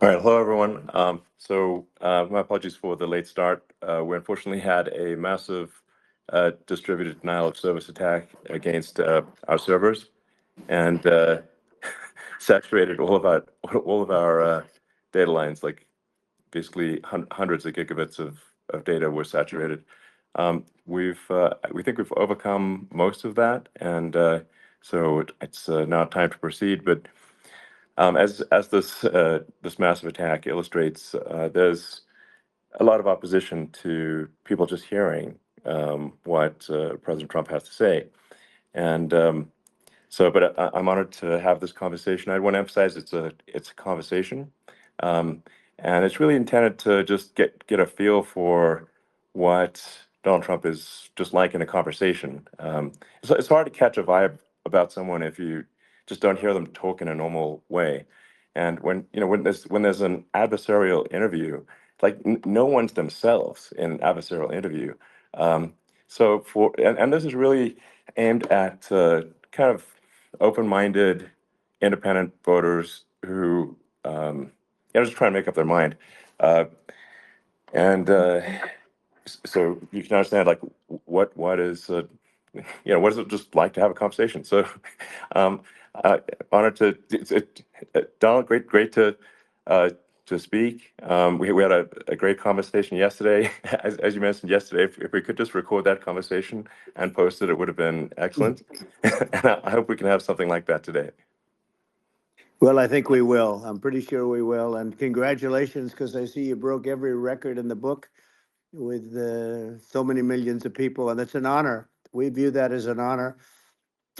All right, hello everyone. My apologies for the late start. We unfortunately had a massive distributed denial of service attack against our servers, and saturated all of our data lines. Like basically hundreds of gigabits of data were saturated. We think we've overcome most of that, and it's now time to proceed. But as this massive attack illustrates, there's a lot of opposition to people just hearing what President Trump has to say, and but I'm honored to have this conversation. I want to emphasize it's a conversation, um, and it's really intended to just get a feel for what Donald Trump is just like in a conversation. It's hard to catch a vibe about someone if you just don't hear them talk in a normal way. And when there's an adversarial interview, like no one's themselves in an adversarial interview. Um, and this is really aimed at kind of open-minded, independent voters who just trying to make up their mind. Uh, and so you can understand like what is what is it just like to have a conversation. So um, honored to Donald, great uh, to speak. We had a great conversation yesterday. As you mentioned yesterday, if we could just record that conversation and post it, it would have been excellent. And I hope we can have something like that today. Well, I think we will. I'm pretty sure we will. And congratulations, because I see you broke every record in the book with so many millions of people, and it's an honor. We view that as an honor.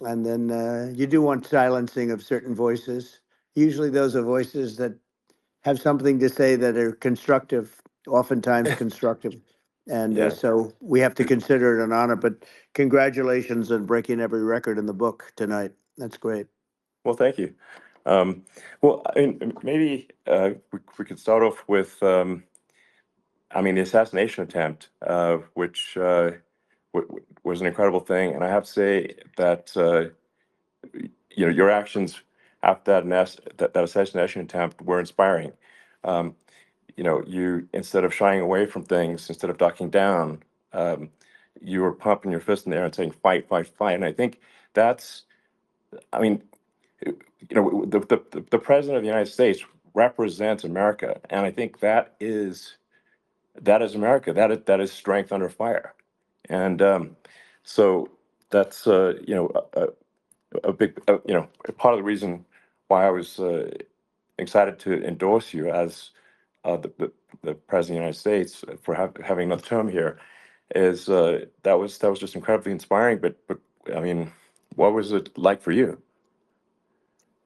And then you do want silencing of certain voices. Usually those are voices that have something to say that are constructive, oftentimes constructive. And Yeah. so we have to consider it an honor. But congratulations on breaking every record in the book tonight. That's great. Well, thank you. Well, I mean, maybe we could start off with, the assassination attempt, which was an incredible thing. And I have to say that, your actions after that assassination attempt were inspiring. Um, you, instead of shying away from things, instead of ducking down, um, you were pumping your fist in the air and saying, fight, fight, fight. And I think that's, I mean, the president of the United States represents America, and I think that is America. That is strength under fire, and so that's a big part of the reason why I was excited to endorse you as the president of the United States for having another term here. Is that was just incredibly inspiring. But I mean, what was it like for you?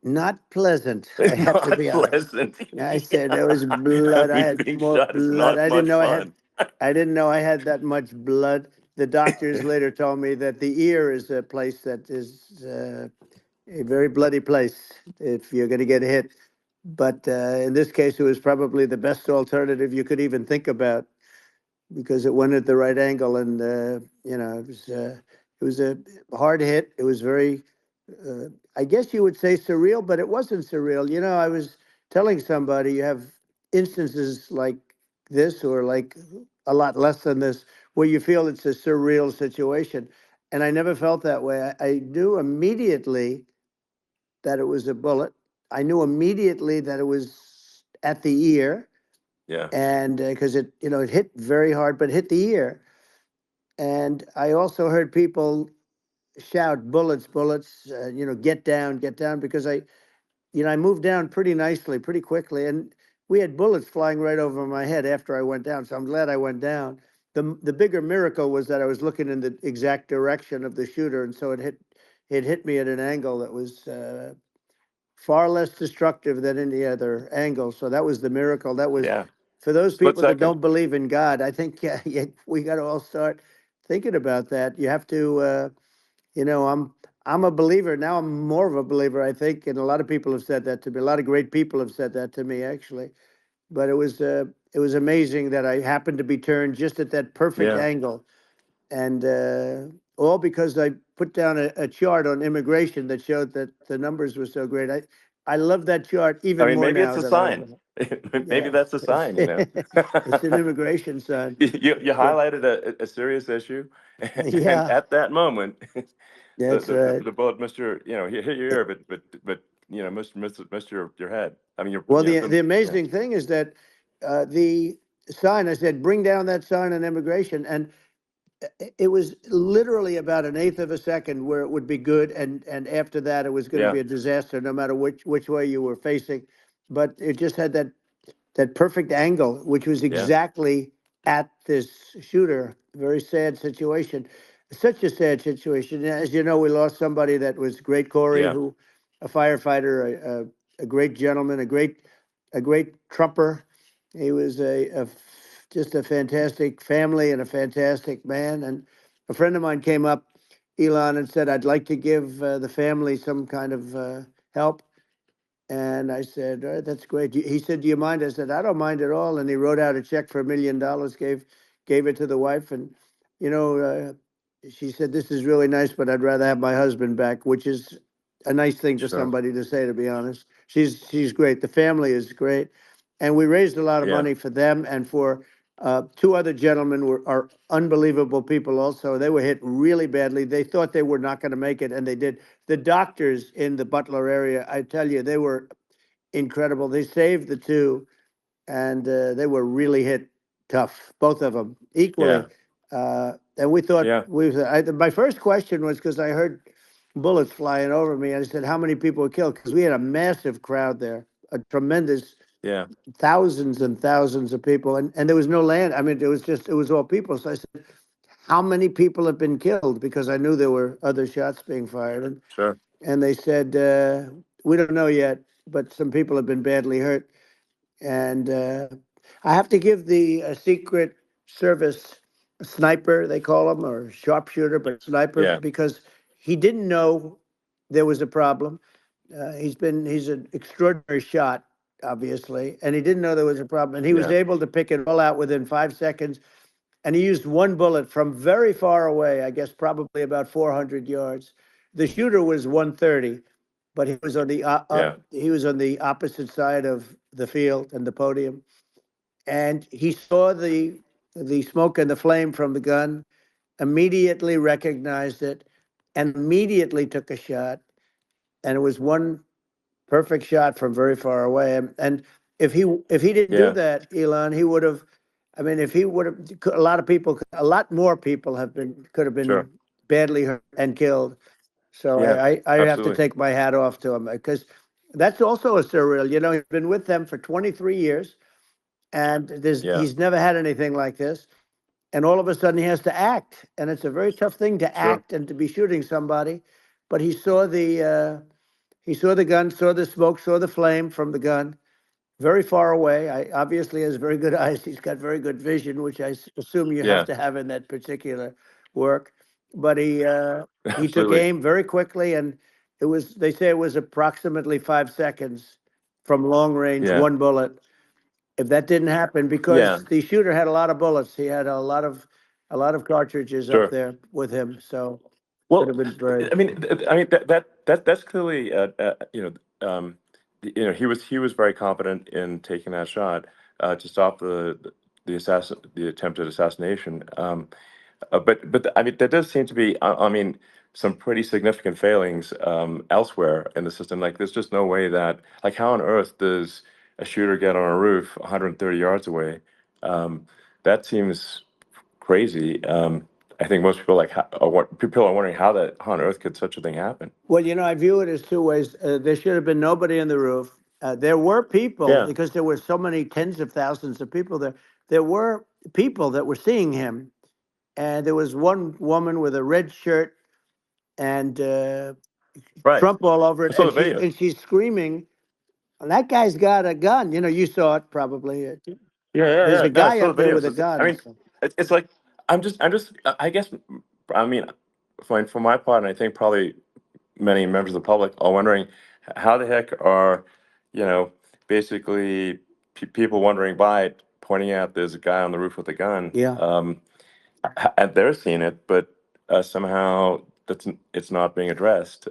Not pleasant, I It's have to not be honest. pleasant. I said there was I blood. I mean, had being more shot is blood. not much fun. I didn't know I had that much blood. The doctors later told me that the ear is a place that is a very bloody place if you're going to get hit. But in this case, it was probably the best alternative you could even think about because it went at the right angle, and it was a hard hit. It was very, I guess you would say surreal, but it wasn't surreal. I was telling somebody you have instances like this, or like a lot less than this, where you feel it's a surreal situation, and I never felt that way. I knew immediately that it was a bullet. I knew immediately that it was at the ear, Yeah. and because it hit very hard, but hit the ear. And I also heard people shout, "Bullets, bullets!" Get down, because I moved down pretty nicely, pretty quickly, and we had bullets flying right over my head after I went down. So I'm glad I went down. The bigger miracle was that I was looking in the exact direction of the shooter, and so it hit me at an angle that was far less destructive than any other angle. So that was the miracle. That was Yeah. for those Split people that second. don't believe in God. I think we got to all start thinking about that. You have to, I'm a believer now. I'm more of a believer, I think, and a lot of people have said that to me. A lot of great people have said that to me, actually. But it was amazing that I happened to be turned just at that perfect Yeah. angle, and all because I put down a chart on immigration that showed that the numbers were so great. I love that chart I even mean, more maybe it's now a that I have sign. it. Maybe Yeah, that's a sign, you know. it's an immigration sign. You But highlighted a serious issue, and yeah, at that moment, that's right. the bullet missed your, you know, hit your ear, but you know, missed your head. I mean, Well, you know, the couldn't, yeah, amazing thing is that the sign, I said, bring down that sign on immigration, and it was literally about an eighth of a second where it would be good, and after that, it was going to yeah, be a disaster, no matter which way you were facing. But it just had that perfect angle, which was yeah, exactly at this shooter. Very sad situation. Such a sad situation. As you know, we lost somebody that was great, Corey, yeah, who, a firefighter, a great gentleman, a great trumper. He was just a fantastic family and a fantastic man. And a friend of mine came up, Elon, and said, "I'd like to give the family some kind of help." And I said, "All right, that's great." He said, "Do you mind?" I said, "I don't mind at all." And he wrote out a check for $1 million, gave it to the wife. And, you know, she said, "This is really nice, but I'd rather have my husband back," which is a nice thing for sure, somebody to say, to be honest. She's great. The family is great. And we raised a lot of yeah, money for them and for two other gentlemen are unbelievable people also. They were hit really badly. They thought they were not going to make it, and they did. The doctors in the Butler area, I tell you, they were incredible. They saved the two, and they were really hit tough, both of them yeah, equally. And we thought yeah, my first question was because I heard bullets flying over me. I said, "How many people were killed?" Because we had a massive crowd there, a tremendous yeah, thousands and thousands of people, and there was no land. I mean, it was all people. So I said, "How many people have been killed?" Because I knew there were other shots being fired, sure, and they said, "We don't know yet, but some people have been badly hurt." And I have to give the Secret Service sniper, they call him, or sharpshooter, but sniper, yeah, because he didn't know there was a problem. He's an extraordinary shot, obviously, and he didn't know there was a problem. And he was yeah, able to pick it all out within 5 seconds. And he used one bullet from very far away, I guess probably about 400 yards. The shooter was 130, but he was on yeah, he was on the opposite side of the field and the podium, and he saw the smoke and the flame from the gun, immediately recognized it, and immediately took a shot. And it was one perfect shot from very far away. And if he didn't do yeah, that, Elon, he would have. I mean, if he would have, a lot of people, a lot more people could have sure, been badly hurt and killed. So yeah, I have to absolutely, take my hat off to him because that's also a surreal. You know, he's been with them for 23 years, and yeah, he's never had anything like this. And all of a sudden, he has to act, and it's a very tough thing to sure, act and to be shooting somebody. But he saw the gun, saw the smoke, saw the flame from the gun, very far away. I obviously has very good eyes. He's got very good vision, which assume you have yeah, to have in that particular work. But he took absolutely, aim very quickly, and they say it was approximately 5 seconds from long range, yeah, one bullet. If that didn't happen, yeah, because the shooter had a lot of bullets, he had a lot of cartridges up sure. there with him, so could Well, have been very. I mean that's clearly you know, he was very confident in taking that shot to stop the attempted assassination. But I mean, there does seem to be, I mean, some pretty significant failings elsewhere in the system. Like, there's just no way that, like, how on earth does a shooter get on a roof 130 yards away? Um, that seems crazy. I think most people people are wondering how on earth could such a thing happen? Well, you know, I view it as two ways. There should have been nobody on the roof. There were people, Yeah, because there were so many tens of thousands of people there. There were people that were seeing him, and there was one woman with a red shirt and right. Trump all over I it, saw and the videos. she's screaming. That guy's got a gun. You know, you saw it probably. Yeah, yeah, There's yeah. a No, I guy saw up the there videos. with a I gun. mean, it's like I guess, I mean, for my part, and I think probably many members of the public are wondering how the heck are, you know, basically people wandering by pointing out there's a guy on the roof with a gun, Yeah. and they're seeing it, but somehow it's not being addressed.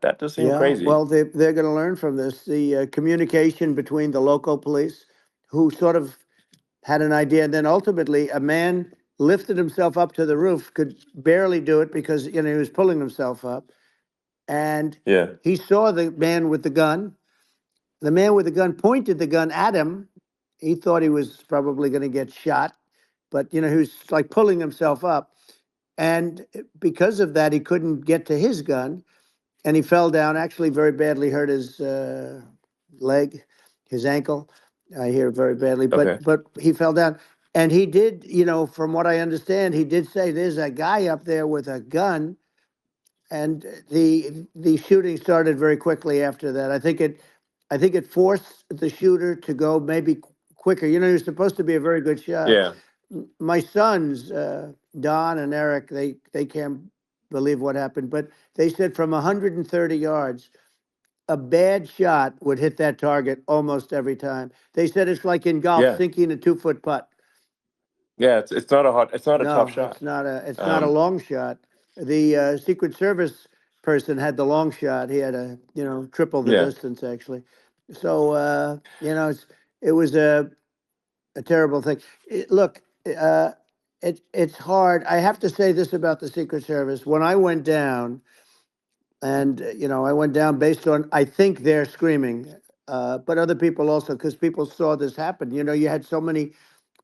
that does seem Yeah, crazy. well, they're going to learn from this. The communication between the local police, who sort of had an idea, and then ultimately a man lifted himself up to the roof, could barely do it because he was pulling himself up, and Yeah, he saw the man with the gun. The man with the gun pointed the gun at him. He thought he was probably going to get shot, but he was like pulling himself up, and because of that, he couldn't get to his gun, and he fell down. Actually, very badly hurt his leg, his ankle. I hear very badly, okay, but he fell down, and he did. From what I understand, he did say there's a guy up there with a gun, and the shooting started very quickly after that. I think it forced the shooter to go maybe quicker. He was supposed to be a very good shot. yeah, My sons, Don and Eric, they can't believe what happened, but they said from 130 yards, a bad shot would hit that target almost every time. They said it's like in golf, yeah, sinking a 2-foot putt. yeah. It's not a tough No, shot. it's not a long shot. The Secret Service person had the long shot. He had triple the Yeah, distance actually. So it was a terrible thing. Look, it's hard. I have to say this about the Secret Service. When I went down, and I went down based on, I think they're screaming, but other people also, because people saw this happen. You had so many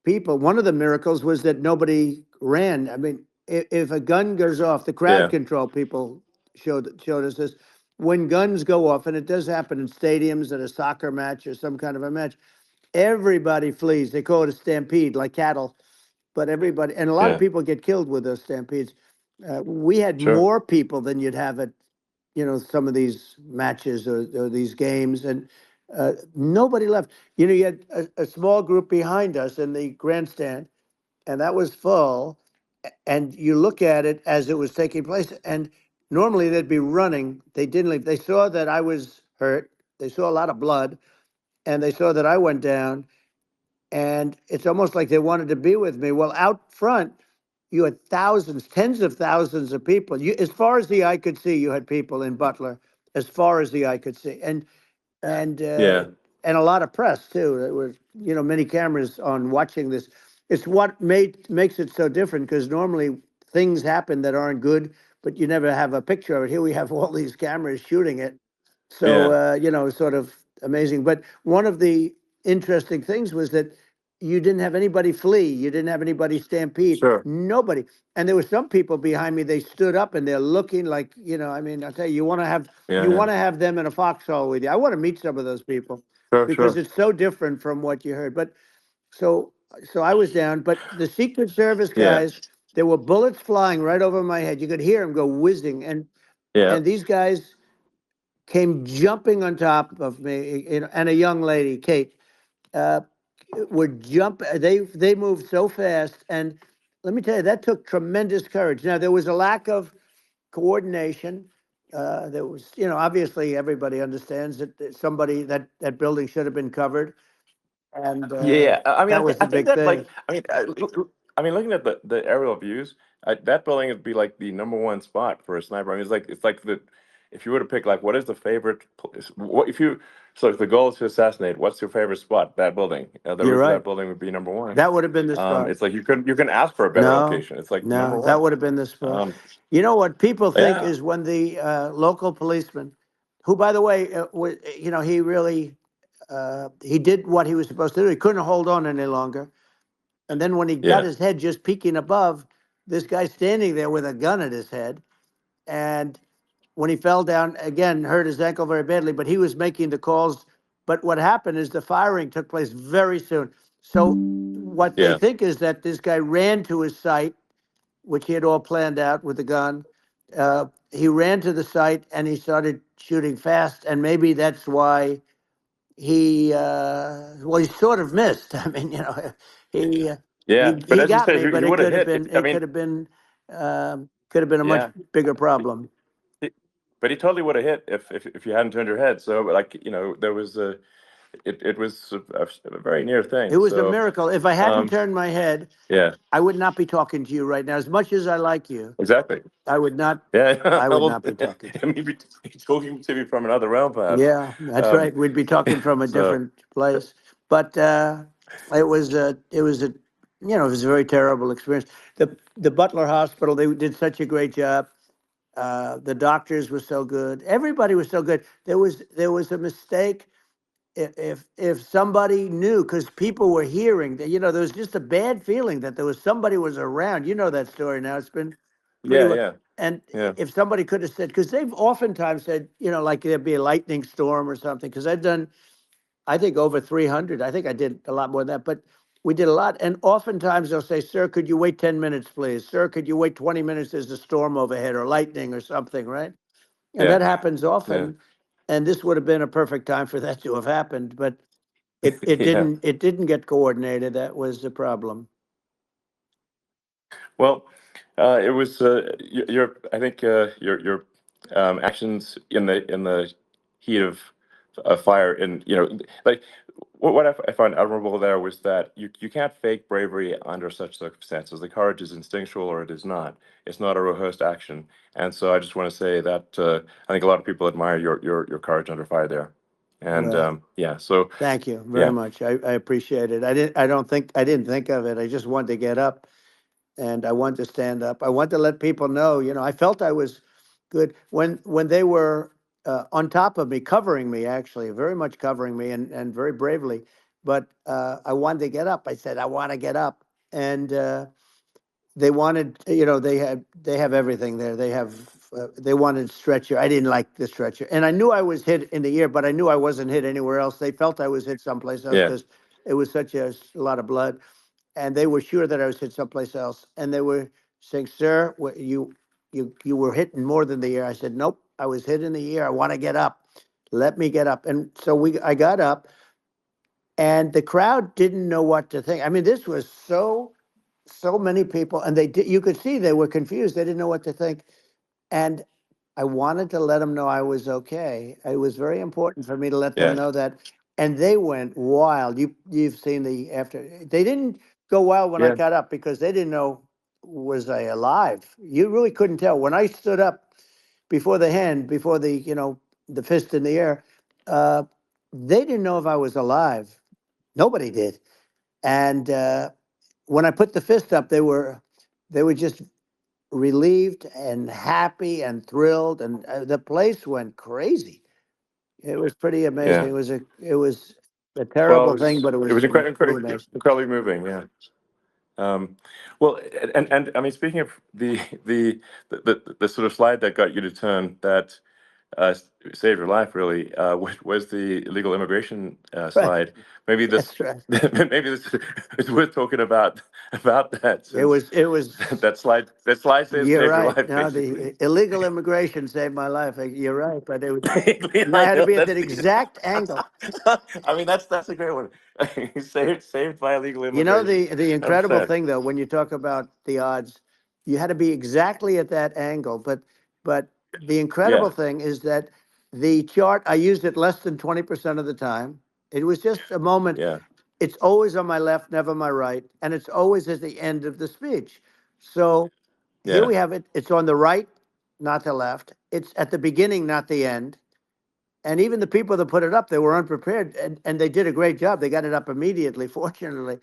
people. One of the miracles was that nobody ran. I mean, if a gun goes off, the crowd yeah, control people showed us this. When guns go off, and it does happen in stadiums at a soccer match or some kind of a match, everybody flees. They call it a stampede, like cattle. But everybody, and a lot of yeah. people get killed with those stampedes. We had Sure. more people than you'd have at some of these matches or these games, and nobody left. You had a small group behind us in the grandstand, and that was full. And you look at it as it was taking place, and normally they'd be running. They didn't leave. They saw that I was hurt. They saw a lot of blood, and they saw that I went down, and it's almost like they wanted to be with me. Well, out front, you had thousands, tens of thousands of people. As far as the eye could see, you had people in Butler, as far as the eye could see, and uh, Yeah, and a lot of press too. There were many cameras on watching this. It's what makes it so different, because normally things happen that aren't good, but you never have a picture of it. Here we have all these cameras shooting it, so yeah, sort of amazing. But one of the interesting things was that you didn't have anybody flee, you didn't have anybody stampede, sure. nobody. And there were some people behind me. They stood up and they're looking like, I mean, I'll tell you, Yeah, you yeah. want to have them in a foxhole with you. I want to meet some of those people, Sure, because sure. it's so different from what you heard. But so so I was down, but the Secret Service Yeah, guys, there were bullets flying right over my head. You could hear them go whizzing, yeah, and these guys came jumping on top of me, and a young lady, Kate, uh, would jump. They moved so fast, and let me tell you, that took tremendous courage. Now there was a lack of coordination. There was, obviously everybody understands that somebody that building should have been covered, and yeah. I mean, that was I the think big that thing. like, I mean, looking at the aerial views, that building would be like the number one spot for a sniper. I mean, it's like the if you were to pick like what is the favorite, what if you so if the goal is to assassinate, what's your favorite spot? That building, the You're roof of right. that building would be number one. That would have been the spot. It's like you can ask for a better No, location. It's like number no, that one. would have been the spot. Um, You know what people think yeah, is when the local policeman, who, by the way, he really he did what he was supposed to do. He couldn't hold on any longer. And then when he got yeah, his head just peeking above, this guy standing there with a gun at his head. And when he fell down, again, hurt his ankle very badly, but he was making the calls. But what happened is the firing took place very soon. So what they yeah, think is that this guy ran to his site, which he had all planned out with the gun. He ran to the site and he started shooting fast, and maybe that's why he sort of missed. I mean, he uh, yeah. But he as you got said, me, but he it would have could have hit. been I mean, a much yeah. bigger problem. But he totally would have hit if you hadn't turned your head. So like there was it was a very near thing. It was a So, miracle. If I hadn't um, turned my head, yeah, I would not be talking to you right now. As much as I like you, exactly. I would not. Yeah, I would well, not be talking to I mean, you'd be talking to me from another realm, you. perhaps. Yeah, that's Um, right. We'd be talking from a so, different place. But it was a very terrible experience. The Butler Hospital, they did such a great job. The doctors were so good. Everybody was so good. There was a mistake. If somebody knew, because people were hearing that, there was just a bad feeling that there was somebody was around. You know that story now. It's been pretty yeah, well. yeah, And yeah, if somebody could have said, because they've oftentimes said, like there'd be a lightning storm or something. Because I've done, I think over 300. I think I did a lot more than that, but we did a lot. And oftentimes they'll say, "Sir, could you wait 10 minutes, please? Sir, could you wait 20 minutes? There's a storm overhead or lightning or something," right? And yeah, that happens yeah, often. And this would have been a perfect time for that to have happened, but it yeah. didn't. It didn't get coordinated. That was the problem. Well, it was your. I think your actions in the heat of fire, and like what I found admirable there was that you can't fake bravery under such circumstances. The courage is instinctual, or it is not. It's not a rehearsed action. And so I just want to say that I think a lot of people admire your courage under fire there. And Well, yeah, so thank you very yeah, much. I appreciate it. I didn't think of it. I just wanted to get up and I wanted to stand up. I wanted to let people know, I felt I was good when they were on top of me, covering me, actually, very much covering me and very bravely. But I wanted to get up. I said, I want to get up. And they wanted, they have everything there. They wanted stretcher. I didn't like the stretcher. And I knew I was hit in the ear, but I knew I wasn't hit anywhere else. They felt I was hit someplace else yeah, because it was such a lot of blood, and they were sure that I was hit someplace else. And they were saying, "Sir, you were hit in more than the ear." I said, "Nope, I was hit in the ear. I want to get up. Let me get up." And so I got up, and the crowd didn't know what to think. I mean, this was so many people, and you could see they were confused. They didn't know what to think, and I wanted to let them know I was okay. It was very important for me to let them yeah, know that, and they went wild. You've seen the after. They didn't go wild when I yeah, got up because they didn't know, was I alive. You really couldn't tell when I stood up before the hand, before the fist in the air. Uh, they didn't know if I was alive. Nobody did, and when I put the fist up, they were just relieved and happy and thrilled, and the place went crazy. It was pretty amazing. yeah. It was a Well, terrible thing, but it it was was really nice. incredibly moving. Yeah. Well, and I mean, speaking of the sort of slide that got you to turn that saved your life, really, was the illegal immigration Right, slide. Maybe this, that's right. maybe this is worth talking about that, It since was it was. that slide You're saved your right. life, No, basically. the illegal immigration saved my life. You're right, but I I had to know be at that's that the. exact angle. I mean, that's a great one. Saved by illegal You know, immigration. the incredible 100%. thing though, when you talk about the odds, you had to be exactly at that angle. But the Yeah, incredible thing is that the chart, I used it less than 20% of the time. It was just a moment. yeah, It's always on my left, never my right, and it's always at the end of the speech. So here yeah, we have it. It's on the right, not the left. It's at the beginning, not the end. And even the people that put it up, they were unprepared, and they did a great job. They got it up immediately, fortunately.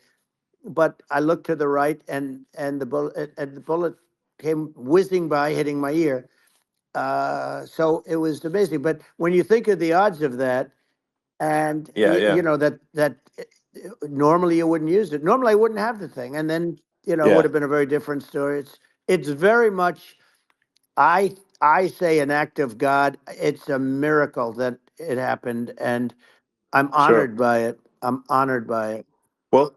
But I looked to the right, and the bullet came whizzing by, hitting my ear. So it was amazing. But when you think of the odds of that, and yeah, yeah, that normally you wouldn't use it. Normally I wouldn't have the thing, and then it would yeah. have been a very different story. It's very much, I say, an act of God. It's a miracle that it happened, and I'm Sure. honored by it. I'm honored by it. Well,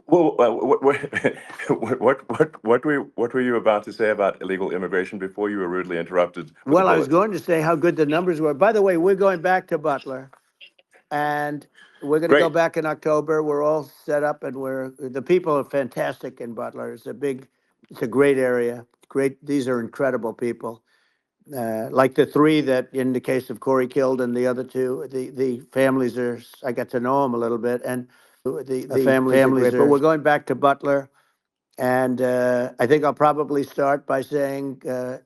what were you about to say about illegal immigration before you were rudely interrupted with a Well, I was bullet? going to say how good the numbers were. By the way, we're going back to Butler, and we're going to go Great. back in October. We're all set up, and the people are fantastic in Butler. It's a great area. Great. These are incredible people. like the three that in the case of Corey killed, and the other two, the families are, I got to know them a little bit, and the families are great. But we're going back to Butler, and I think I'll probably start by saying,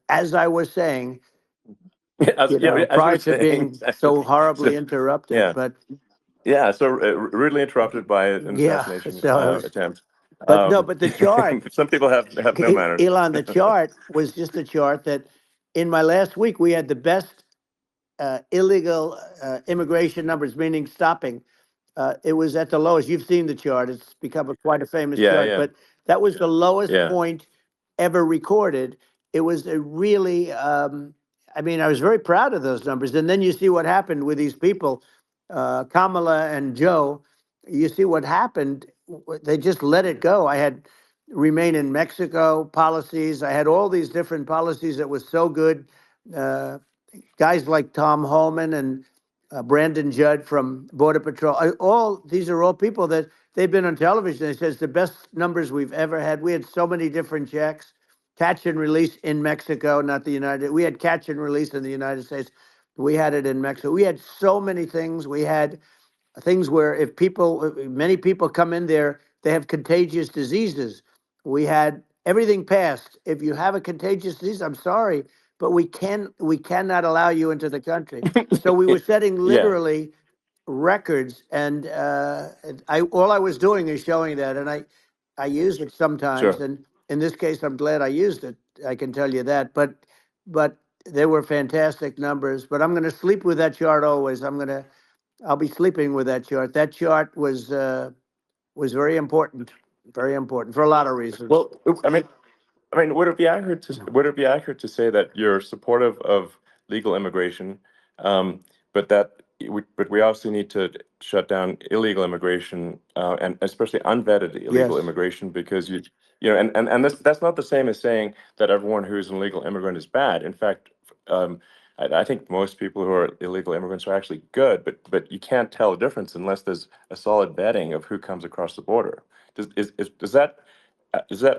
as I was saying, As, yeah, as you prior were to saying, being so exactly. horribly So, interrupted, yeah, but yeah. So rudely interrupted by an yeah, assassination so I was, attempt. but no, but the chart, Some people have no manners. Elon, the chart was just a chart that in my last week we had the best illegal immigration numbers, meaning stopping. It was at the lowest. You've seen the chart. It's become quite a famous Yeah, chart, yeah, but that was the lowest yeah. point ever recorded. It was a really, I mean, I was very proud of those numbers. And then you see what happened with these people, Kamala and Joe. You see what happened. They just let it go. I had remain in Mexico policies. I had all these different policies that was so good. Uh, Guys like Tom Holman and Brandon Judd from Border Patrol. All these are all people that they've been on television. They says the best numbers we've ever had. We had so many different checks, catch and release in Mexico, not the United. We had catch and release in the United States. We had it in Mexico. We had so many things. We had things where if people, many people come in there, they have contagious diseases. We had everything passed. If you have a contagious disease, I'm sorry, but we cannot allow you into the country. So we were setting Yeah, literally records, and I all I was doing is showing that, and I use it sometimes, sure. and in this case, I'm glad I used it. I can tell you that, but they were fantastic numbers. But I'm going to sleep with that chart always. I'll be sleeping with that chart. That chart was very important for a lot of reasons. Well, I mean, would it be accurate to say that you're supportive of legal immigration, but but we also need to shut down illegal immigration, and especially unvetted illegal Yes, immigration, because and that's not the same as saying that everyone who's an illegal immigrant is bad. In fact, I think most people who are illegal immigrants are actually good, but you can't tell a difference unless there's a solid vetting of who comes across the border. Does that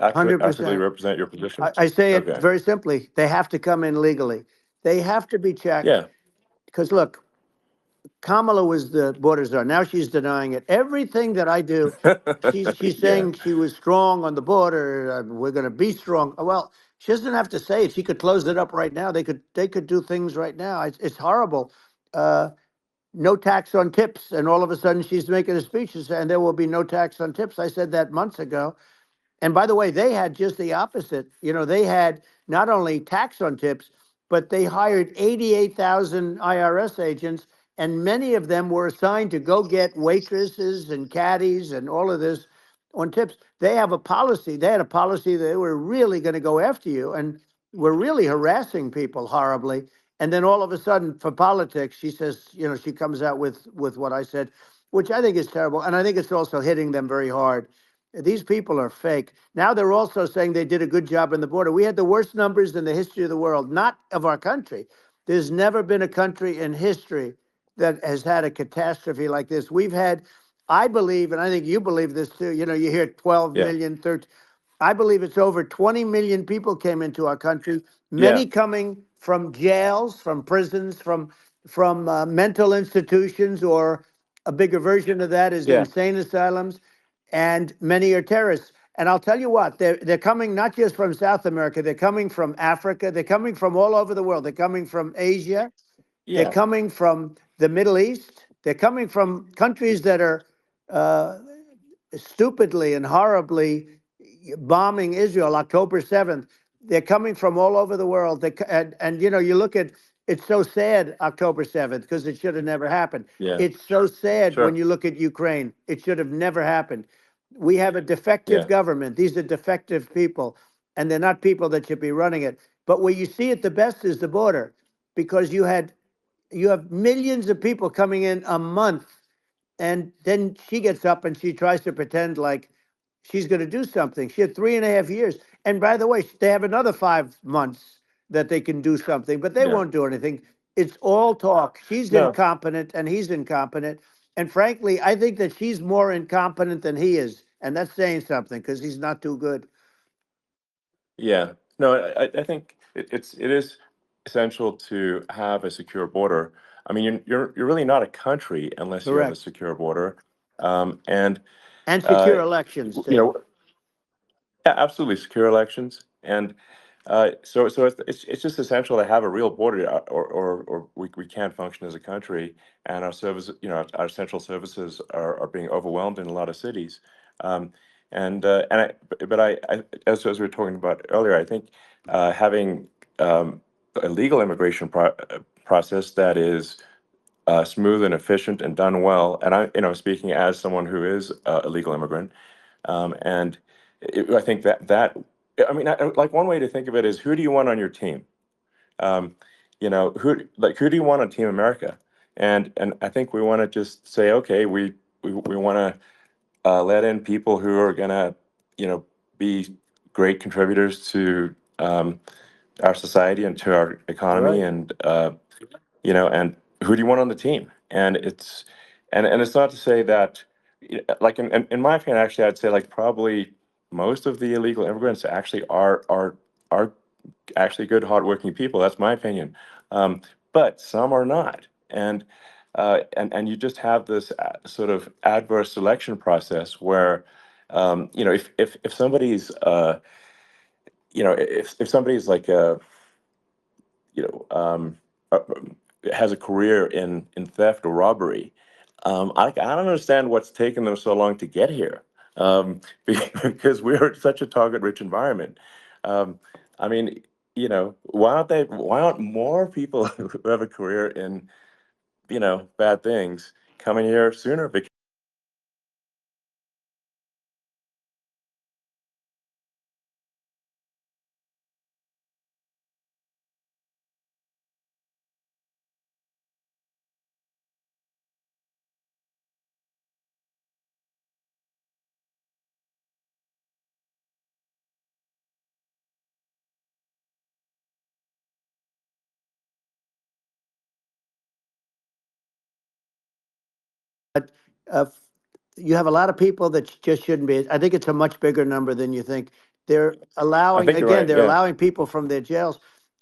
accurately 100%. represent your position? I say it Okay. very simply. They have to come in legally. They have to be checked Yeah. because look, Kamala was the border czar. Now she's denying it. Everything that I do, she's Yeah. saying she was strong on the border. We're going to be strong. Well, she doesn't have to say it. She could close it up right now. They could do things right now. It's horrible. Uh, no tax on tips, and all of a sudden she's making a speech and there will be no tax on tips. I said that months ago. And by the way, they had just the opposite. They had not only tax on tips, but they hired 88,000 IRS agents, and many of them were assigned to go get waitresses and caddies and all of this on tips. They have a policy. They had a policy that they were really going to go after you and were really harassing people horribly. And then all of a sudden, for politics, she says, she comes out with what I said, which I think is terrible. And I think it's also hitting them very hard. These people are fake. Now they're also saying they did a good job on the border. We had the worst numbers in the history of the world, not of our country. There's never been a country in history that has had a catastrophe like this. We've had, I believe, and I think you believe this too, you hear 12 Yeah. million, 13. I believe it's over 20 million people came into our country, Yeah. many coming from jails, from prisons, from mental institutions, or a bigger version of that is Yeah. insane asylums, and many are terrorists. And I'll tell you what, they're coming not just from South America, they're coming from Africa, they're coming from all over the world. They're coming from Asia, they're Yeah. coming from the Middle East, they're coming from countries that are uh, stupidly and horribly bombing Israel October 7th. They're coming from all over the world. And you look at, it's so sad October 7th because it should have never happened. Yeah. It's so sad when Sure. you look at Ukraine. It should have never happened. We have a Yeah. defective government. These are defective people, and they're not people that should be running it. But where you see it the best is the border, because you have millions of people coming in a month, and then she gets up and she tries to pretend like she's going to do something. She had 3.5 years. And by the way, they have another 5 months that they can do something, but they Yeah. won't do anything. It's all talk. She's No. incompetent and he's incompetent. And frankly, I think that she's more incompetent than he is. And that's saying something because he's not too good. Yeah. No, I think it is. essential to have a secure border. I mean, you're really not a country unless you have a Correct. secure border. And And uh, secure elections you too. know, yeah, absolutely secure elections, and so it's just essential to have a real border, or we can't function as a country, and our service, our essential services are being overwhelmed in a lot of cities. Um, as we were talking about earlier, I think having a legal immigration process that is smooth and efficient and done well, and speaking as someone who is a legal immigrant, and I think I mean, like one way to think of it is, who do you want on your team? Um, who do you want on Team America? And I think we want to just say, okay, we want to let in people who are gonna, be great contributors to our society and to our economy, Right. and and who do you want on the team? And it's not to say that, like in my opinion, actually, I'd say like probably most of the illegal immigrants actually are actually good, hardworking people. That's my opinion. But some are not, and you just have this sort of adverse selection process where, if somebody's if somebody's like a you know, uh, has a career in theft or robbery. I don't understand what's taken them so long to get here, because we're such a target-rich environment. Um, I mean, why aren't more people who have a career in, bad things coming here sooner? Because But uh, you have a lot of people that just shouldn't be. I think it's a much bigger number than you think. They're I allowing, think you're again, right. they're Yeah. allowing people from their jails.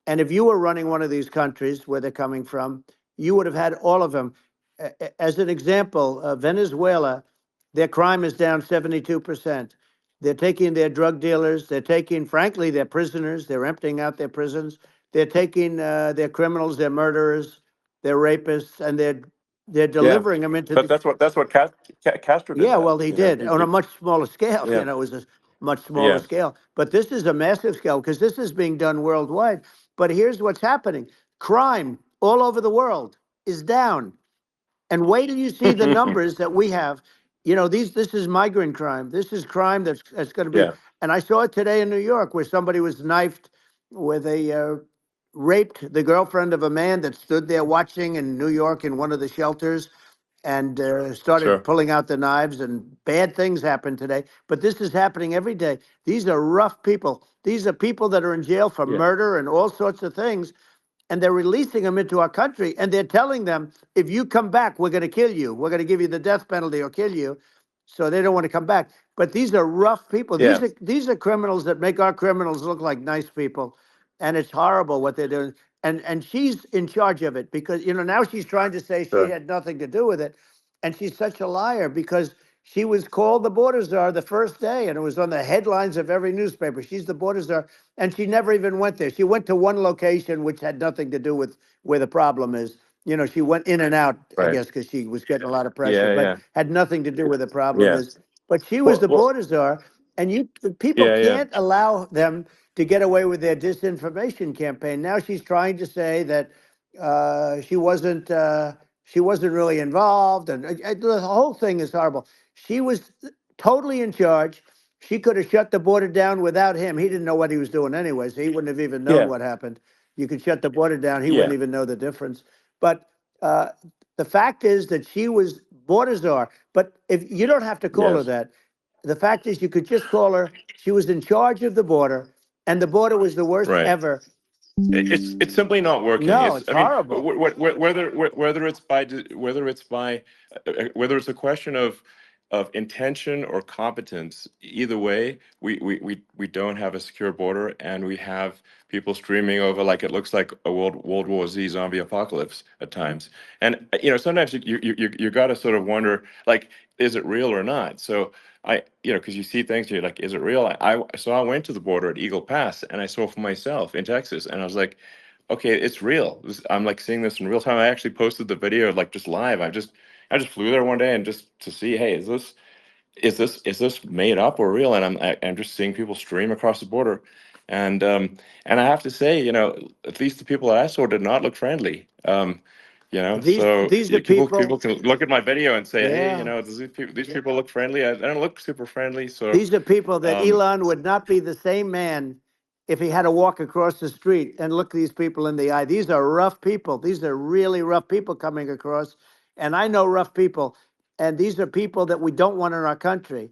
And if you were running one of these countries where they're coming from, you would have had all of them. As an example, Venezuela, their crime is down 72%. They're taking their drug dealers, they're taking, frankly, their prisoners, they're emptying out their prisons. They're taking their criminals, their murderers, their rapists, and they're Yeah. delivering them into But the. that's what Castro did. Yeah, That well, he did he, on a he much smaller scale. yeah, It was a much smaller yeah. scale. But this is a massive scale because this is being done worldwide. But here's what's happening: crime all over the world is down. And wait till you see the numbers that we have. This is migrant crime. This is crime that's going to be. Yeah. And I saw it today in New York where somebody was knifed with raped the girlfriend of a man that stood there watching in New York in one of the shelters and started Sure. pulling out the knives, and bad things happen today. But this is happening every day. These are rough people. These are people that are in jail for Yeah. murder and all sorts of things, and they're releasing them into our country, and they're telling them, if you come back, we're going to kill you. We're going to give you the death penalty or kill you. So they don't want to come back. But these are rough people. Yeah. These are criminals that make our criminals look like nice people, and it's horrible what they're doing. And she's in charge of it because now she's trying to say she Sure. had nothing to do with it, and she's such a liar because she was called the border czar the first day, and it was on the headlines of every newspaper. She's the border czar, and she never even went there. She went to one location which had nothing to do with where the problem is. She went in and out, I Right. guess, because she was getting a lot of pressure, Yeah. but Yeah. had nothing to do where the problem Yeah. is. But she was Well. the Well. border czar, and people Yeah. Yeah. can't allow them to get away with their disinformation campaign. Now she's trying to say that she wasn't really involved, and the whole thing is horrible. She was totally in charge. She could have shut the border down without him. He didn't know what he was doing anyway, so he wouldn't have even known Yeah. what happened. You could shut the border down, he Yeah. wouldn't even know the difference. But uh, the fact is that she was border czar. But if you don't have to call her Yes. that, the fact is you could just call her. She was in charge of the border, and the border was the worst Right. ever. It's simply not working. No, It's, it's I mean, horrible. whether it's by, whether it's a question of of intention or competence, either way, we don't have a secure border, and we have people streaming over like it looks like a World War Z zombie apocalypse at times. And sometimes you got to sort of wonder, like, is it real or not? So because you see things, you're like, is it real? So I went to the border at Eagle Pass, and I saw for myself in Texas, and I was like, okay, it's real. I'm like seeing this in real time. I actually posted the video like just live. I just flew there one day and just to see, hey, is this made up or real? And I'm just seeing people stream across the border, and I have to say, at least the people that I saw did not look friendly. So These are people people. can look at my video and say, hey, Yeah. does these people look friendly? I don't look super friendly. So These are people that um, Elon would not be the same man if he had to walk across the street and look these people in the eye. These are rough people. These are really rough people coming across. And I know rough people. And these are people that we don't want in our country.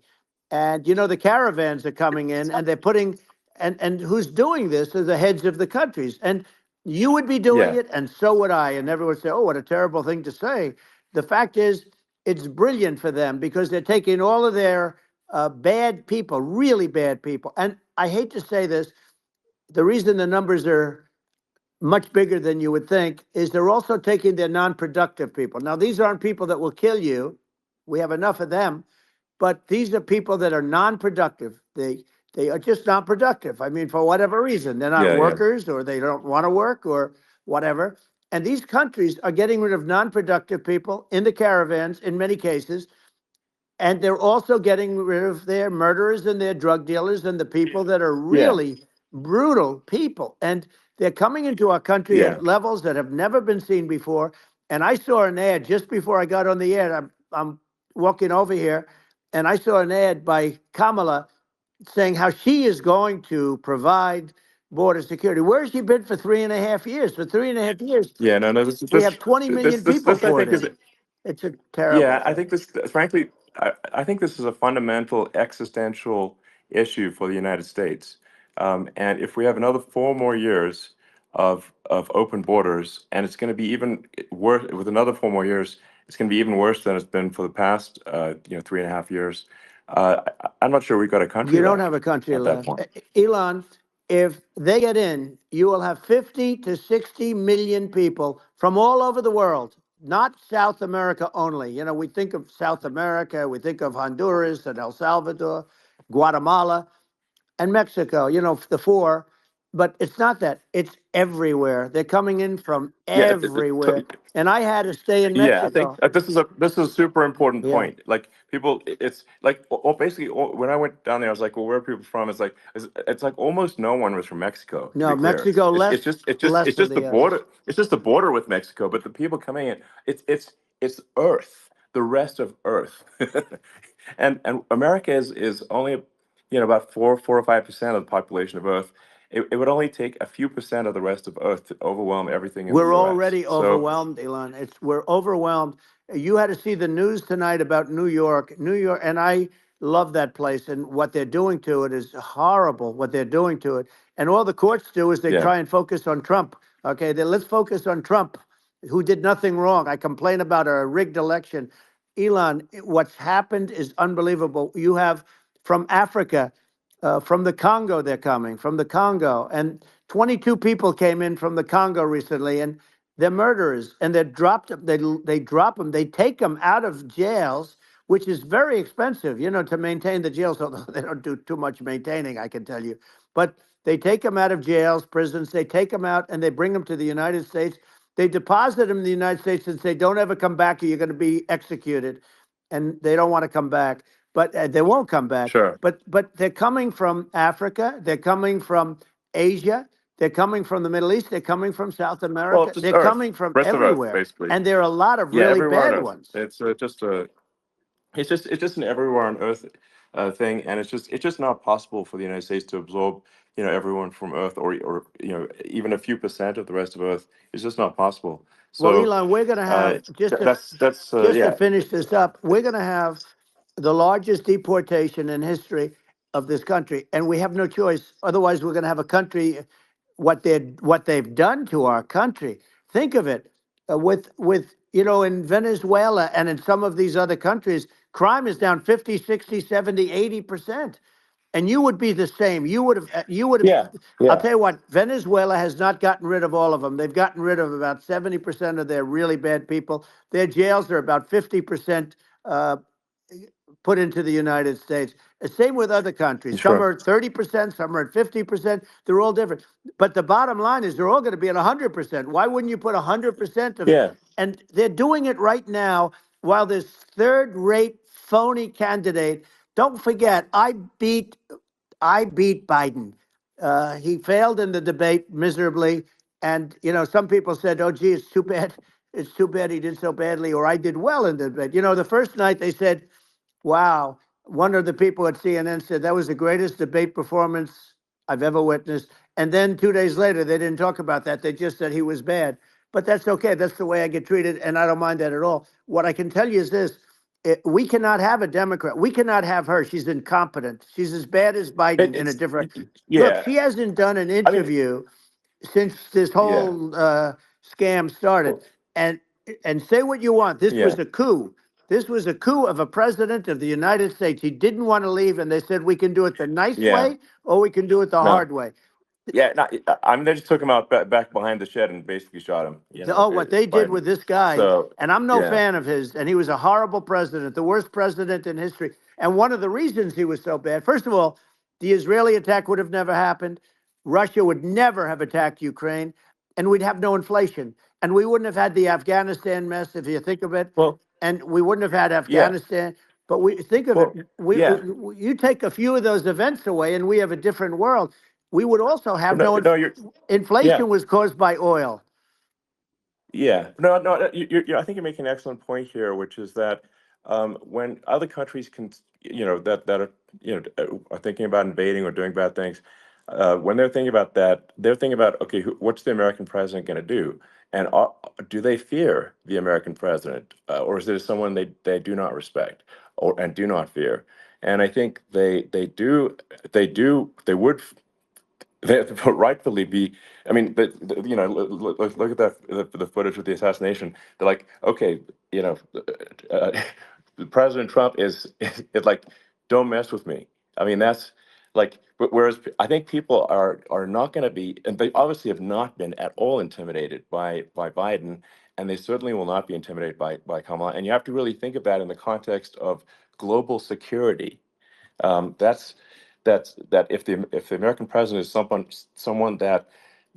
And the caravans are coming in and they're putting, and who's doing this are the heads of the countries. And you would be doing yeah, it, and so would I. And everyone would say, oh, what a terrible thing to say. The fact is, it's brilliant for them because they're taking all of their bad people, really bad people. And I hate to say this, the reason the numbers are much bigger than you would think is they're also taking their non-productive people. Now, these aren't people that will kill you. We have enough of them, but these are people that are non-productive. They are just not productive. I mean, for whatever reason, they're not yeah. workers or they don't want to work or whatever. And these countries are getting rid of non-productive people in the caravans in many cases, and they're also getting rid of their murderers and their drug dealers and the people that are Yeah, really brutal people. And they're coming into our country yeah, at levels that have never been seen before. And I saw an ad just before I got on the air. I'm walking over here, and I saw an ad by Kamala saying how she is going to provide border security. Where has she been for 3.5 years? For 3.5 years, yeah. No, no. we have 20 million people I poured think is in. It's a terrible Yeah, I thing. think this, frankly, I think this is a fundamental existential issue for the United States. And if we have another 4 more years of open borders, and it's going to be even worse with another 4 more years, it's going to be even worse than it's been for the past, 3.5 years. I'm not sure we've got a country You don't have left a country at that left. point. Elon, if they get in, you will have 50 to 60 million people from all over the world, not South America only. We think of South America, we think of Honduras and El Salvador, Guatemala, and Mexico, the four. But it's not that. It's everywhere. They're coming in from Yeah, everywhere. And I had to stay in Yeah, I think Mexico. this is a super important Yeah. point. Like people, it's like basically when I went down there, I was like, well, where are people from? It's like almost no one was from Mexico. To be No, clear, Mexico it's less, it's just it's just less it's than just the the others. border. It's just the border with Mexico. But the people coming in, it's Earth, the rest of Earth, and America is only about 4 or 5% of the population of Earth. It would only take a few percent of the rest of Earth to overwhelm everything in the We're U.S. already So overwhelmed, Elon. We're overwhelmed. You had to see the news tonight about New York. New York, and I love that place, and what they're doing to it is horrible, what they're doing to it. And all the courts do is they yeah, try and focus on Trump. Okay, let's focus on Trump, who did nothing wrong. I complain about a rigged election. Elon, what's happened is unbelievable. You have from Africa, from the Congo, they're coming from the Congo, and 22 people came in from the Congo recently, and they're murderers, and they dropped them. They drop them. They take them out of jails, which is very expensive, to maintain the jails. Although they don't do too much maintaining, I can tell you. But they take them out of jails, prisons. They take them out, and they bring them to the United States. They deposit them in the United States and say, "Don't ever come back, or you're going to be executed." And they don't want to come back, but they won't come back. sure. But they're coming from Africa. They're coming from Asia. They're coming from the Middle East. They're coming from South Well, America. just They're Earth, coming from rest of Earth, everywhere. basically. And there are a lot of Yeah, really everywhere on bad Earth. ones. It's just an everywhere on Earth thing, and it's just not possible for the United States to absorb everyone from Earth, or even a few percent of the rest of Earth. It's just not possible. Well, So Elon, we're going to have that's just to yeah, finish this up. We're going to have the largest deportation in history of this country, and we have no choice. Otherwise, we're going to have a country. What they've done to our country. Think of it, with in Venezuela and in some of these other countries, crime is down 50, 60, 70, 80%. And you would be the same. Yeah, I'll yeah, tell you what, Venezuela has not gotten rid of all of them. They've gotten rid of about 70% of their really bad people. Their jails are about 50% uh, put into the United States. Same with other countries. Some sure. are at 30%, some are at 50%. They're all different. But the bottom line is they're all going to be at 100%. Why wouldn't you put 100% of, Yeah, and they're doing it right now while this third-rate phony candidate, don't forget, I beat Biden. He failed in the debate miserably. And, some people said, oh, gee, it's too bad. It's too bad he did so badly, or I did well in the debate. The first night they said, wow. One of the people at CNN said that was the greatest debate performance I've ever witnessed. And then 2 days later, they didn't talk about that. They just said he was bad. But that's okay. That's the way I get treated. And I don't mind that at all. What I can tell you is this. We cannot have a Democrat. We cannot have her. She's incompetent. She's as bad as Biden in a it's different. Look, yeah. she hasn't done an I mean, interview since this yeah, whole scam started. well, And say what you want. This yeah, was a coup. This was a coup of a president of the United States. He didn't want to leave, and they said we can do it the nice yeah. way or we can do it the No, hard way. yeah. Not, I mean, they just took him out back behind the shed and basically shot him. Oh, what they did Biden. with this guy, So and I'm no yeah. fan of his, and he was a horrible president, the worst president in history. And one of the reasons he was so bad, first of all, the Israeli attack would have never happened. Russia would never have attacked Ukraine, and we'd have no inflation. And we wouldn't have had the Afghanistan mess, if you think of it. Well, And we wouldn't have had yeah. Afghanistan. But we think of it, Well, yeah. you take a few of those events away, and we have a different world. We would also have No, no no, you're yeah. inflation was caused by oil. Yeah, no, no, I think you're making an excellent point here, which is that when other countries can, that are, are thinking about invading or doing bad things, when they're thinking about that, they're thinking about, okay, what's the American president going to do? And do they fear the American president, or is there someone they do not respect and do not fear? And I think they would they rightfully be. I mean, look at the footage with the assassination. They're like, okay, uh, President Trump is like, don't mess with me. I mean, that's like, whereas I think people are not going to be, and they obviously have not been at all intimidated by Biden, and they certainly will not be intimidated by Kamala. And you have to really think of that in the context of global security. That if the American president is someone that,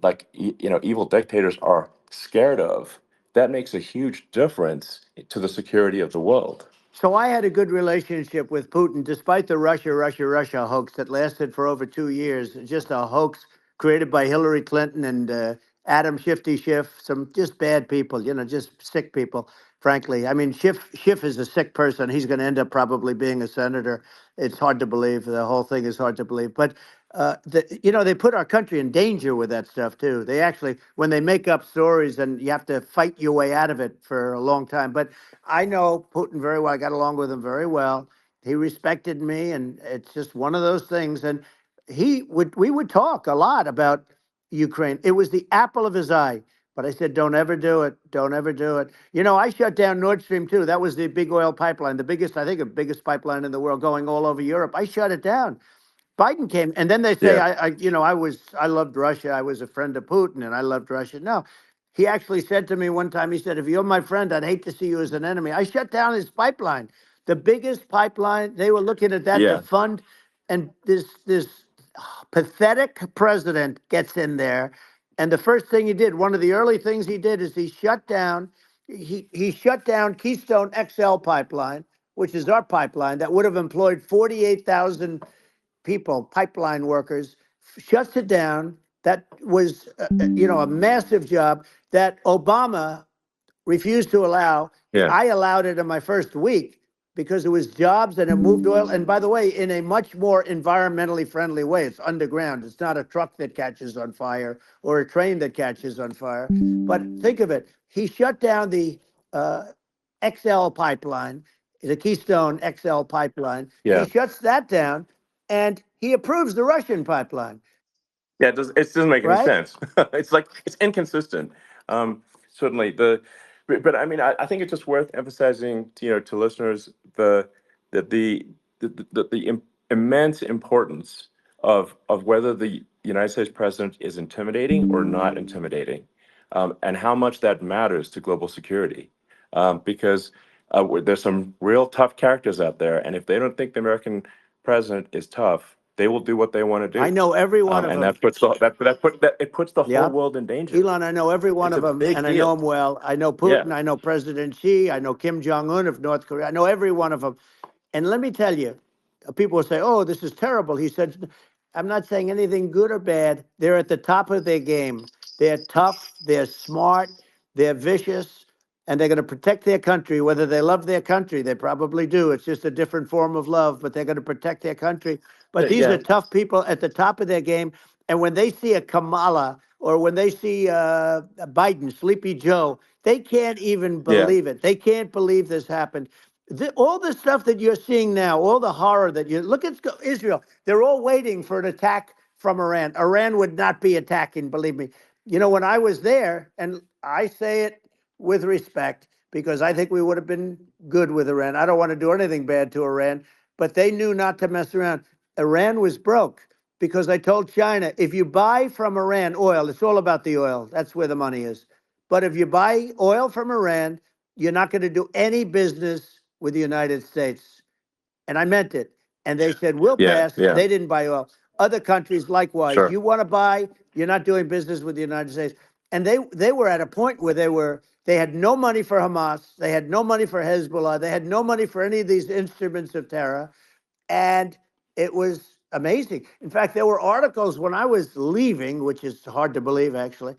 like, evil dictators are scared of, that makes a huge difference to the security of the world. So I had a good relationship with Putin, despite the Russia hoax that lasted for over 2 years. Just a hoax created by Hillary Clinton and Adam Shifty Schiff, some just bad people, just sick people, frankly. I mean, Schiff is a sick person. He's going to end up probably being a senator. It's hard to believe. The whole thing is hard to believe. But, they put our country in danger with that stuff, too. They actually, when they make up stories, and you have to fight your way out of it for a long time. But I know Putin very well. I got along with him very well. He respected me, and it's just one of those things. And we would talk a lot about Ukraine. It was the apple of his eye. But I said, don't ever do it. Don't ever do it. I shut down Nord Stream 2. That was the big oil pipeline, the biggest, I think, the biggest pipeline in the world going all over Europe. I shut it down. Biden came, and then they say, Yeah, I loved Russia. I was a friend of Putin, and I loved Russia. No, he actually said to me one time, he said, if you're my friend, I'd hate to see you as an enemy. I shut down his pipeline, the biggest pipeline. They were looking at that to yeah, fund, and this pathetic president gets in there, and the first thing he did, one of the early things he did, is he shut down Keystone XL pipeline, which is our pipeline that would have employed 48,000 people, pipeline workers, shuts it down. That was, a massive job that Obama refused to allow. yeah, I allowed it in my first week because it was jobs and it moved oil. And by the way, in a much more environmentally friendly way. It's underground. It's not a truck that catches on fire or a train that catches on fire. But think of it. He shut down the XL pipeline, the Keystone XL pipeline. He yeah, shuts that down and he approves the Russian pipeline, yeah. It doesn't make any right? sense. It's like it's inconsistent. Certainly, the but I mean, I think it's just worth emphasizing, to listeners, the the immense importance of whether the United States president is intimidating or not intimidating, and how much that matters to global security, because there's some real tough characters out there, and if they don't think the American president is tough, they will do what they want to I do, know every one of and them. it puts the whole Yeah. world in danger. Elon, I know every one It's of a them, big and I know deal. them well. I know Yeah. Putin. I know President Xi. I know Kim Jong-un of North Korea. I know every one of them. And let me tell you, people will say, oh, this is terrible. He said, I'm not saying anything good or bad. They're at the top of their game. They're tough. They're smart. They're vicious. And they're going to protect their country, whether they love their country. They probably do. It's just a different form of love, but they're going to protect their country. But these Yeah. are tough people at the top of their game. And when they see a Kamala or when they see Biden, Sleepy Joe, they can't even Yeah. believe it. They can't believe this happened. All the stuff that you're seeing now, all the horror that you look at Israel, they're all waiting for an attack from Iran. Iran would not be attacking, believe me. When I was there, and I say it with respect because I think we would have been good with Iran. I don't want to do anything bad to Iran, but they knew not to mess around. Iran was broke because I told China, if you buy from Iran oil, it's all about the oil. That's where the money is. But if you buy oil from Iran, you're not going to do any business with the United States. And I meant it. And they said, we'll Yeah. pass. Yeah. They didn't buy oil. Other countries, likewise, Sure. you want to buy, you're not doing business with the United States. And they were at a point where they had no money for Hamas. They had no money for Hezbollah. They had no money for any of these instruments of terror. And it was amazing. In fact, there were articles when I was leaving, which is hard to believe, actually,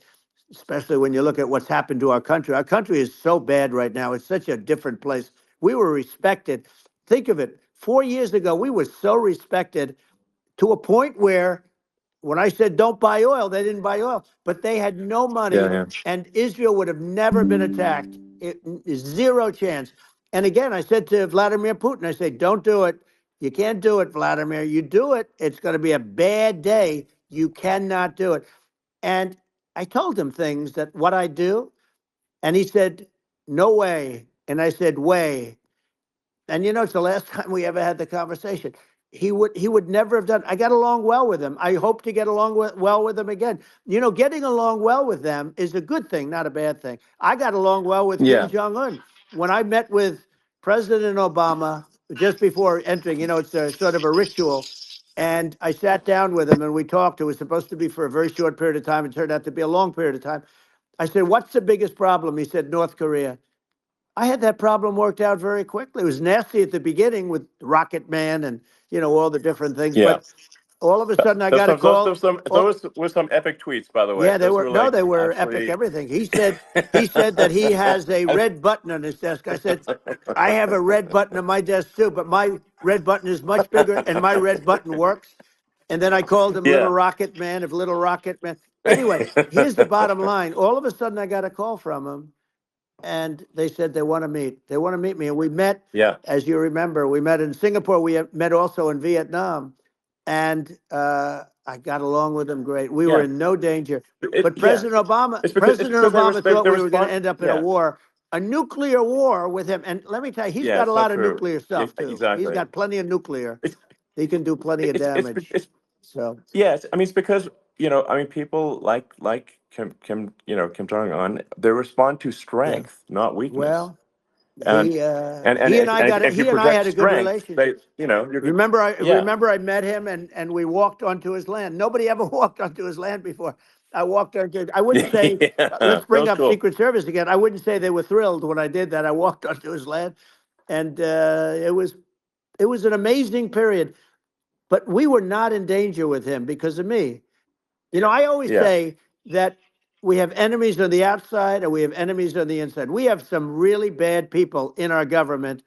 especially when you look at what's happened to our country. Our country is so bad right now. It's such a different place. We were respected. Think of it. 4 years ago, we were so respected to a point where when I said don't buy oil, they didn't buy oil, but they had no Yeah. money Yeah. and Israel would have never been attacked. Zero chance. And again, I said to Vladimir Putin, I said, don't do it. You can't do it, Vladimir. You do it, it's going to be a bad day. You cannot do it. And I told him things that what I do. And he said, no way. And I said, way. And it's the last time we ever had the conversation. He would never have done. I got along well with him. I hope to get along well with him again. Getting along well with them is a good thing, not a bad thing. I got along well with Kim Yeah. Jong-un. When I met with President Obama just before entering, it's a sort of a ritual. And I sat down with him and we talked. It was supposed to be for a very short period of time. It turned out to be a long period of time. I said, what's the biggest problem? He said, North Korea. I had that problem worked out very quickly. It was nasty at the beginning with Rocket Man and all the different things, Yeah. but all of a sudden I Those got a some call. those were some epic tweets, by the way. Yeah, they Those were were no, like they were epic. absolutely. Everything he said that he has a red button on his desk. I said, I have a red button on my desk too, but my red button is much bigger, and my red button works. And then I called him Little Yeah. Rocket Man of Little Rocket Man. Anyway, here's the bottom line. All of a sudden I got a call from him and they said they want to meet. They want to meet me. And we met, Yeah. as you remember, we met in Singapore. We met also in Vietnam. And I got along with them great. We were Yeah. in no danger. But Yeah. President Obama, It's President because Obama thought they we were going to respond. end up in a Yeah. war, a nuclear war with him. And let me tell you, he's Yeah. got a It's not lot of true. nuclear Yeah, stuff too. He's exactly. got plenty of nuclear. It's He can do plenty of damage. it's So, yes. I mean, it's because I mean, people like Kim Jong Un, they respond to yeah. strength, not weakness. Well, And he and I got it. if you He and I project had a good strength, they relationship. you're good. Remember, I Yeah. remember I met him and we walked onto his land. Nobody ever walked onto his land before. I walked onto. I wouldn't say. Yeah. Let's That bring was up cool. Secret Service again. I wouldn't say they were thrilled when I did that. I walked onto his land, and it was an amazing period. But we were not in danger with him because of me. I always Yeah. say that we have enemies on the outside and we have enemies on the inside. We have some really bad people in our government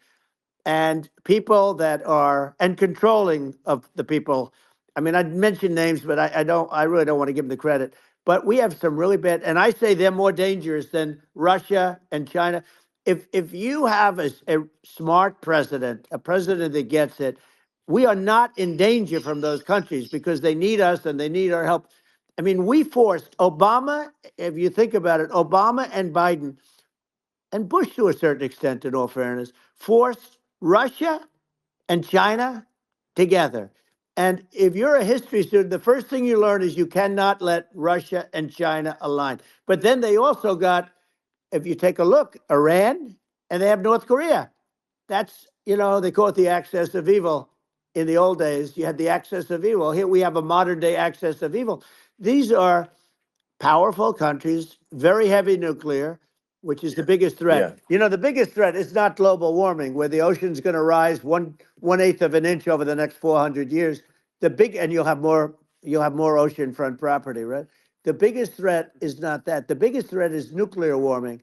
and people that are and controlling of the people. I mean, I'd mention names, but I really don't want to give them the credit. But we have some really bad, and I say they're more dangerous than Russia and China. If you have a smart president, a president that gets it, we are not in danger from those countries because they need us and they need our help. I mean, we forced Obama, if you think about it, Obama and Biden and Bush to a certain extent, in all fairness, forced Russia and China together. And if you're a history student, the first thing you learn is you cannot let Russia and China align. But then they also got, if you take a look, Iran, and they have North Korea. That's, they call it the axis of evil. In the old days, you had the axis of evil. Here we have a modern day axis of evil. These are powerful countries, very heavy nuclear, which is the biggest threat. Yeah. The biggest threat is not global warming, where the ocean's going to rise one eighth of an inch over the next 400 years. And you'll have more oceanfront property, right? The biggest threat is not that. The biggest threat is nuclear warming,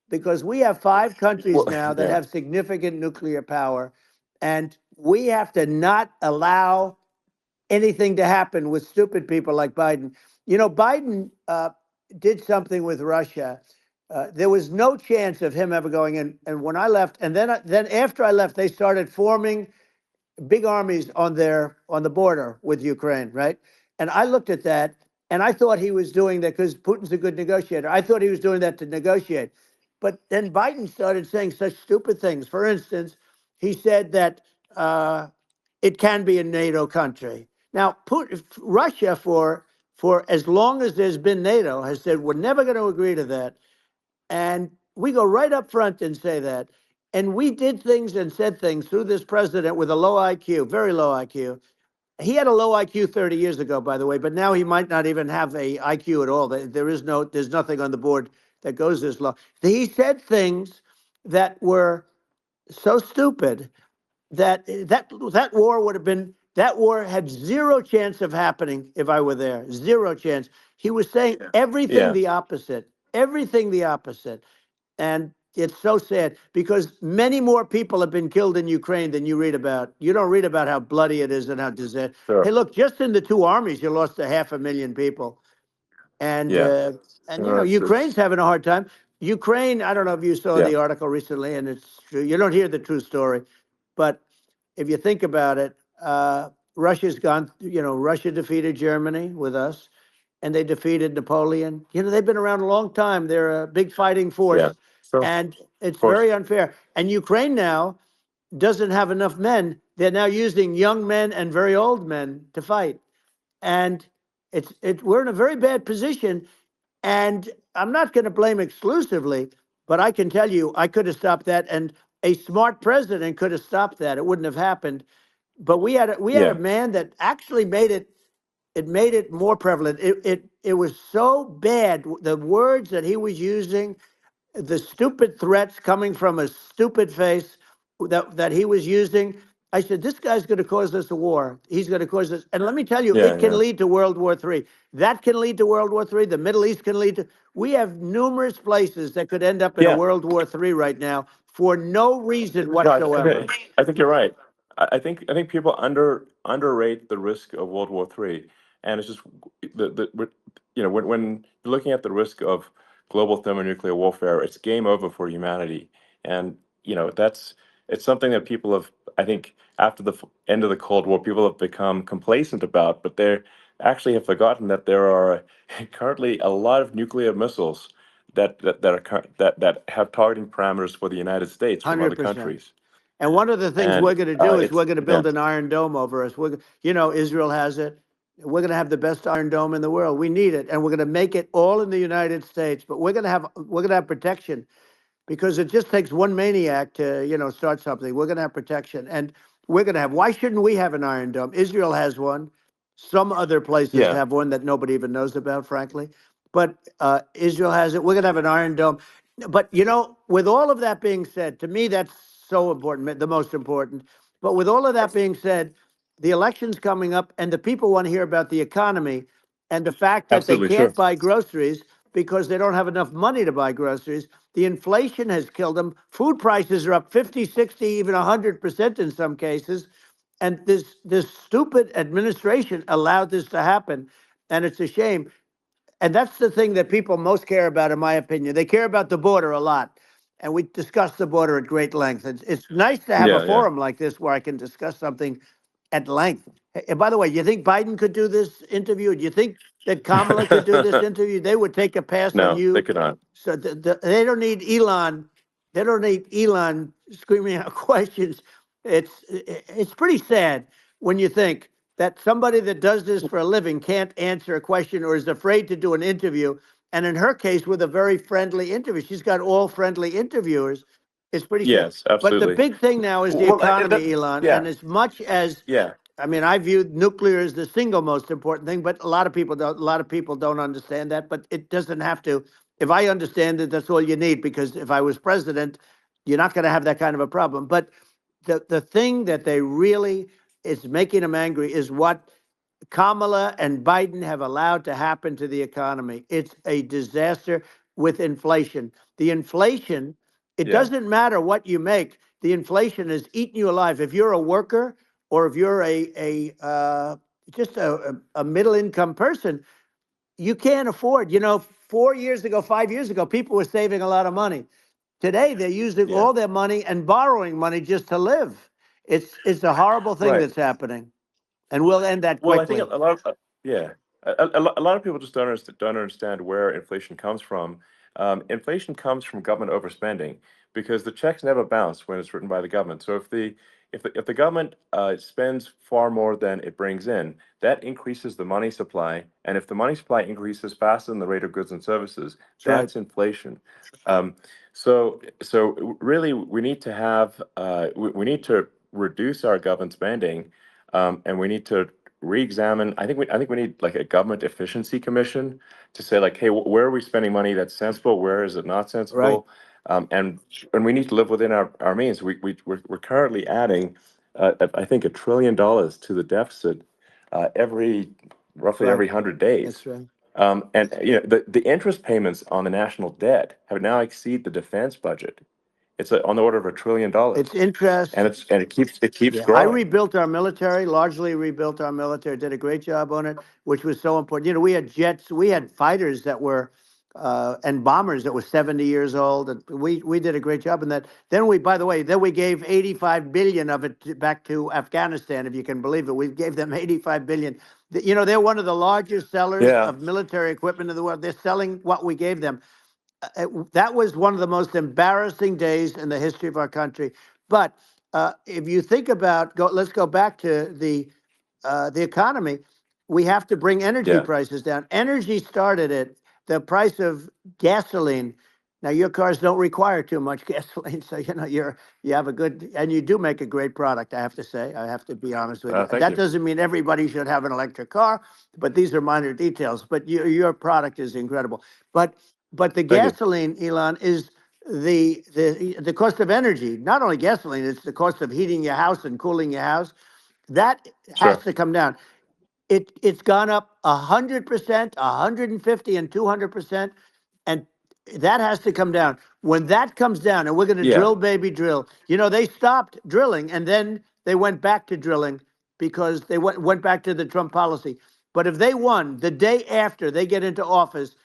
because we have 5 countries Well, now that yeah. have significant nuclear power, and we have to not allow anything to happen with stupid people like Biden. Biden did something with Russia. There was no chance of him ever going in. And when I left, and then after I left, they started forming big armies on the border with Ukraine, right? And I looked at that, and I thought he was doing that because Putin's a good negotiator. I thought he was doing that to negotiate. But then Biden started saying such stupid things. For instance, he said that it can be a NATO country. Now, Russia, for as long as there's been NATO, has said we're never going to agree to that. And we go right up front and say that. And we did things and said things through this president with a low IQ, very low IQ. He had a low IQ 30 years ago, by the way, but now he might not even have a IQ at all. There's nothing on the board that goes this low. He said things that were so stupid that war would have been, that war had zero chance of happening if I were there. Zero chance. He was saying everything Yeah. the opposite, everything the opposite. And it's so sad because many more people have been killed in Ukraine than you read about. You don't read about how bloody it is and how disaster. Sure. Hey, look, just in the 2 armies, you lost 500,000 people. And, Yeah. Ukraine's having a hard time. Ukraine, I don't know if you saw Yeah. the article recently, and it's true. You don't hear the true story. But if you think about it, Russia's gone, Russia defeated Germany with us, and they defeated Napoleon. They've been around a long time. They're a big fighting force. Yeah. Sure. And it's Of course. very unfair. And Ukraine now doesn't have enough men. They're now using young men and very old men to fight. And we're in a very bad position. And I'm not going to blame exclusively, but I can tell you I could have stopped that. And a smart president could have stopped that. It wouldn't have happened. But we had Yeah. a man that actually made it more prevalent. It was so bad. The words that he was using, the stupid threats coming from a stupid face that he was using. I said, this guy's going to cause us a war. He's going to cause us. And let me tell you, Yeah, it can yeah. lead to World War III. That can lead to World War III. The Middle East can lead to. We have numerous places that could end up in a Yeah. World War III right now for no reason No, I, whatsoever. I think you're right. I think people underrate the risk of World War III, and it's just when you're looking at the risk of global thermonuclear warfare, it's game over for humanity, and it's something that people have, I think, after the end of the Cold War, people have become complacent about, but they actually have forgotten that there are currently a lot of nuclear missiles that have targeting parameters for the United States from other 100%. countries. And one of the things And we're going to do is it's we're going to build an Iron Dome over us. Israel has it. We're going to have the best Iron Dome in the world. We need it, and we're going to make it all in the United States. But we're going to have protection, because it just takes one maniac to start something. We're going to have protection, and we're going to have. Why shouldn't we have an Iron Dome? Israel has one. Some other places Yeah. have one that nobody even knows about, frankly. But Israel has it. We're going to have an Iron Dome. But with all of that being said, to me that's so important, the most important. But with all of that being said, the election's coming up, and the people want to hear about the economy and the fact that Absolutely, they can't sure. buy groceries because they don't have enough money to buy groceries. The inflation has killed them. Food prices are up 50, 60, even 100% in some cases. And this stupid administration allowed this to happen, and it's a shame. And that's the thing that people most care about, in my opinion. They care about the border a lot. And we discussed the border at great length. It's nice to have a Yeah. forum like this where I can discuss something at length. And by the way, you think Biden could do this interview? Do you think that Kamala could do this interview? They would take a pass on No, you. they could not. So they don't need Elon they don't need Elon screaming out questions. It's pretty sad when you think that somebody that does this for a living can't answer a question or is afraid to do an interview. And in her case, with a very friendly interview, she's got all friendly interviewers. It's pretty sad. Yes, But the absolutely. big thing now is the Well, economy, Elon. yeah, And as much as yeah, I mean, I view nuclear as the single most important thing, but a lot of people don't. A lot of people don't understand that. But it doesn't have to. If I understand it, that's all you need. Because if I was president, you're not going to have that kind of a problem. But the thing that they really is making them angry is what Kamala and Biden have allowed to happen to the economy. It's a disaster with inflation. The inflation, it yeah, doesn't matter what you make. The inflation is eating you alive. If you're a worker or if you're just a middle income person, you can't afford. 4 years ago, 5 years ago, people were saving a lot of money. Today, they're using yeah. all their money and borrowing money just to live. It's a horrible thing Right. that's happening, and we'll end that Well, I think quickly. a lot of yeah, a lot of people just don't understand where inflation comes from. Inflation comes from government overspending because the checks never bounce when it's written by the government. So if the government spends far more than it brings in, that increases the money supply, and if the money supply increases faster than the rate of goods and services, That's right. that's inflation. Um, so really, we need to have we need to reduce our government spending, and we need to re-examine. I think we need like a government efficiency commission to say like, hey, where are we spending money that's sensible? Where is it not Right. sensible? And we need to live within our means. We're currently adding, I think, $1 trillion to the deficit That's roughly right. every 100 days. That's right. And the interest payments on the national debt have now exceed the defense budget. It's on the order of $1 trillion, It's interest. and it keeps Yeah, I growing. rebuilt our military, largely rebuilt our military, did a great job on it, which was so important. We had jets, we had fighters that were, and bombers that were 70 years old. And we did a great job in that. Then by the way, then we gave 85 billion of it back to Afghanistan, if you can believe it. We gave them 85 billion. They're one of the largest sellers Yeah, of military equipment in the world. They're selling what we gave them. That was one of the most embarrassing days in the history of our country. But if you think about, let's go back to the economy. We have to bring energy yeah, prices down. Energy started at the price of gasoline. Now your cars don't require too much gasoline, so you have a good, and you do make a great product. I have to say, I have to be honest with you. thank That you. doesn't mean everybody should have an electric car, but these are minor details. But your product is incredible. But the Thank you. gasoline, Elon, is the cost of energy. Not only gasoline, it's the cost of heating your house and cooling your house. That has Sure. to come down. It's gone up 100%, 150, and 200%, and that has to come down. When that comes down, and we're going to Yeah, drill, baby, drill. They stopped drilling, and then they went back to drilling because they went back to the Trump policy. But if they won the day after they get into office,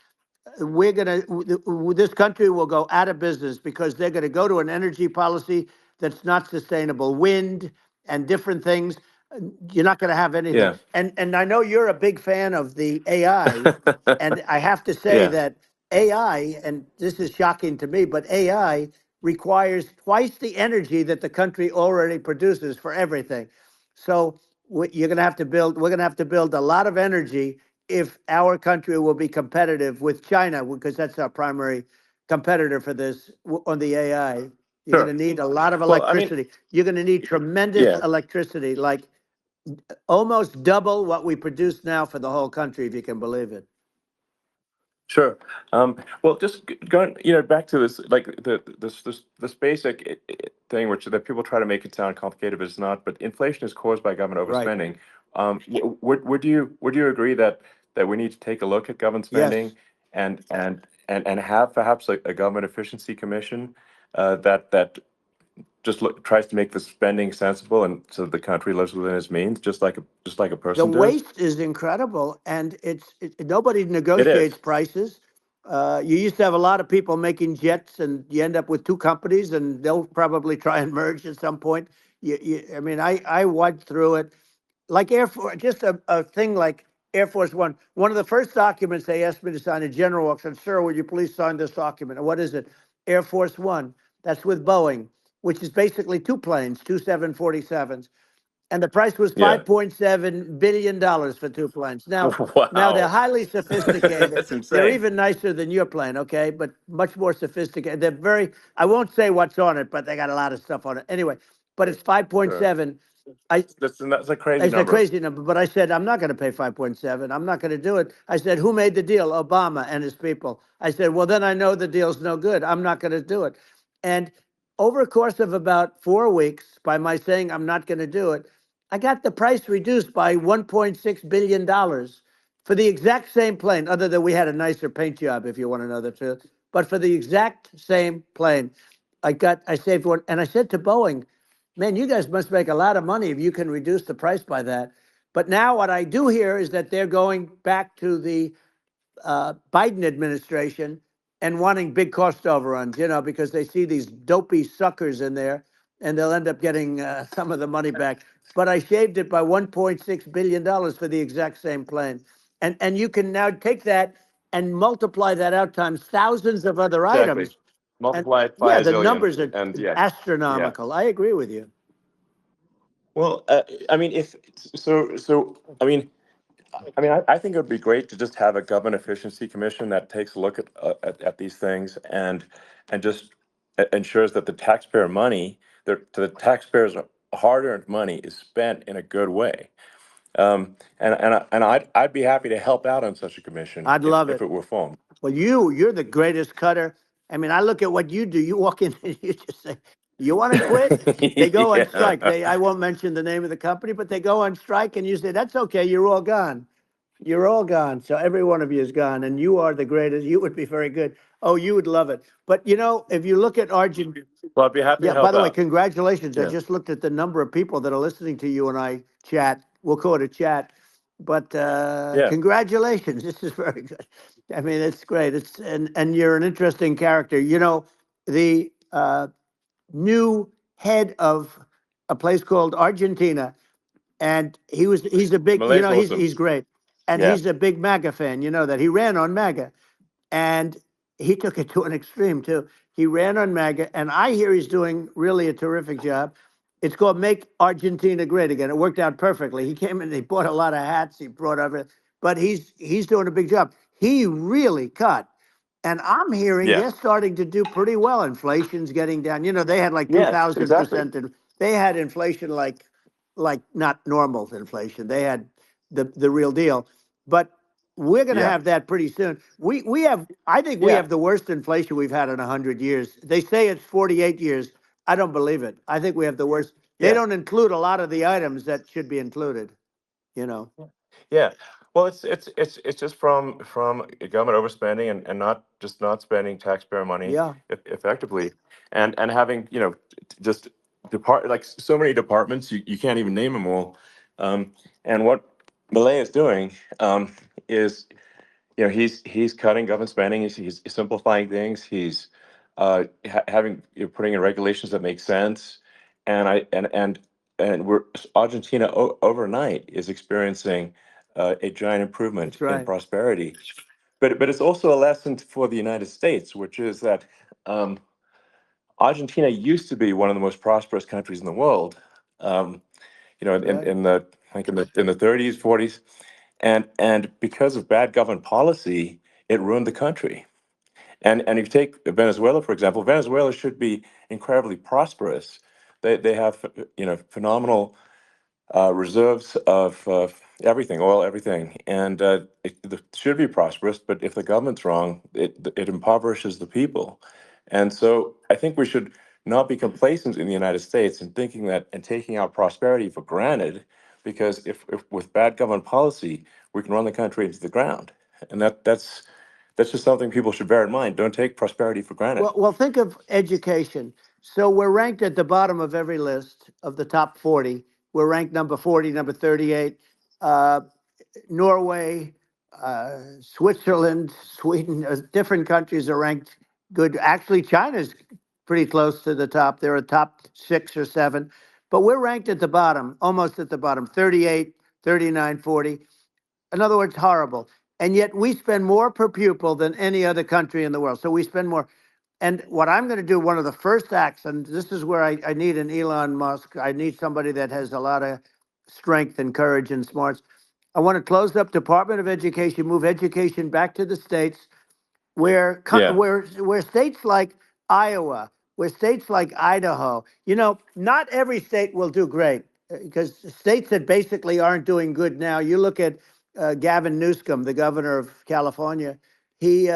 this country will go out of business because they're going to go to an energy policy that's not sustainable, wind and different things. You're not going to have anything. yeah, And I know you're a big fan of the AI, and I have to say yeah, that AI, and this is shocking to me, but AI requires twice the energy that the country already produces for everything. So you're going to have to build. We're going to have to build a lot of energy if our country will be competitive with China, because that's our primary competitor for this on the AI. You're going sure. to need a lot of Well, I mean, electricity. You're going to need tremendous yeah, electricity, like almost double what we produce now for the whole country, if you can believe it. sure. Well, just going, back to this, like this basic thing, which that people try to make it sound complicated, but it's not. But inflation is caused by government Right. overspending. Would you agree that we need to take a look at government Yes. spending and have perhaps a government efficiency commission that just tries to make the spending sensible and so the country lives within its means, just like a The person does. waste is incredible, and nobody It negotiates is. prices. You used to have a lot of people making jets, and you end up with two companies, and they'll probably try and merge at some point. I mean, I went through it like Air Force, just a thing like Air Force One. One of the first documents they asked me to sign, a general said, "Sir, would you please sign this document?" And what is it? Air Force One. That's with Boeing, which is basically two planes, two 747s. And the price was Yeah. $5.7 billion for two planes. Now they're Wow. highly sophisticated. That's They're insane. even nicer than your plane, okay? But much more sophisticated. They're very, I won't say what's on it, but they got a lot of stuff on it. Anyway, but it's Sure. 5.7. I That's a crazy It's a number. crazy number, but I said, I'm not going to pay 5.7. I'm not going to do it. I said, who made the deal? Obama and his people. I said, well, then I know the deal's no good. I'm not going to do it. And over a course of about 4 weeks, by my saying I'm not going to do it, I got the price reduced by $1.6 billion for the exact same plane, other than we had a nicer paint job, if you want to know the truth. But for the exact same plane, I saved one. And I said to Boeing, man, you guys must make a lot of money if you can reduce the price by that. But now what I do hear is that they're going back to the Biden administration and wanting big cost overruns, because they see these dopey suckers in there, and they'll end up getting some of the money back. But I shaved it by $1.6 billion for the exact same plane. And you can now take that and multiply that out times thousands of other Exactly. items. And Multiply it by yeah, a the zillion, numbers are and yeah. astronomical. I agree with you. Well, I mean, if so, I think it would be great to just have a government efficiency commission that takes a look at these things and just ensures that the taxpayer money, the taxpayers' hard-earned money, is spent in a good way. I'd be happy to help out on such a commission I'd love if it. it were formed. Well, you're the greatest cutter. I mean, I look at what you do. You walk in and you just say, "You want to quit?" They go on Yeah. strike. I won't mention the name of the company, but they go on strike, and you say, "That's okay. You're all gone. You're all gone." So every one of you is gone, and you are the greatest. You would be very good. Oh, you would love it. But if you look at Argentina. Well, I'd be happy to Yeah, by help the way, out. congratulations. I Yeah. just looked at the number of people that are listening to you and I chat. We'll call it a chat. But Yeah. congratulations. This is very good. I mean, it's great. And you're an interesting character. The new head of a place called Argentina, and he's a big, Malay's he's awesome. he's great. And Yeah. he's a big MAGA fan, that he ran on MAGA. And he took it to an extreme too. He ran on MAGA, and I hear he's doing really a terrific job. It's called Make Argentina Great Again. It worked out perfectly. He came in, he bought a lot of hats, he brought everything, but he's doing a big job. He really cut. And I'm hearing Yeah. they're starting to do pretty well. Inflation's getting down. They had like Yes, exactly. 2,000%. And they had inflation like not normal inflation. They had the real deal. But we're going to Yeah. have that pretty soon. I think we Yeah. have the worst inflation we've had in 100 years. They say it's 48 years. I don't believe it. I think we have the worst. They Yeah. don't include a lot of the items that should be included, you know. Yeah. Well, it's just from government overspending and not spending taxpayer money Yeah, effectively, and having just like so many departments, you can't even name them all. And what Malay is doing is he's cutting government spending. He's simplifying things. He's having putting in regulations that make sense, and we're Argentina overnight is experiencing a giant improvement that's in right. prosperity. But it's also a lesson for the United States, which is that um, Argentina used to be one of the most prosperous countries in the world. Um, Right. in the like in the 30s, 40s, and because of bad government policy, it ruined the country. And if you take Venezuela, for example, Venezuela should be incredibly prosperous. They have phenomenal reserves of everything, oil, everything, and it should be prosperous. But if the government's wrong, it impoverishes the people. And so I think we should not be complacent in the United States and thinking that and taking our prosperity for granted, because if with bad government policy, we can run the country into the ground. And that's just something people should bear in mind. Don't take prosperity for granted. Well, think of education. So we're ranked at the bottom of every list of the top 40. We're ranked number 40, number 38. Uh, Norway, Switzerland, Sweden, different countries are ranked good. Actually, China's pretty close to the top. They're a top 6 or 7. But we're ranked at the bottom, almost at the bottom, 38, 39, 40. In other words, horrible. And yet we spend more per pupil than any other country in the world. So we spend more. And what I'm going to do, one of the first acts, and this is where I need an Elon Musk. I need somebody that has a lot of strength and courage and smarts. I want to close up Department of Education, move education back to the states, Yeah. where states like Iowa, where states like Idaho, not every state will do great because states that basically aren't doing good now. You look at Gavin Newsom, the governor of California. He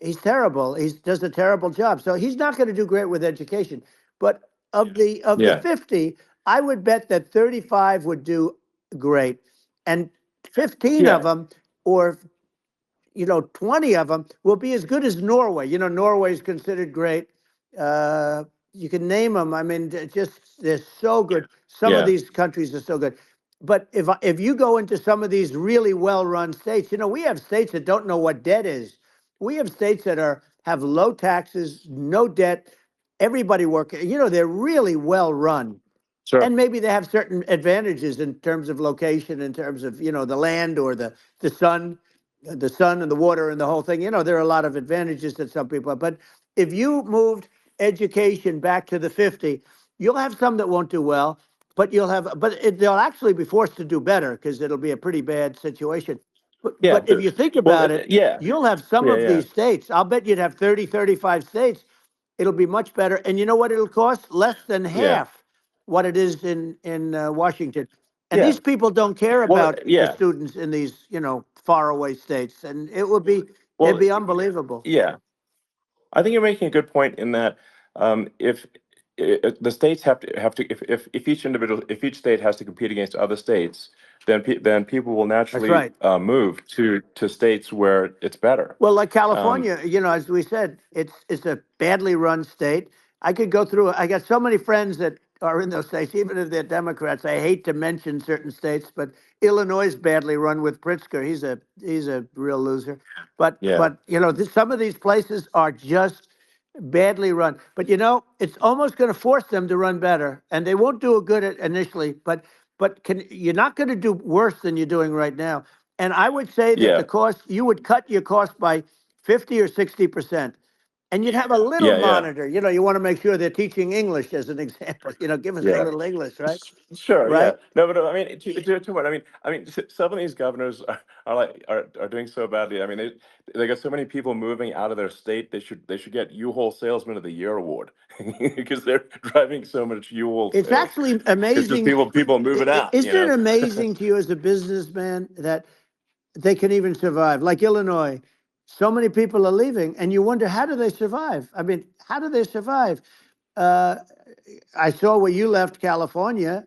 he's terrible. He does a terrible job. So he's not going to do great with education. But of the Yeah. 50, I would bet that 35 would do great, and 15 of Yeah. them, or 20 of them will be as good as Norway. Norway is considered great. You can name them. I mean, they're so good. Some of Yeah. these countries are so good. But if you go into some of these really well-run states, we have states that don't know what debt is. We have states that have low taxes, no debt, everybody working. They're really well run, Sure. and maybe they have certain advantages in terms of location, in terms of the land or the sun, and the water and the whole thing. There are a lot of advantages that some people have. But if you moved education back to the 50, you'll have some that won't do well, but they'll actually be forced to do better because it'll be a pretty bad situation. Yeah. But if you think Well, about it, yeah. you'll have some Yeah. of Yeah. these states. I'll bet you'd have 30, 35 states. It'll be much better. And you know what it'll cost? Less than Yeah. half what it is in Washington. And Yeah. these people don't care Well, about the yeah. students in these, faraway states. And it'd Well, be unbelievable. yeah. I think you're making a good point in that if the states if if each state has to compete against other states, then people will That's naturally right. move to states where it's better. Well, like Um, California, as we said, it's a badly run state. I could go through. I got so many friends that are in those states, even if they're Democrats. I hate to mention certain states, but Illinois is badly run with Pritzker. He's a real loser. But yeah. but some of these places are just badly run. But it's almost going to force them to run better, and they won't do a good at initially. But you're not going to do worse than you're doing right now. And I would say that Yeah. the cost, you would cut your cost by 50 or 60%. And you'd have a little Yeah. Yeah. monitor. You want to make sure they're teaching English as an example. Give us a Yeah. little English, right? Sure, yeah. Right? No, but I mean, to what some of these governors are doing so badly. I mean, they got so many people moving out of their state. They should get U-Haul Salesman of the Year award because they're driving so much U-Haul It's sales. actually It's just amazing. people moving out. Isn't it amazing to you as a businessman that they can even survive? Like Illinois, so many people are leaving, and you wonder, how do they survive? I mean, how do they survive? Uh, I saw where you left California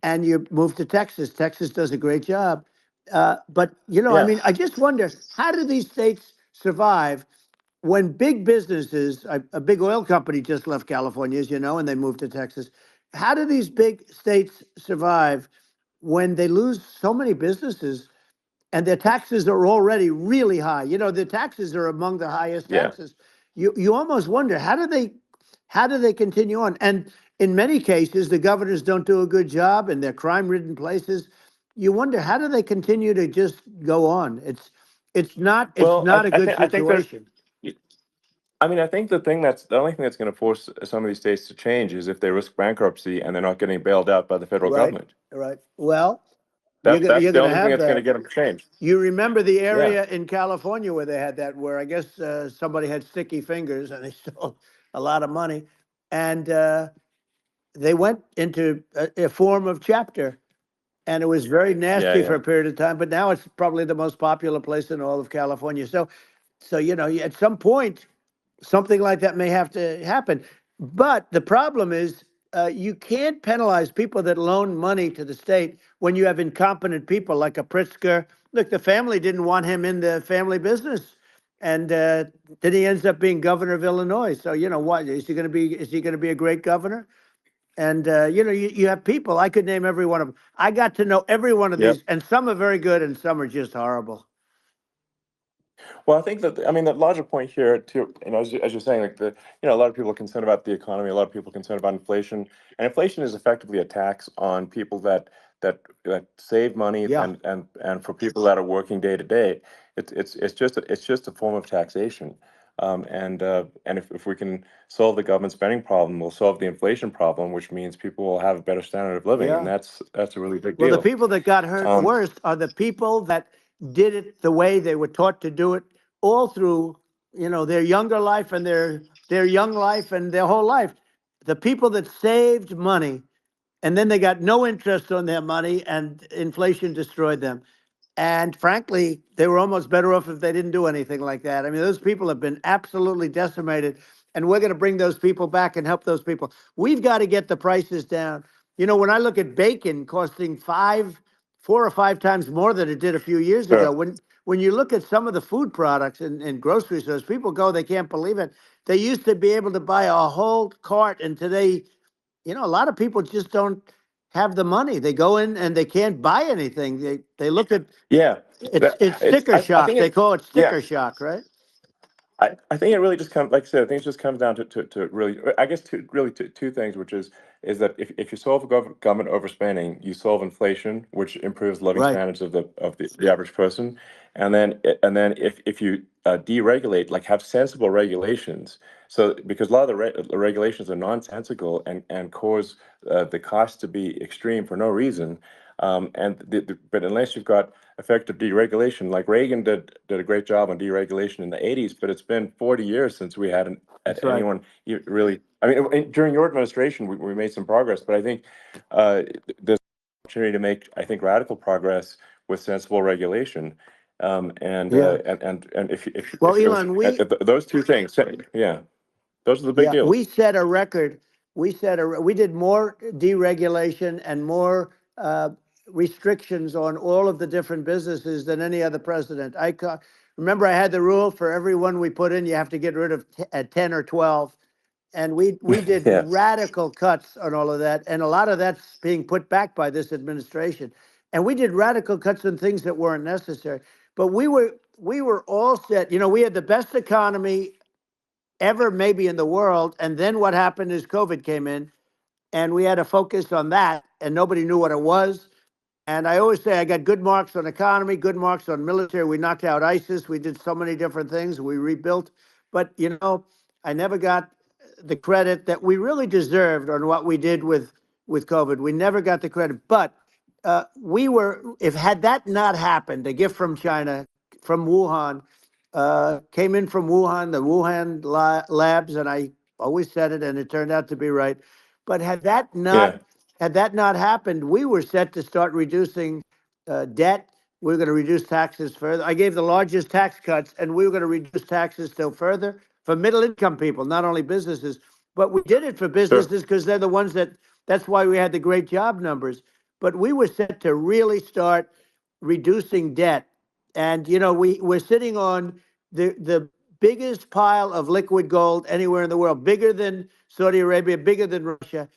and you moved to Texas. Texas does a great job. But, I Yeah, mean, I just wonder, how do these states survive when big businesses, a big oil company just left California, as you know, and they moved to Texas. How do these big states survive when they lose so many businesses and their taxes are already really high? The taxes are among the highest yeah. taxes. You almost wonder, how do they continue on? And in many cases, the governors don't do a good job in their crime-ridden places. You wonder, how do they continue to just go on? It's Well, not a good I think there's. situation. I mean, I think the only thing that's going to force some of these states to change is if they risk bankruptcy and they're not getting bailed out by the federal Right, government. right. Well, you're That's gonna that's you're the gonna only thing have that's going to that. get them to change. You remember the Yeah, area in California where they had that, where I guess somebody had sticky fingers and they stole a lot of money, and they went into a form of chapter, and it was very yeah, nasty for yeah. a period of time. But now it's probably the most popular place in all of California. So at some point, something like that may have to happen. But the problem is, you can't penalize people that loan money to the state when you have incompetent people like a Pritzker. Look, the family didn't want him in the family business, and then he ends up being governor of Illinois. So what is he going to be? Is he going to be a great governor? And you have people. I could name every one of them. I got to know every one of Yep. these, and some are very good, and some are just horrible. Well, I think the larger point here too, as you're saying, like a lot of people are concerned about the economy, a lot of people are concerned about inflation, and inflation is effectively a tax on people that save money, Yeah. and for people that are working day to day, it's just a form of taxation. And if we can solve the government spending problem, we'll solve the inflation problem, which means people will have a better standard of living, and Yeah. that's a really big Well, the deal. people that got hurt worst are the people that did it the way they were taught to do it all through, their younger life and their young life and their whole life. The people that saved money and then they got no interest on their money and inflation destroyed them. And frankly, they were almost better off if they didn't do anything like that. I mean, those people have been absolutely decimated, and we're going to bring those people back and help those people. We've got to get the prices down. When I look at bacon costing 4 or 5 times more than it did a few years ago, Sure. when you look at some of the food products in grocery stores, people go, they can't believe it. They used to be able to buy a whole cart, and today, a lot of people just don't have the money. They go in and they can't buy anything. They look at Yeah, it's it's sticker I shock. think They it. call it Yeah, sticker shock, right? I think it really just comes, like I said, I think it just comes down to really, I guess, two things, which is that if you solve government overspending, you solve inflation, which improves living Right. standards of the average person, and then if you deregulate, like have sensible regulations, so because a lot of the regulations are nonsensical and cause the cost to be extreme for no reason, but unless you've got effective deregulation. Like Reagan did a great job on deregulation in the 80s, but it's been 40 years since we had That's right. anyone really. I mean, during your administration, we made some progress, but I think there's an opportunity to make, I think, radical progress with sensible regulation. Yeah. And if Well, those Elon, those two things, yeah, those are the big yeah, deals. we set a record. We did more deregulation and more restrictions on all of the different businesses than any other president. Remember, I had the rule for everyone we put in, you have to get rid of 10 or 12. And we did Yeah, radical cuts on all of that. And a lot of that's being put back by this administration. And we did radical cuts on things that weren't necessary. But we were all set. We had the best economy ever maybe in the world. And then what happened is COVID came in and we had to focus on that and nobody knew what it was. And I always say I got good marks on economy, good marks on military. We knocked out ISIS. We did so many different things. We rebuilt. But, I never got the credit that we really deserved on what we did with COVID. We never got the credit. But if had that not happened, a gift from China, from Wuhan, came in from Wuhan, the Wuhan labs, and I always said it, and it turned out to be right. But yeah, had that not happened, we were set to start reducing debt. We were going to reduce taxes further. I gave the largest tax cuts, and we were going to reduce taxes still further for middle income people, not only businesses. But we did it for sure, businesses because they're the ones that's why we had the great job numbers. But we were set to really start reducing debt. And, we're sitting on the biggest pile of liquid gold anywhere in the world, bigger than Saudi Arabia, bigger than Russia.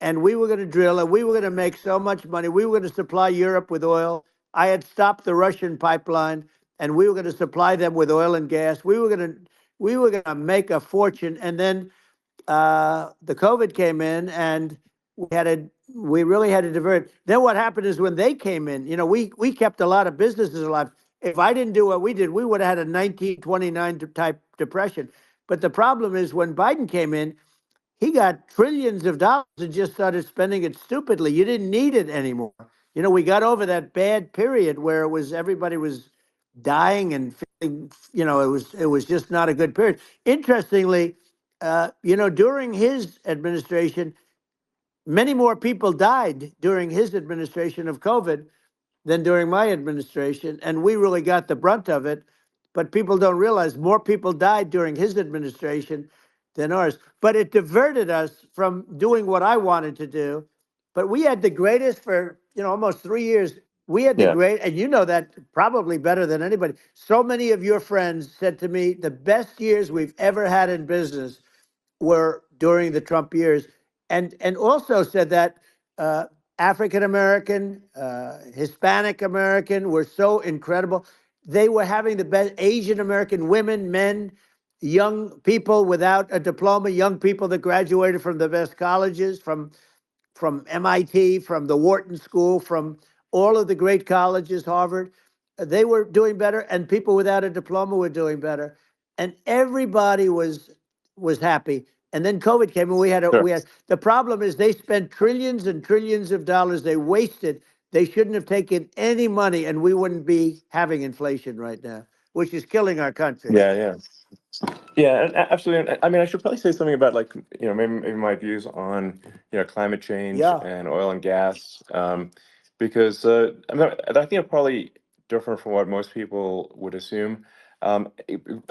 And we were going to drill and we were going to make so much money. We were going to supply Europe with oil. I had stopped the Russian pipeline and we were going to supply them with oil and gas. We were going to make a fortune. And then the COVID came in and we really had to divert. Then what happened is when they came in, we kept a lot of businesses alive. If I didn't do what we did, we would have had a 1929 type depression. But the problem is when Biden came in, he got trillions of dollars and just started spending it stupidly. You didn't need it anymore. We got over that bad period where everybody was dying and feeling, it was just not a good period. Interestingly, during his administration, many more people died during his administration of COVID than during my administration, and we really got the brunt of it. But people don't realize more people died during his administration than ours. But it diverted us from doing what I wanted to do. But we had the greatest for almost 3 years. We had the yeah, great, and you know that probably better than anybody. So many of your friends said to me, the best years we've ever had in business were during the Trump years, and also said that African American, Hispanic American were so incredible. They were having the best Asian American women, men, young people without a diploma, young people that graduated from the best colleges, from MIT, from the Wharton School, from all of the great colleges, Harvard. They were doing better, and people without a diploma were doing better. and everybody was happy. And then COVID came, and Sure. we had the problem is they spent trillions and trillions of dollars. They wasted. They shouldn't have taken any money, and we wouldn't be having inflation right now, which is killing our country. Yeah, yeah. Yeah, and absolutely. And I mean, I should probably say something about like, maybe my views on, climate change Yeah, and oil and gas, because I think it's probably different from what most people would assume.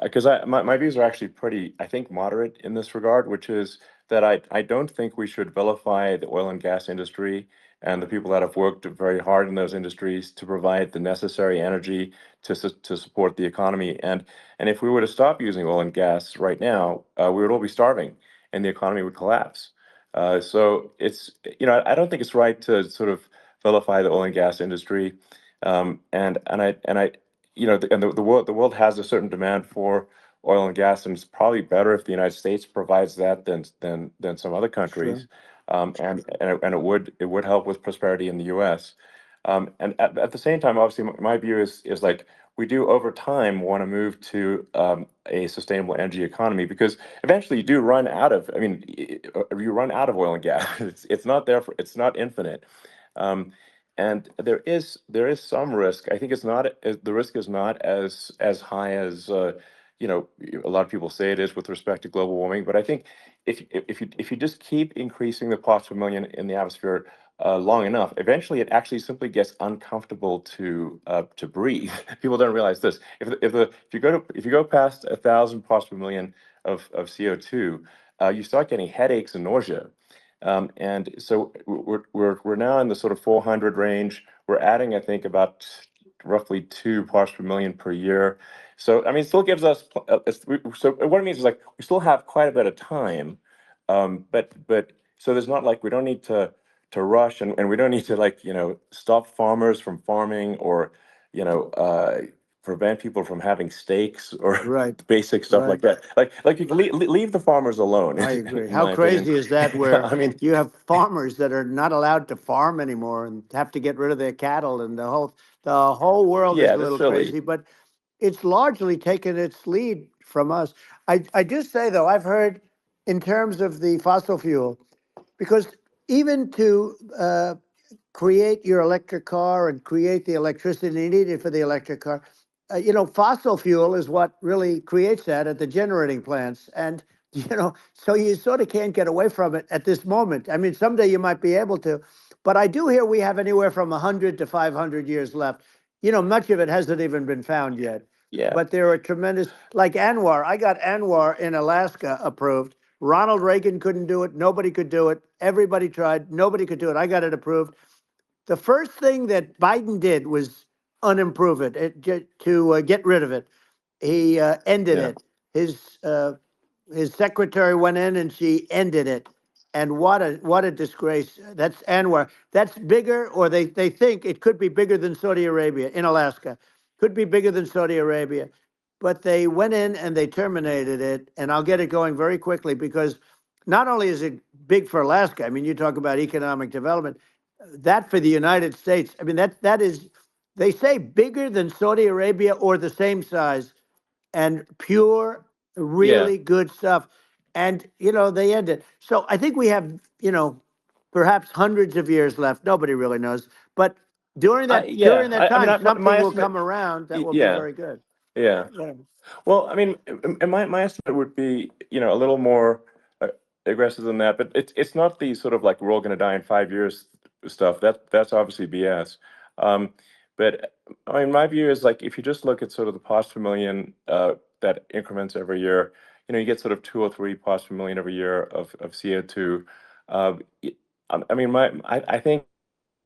Because my views are actually pretty, I think, moderate in this regard, which is that I don't think we should vilify the oil and gas industry and the people that have worked very hard in those industries to provide the necessary energy to support the economy. And if we were to stop using oil and gas right now, we would all be starving and the economy would collapse. So I don't think it's right to sort of vilify the oil and gas industry. The world has a certain demand for oil and gas, and it's probably better if the United States provides that than some other sure. countries. And it would help with prosperity in the U.S. And at the same time, obviously, my view is like we do over time want to move to a sustainable energy economy, because eventually you do run out of, I mean, you run out of oil and gas. It's not infinite. Um, and there is some risk. I think the risk is not as high as a lot of people say it is with respect to global warming. But I think if you just keep increasing the parts per million in the atmosphere long enough, eventually it actually simply gets uncomfortable to breathe. People don't realize this. If you go past 1,000 parts per million of CO2, you start getting headaches and nausea. And so we're now in the sort of 400 range. We're adding, I think, about roughly 2 parts per million per year. So I mean, it still gives us. So what it means is like we still have quite a bit of time, but so there's not like we don't need to rush, and we don't need to like stop farmers from farming, or you know uh, prevent people from having steaks or Right, basic stuff right. like that. Like you can leave the farmers alone, I agree. in How my opinion. crazy is that? Where I mean, you have farmers that are not allowed to farm anymore and have to get rid of their cattle, and the whole world is yeah, a that's little silly. crazy. But it's largely taken its lead from us. I just say though, I've heard in terms of the fossil fuel, because even to create your electric car and create the electricity needed for the electric car. Fossil fuel is what really creates that at the generating plants. And, so you sort of can't get away from it at this moment. I mean, someday you might be able to, but I do hear we have anywhere from 100 to 500 years left. Much of it hasn't even been found yet. Yeah, But there are tremendous, like Anwar. I got Anwar in Alaska approved. Ronald Reagan couldn't do it. Nobody could do it. Everybody tried. Nobody could do it. I got it approved. The first thing that Biden did was unimprove it, to get rid of it. He ended yeah. it. His uh, his secretary went in and she ended it. And what a disgrace! That's Anwar. That's bigger, or they think it could be bigger than Saudi Arabia in Alaska. Could be bigger than Saudi Arabia, but they went in and they terminated it. And I'll get it going very quickly, because not only is it big for Alaska. I mean, you talk about economic development, that for the United States. I mean, that is, they say bigger than Saudi Arabia or the same size, and pure, Yeah. really good stuff. And they end it. So I think we have perhaps hundreds of years left. Nobody really knows, but during that Yeah. during that I mean, time, my something will estimate. come around that will be Yeah. very good. Yeah. Yeah. Well, I mean, my estimate would be, a little more uh, aggressive than that, but it's not the sort of like we're all going to die in 5 years stuff. That's obviously BS. Um, but I mean, my view is like if you just look at sort of the parts per million that increments every year, you get sort of 2 or 3 parts per million every year of CO2. Uh, it- I mean, I think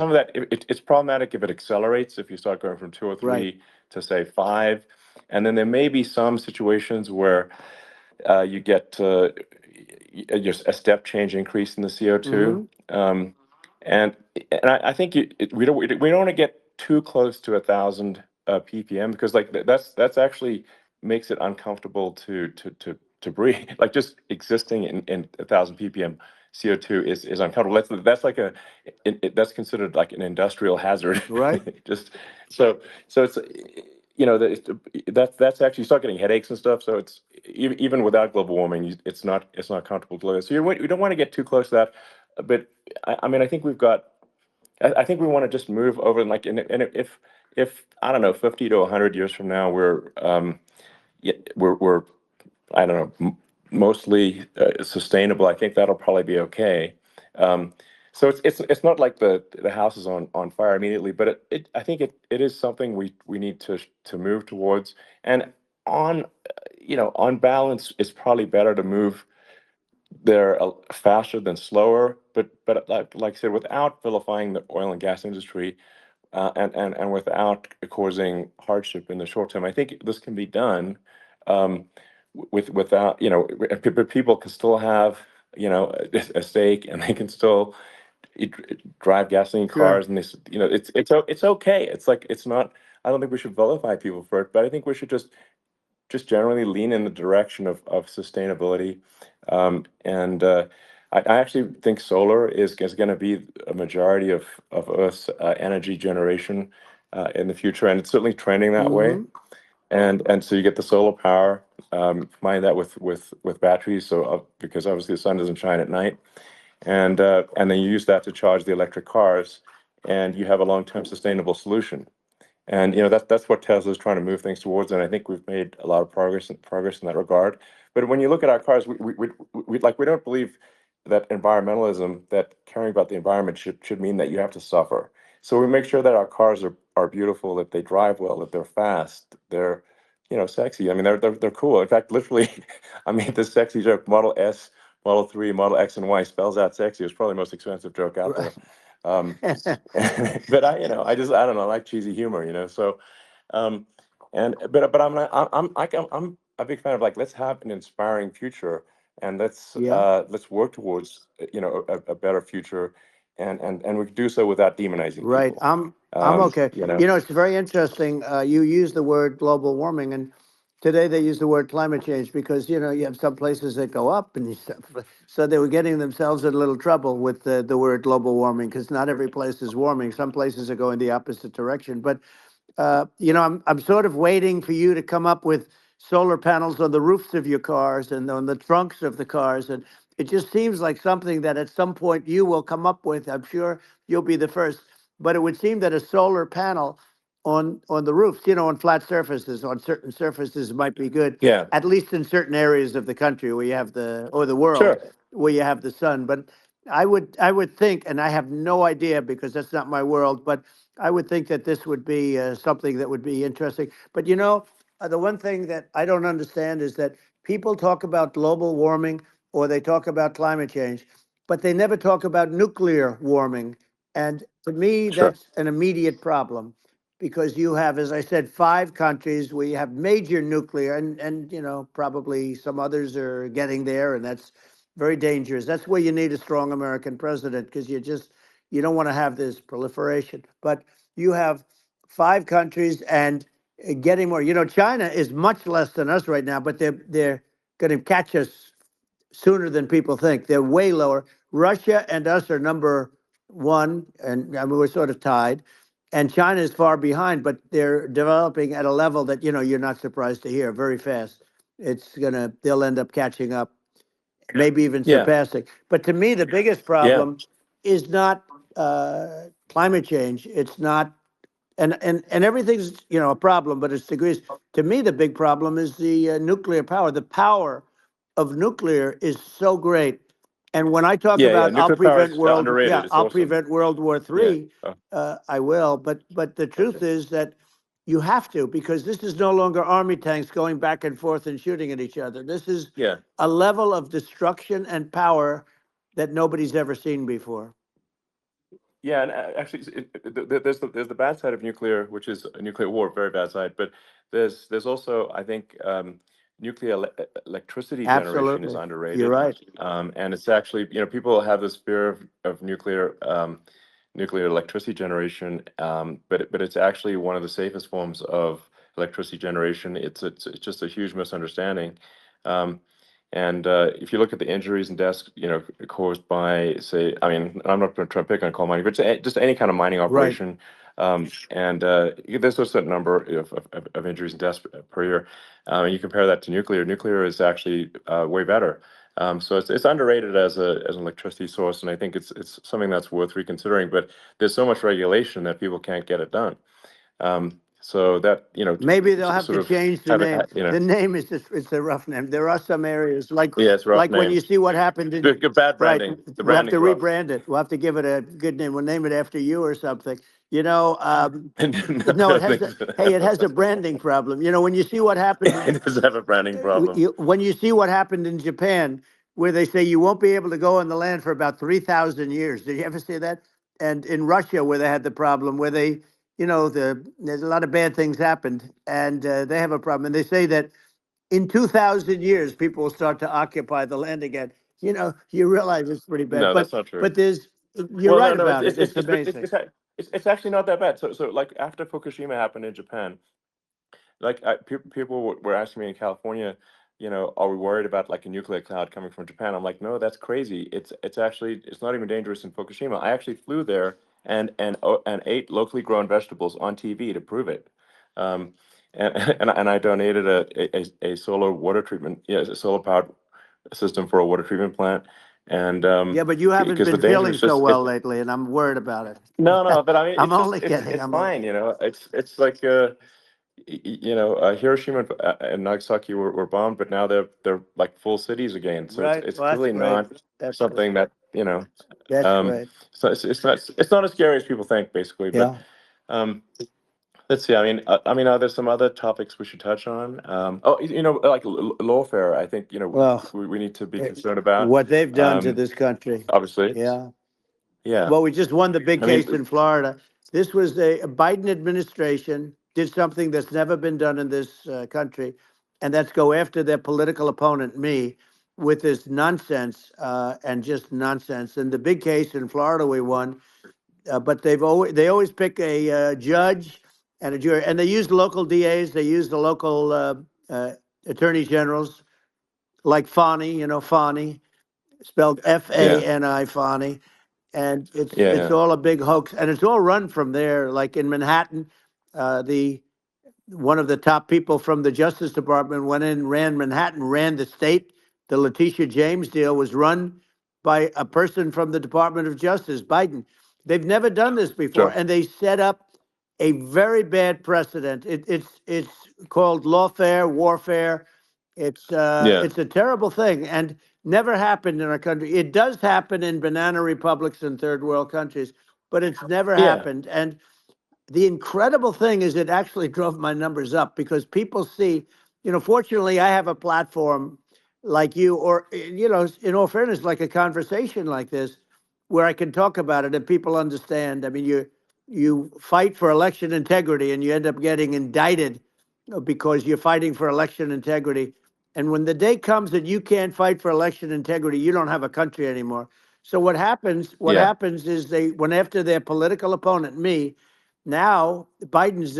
some of that it's problematic if it accelerates, if you start going from two or Right. three to say five, and then there may be some situations where you get just a step change increase in the CO2, Hmm. um, and I think we don't want to get too close to 1,000 ppm, because like that's actually makes it uncomfortable to breathe. Like just existing in 1,000 ppm CO2 is uncomfortable. That's like that's considered like an industrial hazard. Right. Just so it's that's actually, you start getting headaches and stuff. So it's even without global warming, it's not comfortable to live. So you don't want to get too close to that. But I mean, I think I think we want to just move over, and if I don't know, 50 to 100 years from now, we're I don't know, mostly sustainable. I think that'll probably be okay. Um, so it's not like the house is on fire immediately, but I think it is something we need to move towards. And on on balance, it's probably better to move there faster than slower. But like I said, without vilifying the oil and gas industry, and without causing hardship in the short term. I think this can be done um, without, but people can still have, a stake, and they can still drive gasoline Sure. cars, and it's okay. It's like, it's not. I don't think we should vilify people for it, but I think we should just generally lean in the direction of sustainability. And I actually think solar is going to be a majority of Earth's energy generation in the future, and it's certainly trending that way. Mm-hmm. And so you get the solar power, combine that with batteries, so because obviously the sun doesn't shine at night, and then you use that to charge the electric cars, and you have a long-term sustainable solution. And that's what Tesla's trying to move things towards, and I think we've made a lot of progress in that regard. But when you look at our cars, we don't believe that environmentalism, that caring about the environment should mean that you have to suffer. So we make sure that our cars are beautiful, that they drive well, that they're fast, they're sexy. I mean, they're cool. In fact, literally, I made this sexy joke: Model S, Model 3, Model X, and Y spells out sexy. It's probably the most expensive joke out there. Um, but I don't know, I like cheesy humor, So, um, but I'm a big fan of, like, let's have an inspiring future, and Yeah. let's work towards a better future, and we can do so without demonizing Right. people. I'm okay. You know, It's very interesting. You use the word global warming, and today they use the word climate change because you have some places that go up, and so they were getting themselves in a little trouble with the word global warming because not every place is warming. Some places are going the opposite direction. But I'm sort of waiting for you to come up with solar panels on the roofs of your cars and on the trunks of the cars, and it just seems like something that at some point you will come up with. I'm sure you'll be the first, but it would seem that a solar panel on the roofs, on flat surfaces, on certain surfaces might be good, yeah, at least in certain areas of the country where you have the world sure, where you have the sun. But I would think, and I have no idea because that's not my world, but I would think that this would be something that would be interesting. But the one thing that I don't understand is that people talk about global warming or they talk about climate change, but they never talk about nuclear warming. And to me, sure, that's an immediate problem because you have, as I said, 5 countries where you have major nuclear, and probably some others are getting there, and that's very dangerous. That's where you need a strong American president because you don't want to have this proliferation. But you have 5 countries and getting more. China is much less than us right now, but they're going to catch us sooner than people think. They're way lower. Russia and us are number one, and I mean we're sort of tied. And China is far behind, but they're developing at a level that you're not surprised to hear very fast. They'll end up catching up, maybe even yeah, surpassing. But to me, the biggest yeah, problem is not climate change. It's not, and everything's a problem, but it's degrees. To me, the big problem is the nuclear power. The power of nuclear is so great. And when I talk yeah. about Nuclear power is underrated. It's I'll awesome. prevent World War Yeah. III, Oh, I will. But the okay. truth is that you have to because this is no longer army tanks going back and forth and shooting at each other. This is Yeah. a level of destruction and power that nobody's ever seen before. Yeah, and actually, there's the bad side of nuclear, which is a nuclear war, very bad side. But there's also, I think, nuclear electricity generation is Absolutely, you're underrated, right. and it's actually, people have this fear of nuclear electricity generation, but it's actually one of the safest forms of electricity generation. It's just a huge misunderstanding. Um, and if you look at the injuries and deaths, caused by, say, I mean, I'm not going to try to pick on coal mining, but just any kind of mining Right. operation, And there's a certain number of injuries and deaths per year. And you compare that to nuclear. Nuclear is actually way better. So it's underrated as an electricity source, and I think it's something that's worth reconsidering. But there's so much regulation that people can't get it done. So that Maybe they'll have sort to of change the have it, name. The name is just, it's a rough name. There are some areas yeah, it's a rough like when name. you see what happened in, Good bad right, branding. The we'll have to branding's rough. rebrand it. We'll have to give it a good name. We'll name it after you or something. You know, No, no, it has thanks. it has a branding problem. You know, when you see what happened in, It does have a branding problem. when you see what happened in Japan, where they say you won't be able to go on the land for about 3,000 years. Did you ever see that? And in Russia, where they had the problem, where they, there's a lot of bad things happened, and they have a problem. And they say that in 2,000 years, people will start to occupy the land again. You know, you realize it's pretty bad. No, that's not true. But you're Well, no, right no, about it. It's amazing. it's actually not that bad. So like after Fukushima happened in Japan, like people were asking me in California, are we worried about like a nuclear cloud coming from Japan? I'm like, no, that's crazy. It's not even dangerous in Fukushima. I actually flew there and ate locally grown vegetables on TV to prove it. Um, and I donated a solar water treatment, a solar powered system for a water treatment plant. And Yeah, but you haven't because the been danger feeling is so just well lately, and I'm worried about it. no, but I mean, I'm it's just only kidding. it's I'm only fine, kidding. It's like Hiroshima and Nagasaki were bombed, but now they're like full cities again. So Right. it's Well, that's clearly great. not That's great. something that That's um, great. so it's not as scary as people think, basically. But Yeah. um, let's see. I mean, are there some other topics we should touch on? Oh, like lawfare. I think Well, we need to be concerned about. what they've done to Um, this country. obviously, Yeah. yeah. Well, we just won the big I mean, case in Florida. This was a Biden administration did something that's never been done in this country, and that's go after their political opponent, me, with this nonsense and just nonsense. And the big case in Florida we won, but they always pick a judge and a jury, and they use local DAs, they use the local attorney generals, like Fani, Fani, spelled yeah, Fani, Fani, and yeah, it's yeah. all a big hoax, and it's all run from there. Like in Manhattan, the one of the top people from the Justice Department went in, ran Manhattan, ran the state. The Letitia James deal was run by a person from the Department of Justice, Biden. They've never done this before, Sure. and they set up a very bad precedent. It's called lawfare, warfare. Yeah, It's a terrible thing, and never happened in our country. It does happen in banana republics and third world countries, but it's never yeah, happened. And the incredible thing is it actually drove my numbers up because people see, fortunately I have a platform like you, or, in all fairness, like a conversation like this, where I can talk about it and people understand. I mean, you fight for election integrity and you end up getting indicted because you're fighting for election integrity. And when the day comes that you can't fight for election integrity, you don't have a country anymore. So what yeah, happens is they went after their political opponent, me. Now Biden's,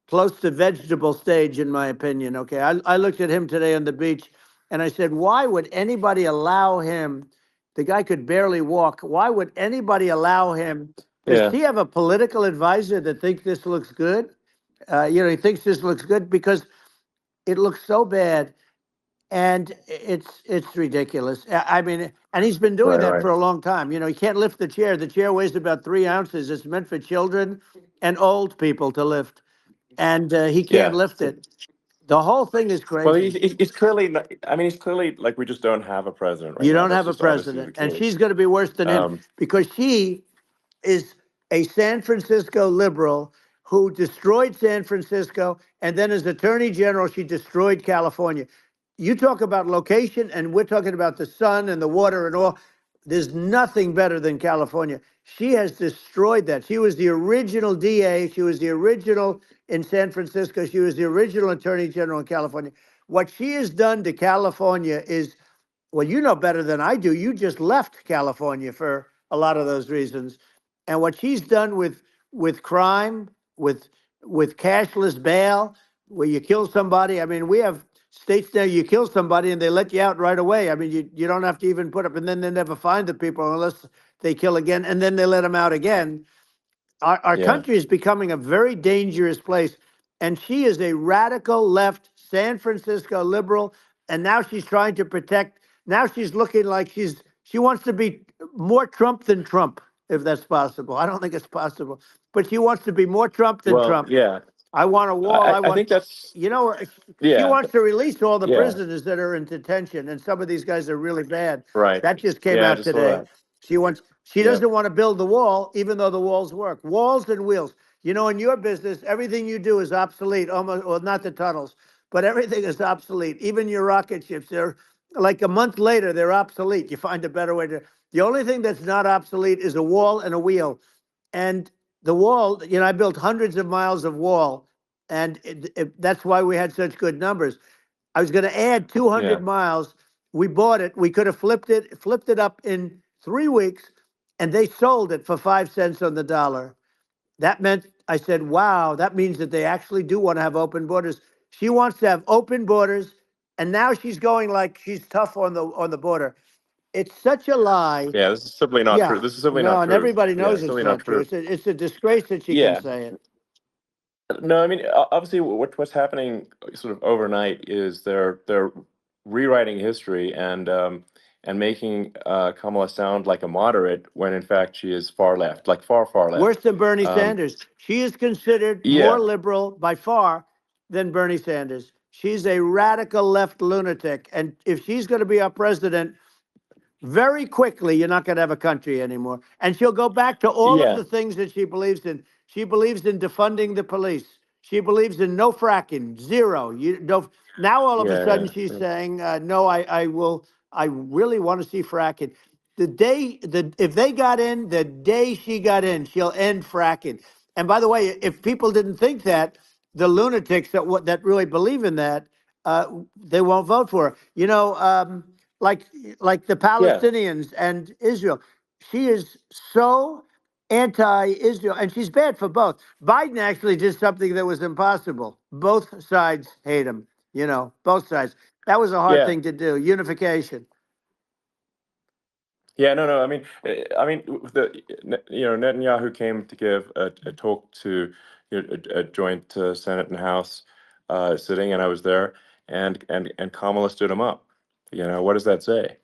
close to vegetable stage, in my opinion. Okay, I looked at him today on the beach, and I said, why would anybody allow him? The guy could barely walk. Why would anybody allow him? Does yeah, he have a political advisor that thinks this looks good? He thinks this looks good because it looks so bad, and it's ridiculous. I mean, and he's been doing right, that right. for a long time. He can't lift the chair. The chair weighs about 3 ounces. It's meant for children and old people to lift, and he can't Yeah. lift it. The whole thing is Well, crazy. he's clearly not, I mean, he's clearly like we just don't have a president right You now. don't That's have a just obviously the president, and case. she's going to be worse than him Um, because she is a San Francisco liberal who destroyed San Francisco, and then as Attorney General, she destroyed California. You talk about location, and we're talking about the sun and the water and all. There's nothing better than California. She has destroyed that. She was the original DA. She was the original in San Francisco. She was the original Attorney General in California. What she has done to California is, well, you know better than I do. You just left California for a lot of those reasons. And what she's done with crime, with cashless bail, where you kill somebody. I mean, we have states now you kill somebody and they let you out right away. I mean, you don't have to even put up, and then they never find the people unless they kill again, and then they let them out again. our Yeah. country is becoming a very dangerous place. And she is a radical left San Francisco liberal. And now she's trying to protect. Now she's looking like she wants to be more Trump than Trump, if that's possible. I don't think it's possible, but she wants to be more Trump than Well, Trump. yeah. I want a wall. I I want, think that's you know, she yeah. wants to release all the Yeah. prisoners that are in detention, and some of these guys are really bad. Right. That just came Yeah, I out just saw today. that. She Yeah. doesn't want to build the wall, even though the walls work. Walls and wheels. You know, in your business, everything you do is obsolete. Almost, well, not the tunnels, but everything is obsolete. Even your rocket ships, they're like a month later, they're obsolete. You find a better way to. The only thing that's not obsolete is a wall and a wheel. And the wall, you know, I built hundreds of miles of wall, and that's why we had such good numbers. I was going to add Yeah. 200 miles. We bought it. We could have flipped it up in 3 weeks, and they sold it for 5 cents on the dollar. That meant I said, "Wow, that means that they actually do want to have open borders." She wants to have open borders, and now she's going like she's tough on the border. It's such a lie. Yeah, this is simply not true. Yeah, This is simply no, not and true. everybody Yeah, knows it's it's simply not not true. true. It's a disgrace that she can Yeah. say it. No, I mean, obviously, what's happening sort of overnight is they're rewriting history and making Kamala sound like a moderate when in fact she is far left, like far Worse left. than Bernie Um, Sanders. She is considered more yeah, liberal by far than Bernie Sanders. She's a radical left lunatic. And if she's going to be our president, very quickly, you're not going to have a country anymore. And she'll go back to all of yeah, the things that she believes in. She believes in defunding the police. She believes in no fracking, zero. You no. Now all of a yeah, sudden she's yeah, saying, no, I will. I really want to see fracking. If they got in, the day she got in, she'll end fracking. And by the way, if people didn't think that, the lunatics that really believe in that, they won't vote for her. You know, like like the yeah, Palestinians and Israel. She is so anti-Israel, and she's bad for both. Biden actually did something that was impossible. Both sides hate him. You know, both sides. That was a hard yeah. thing to do. Unification. Yeah, no, no. I mean, Netanyahu came to give a talk to a joint Senate and House sitting, and I was there, and Kamala stood him up. What does that say?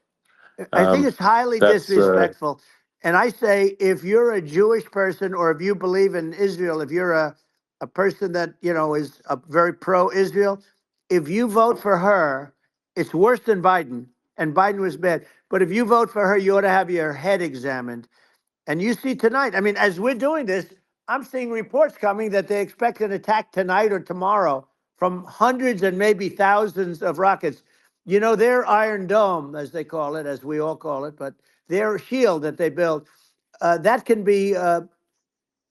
I think Um, it's highly that's disrespectful. And I say, if you're a Jewish person or if you believe in Israel, if you're a person that, you know, is a very pro-Israel, if you vote for her, it's worse than Biden. And Biden was bad. But if you vote for her, you ought to have your head examined. And you see tonight, I mean, as we're doing this, I'm seeing reports coming that they expect an attack tonight or tomorrow from hundreds and maybe thousands of rockets. You know, their Iron Dome, as they call it, as we all call it, but their shield that they build, that can be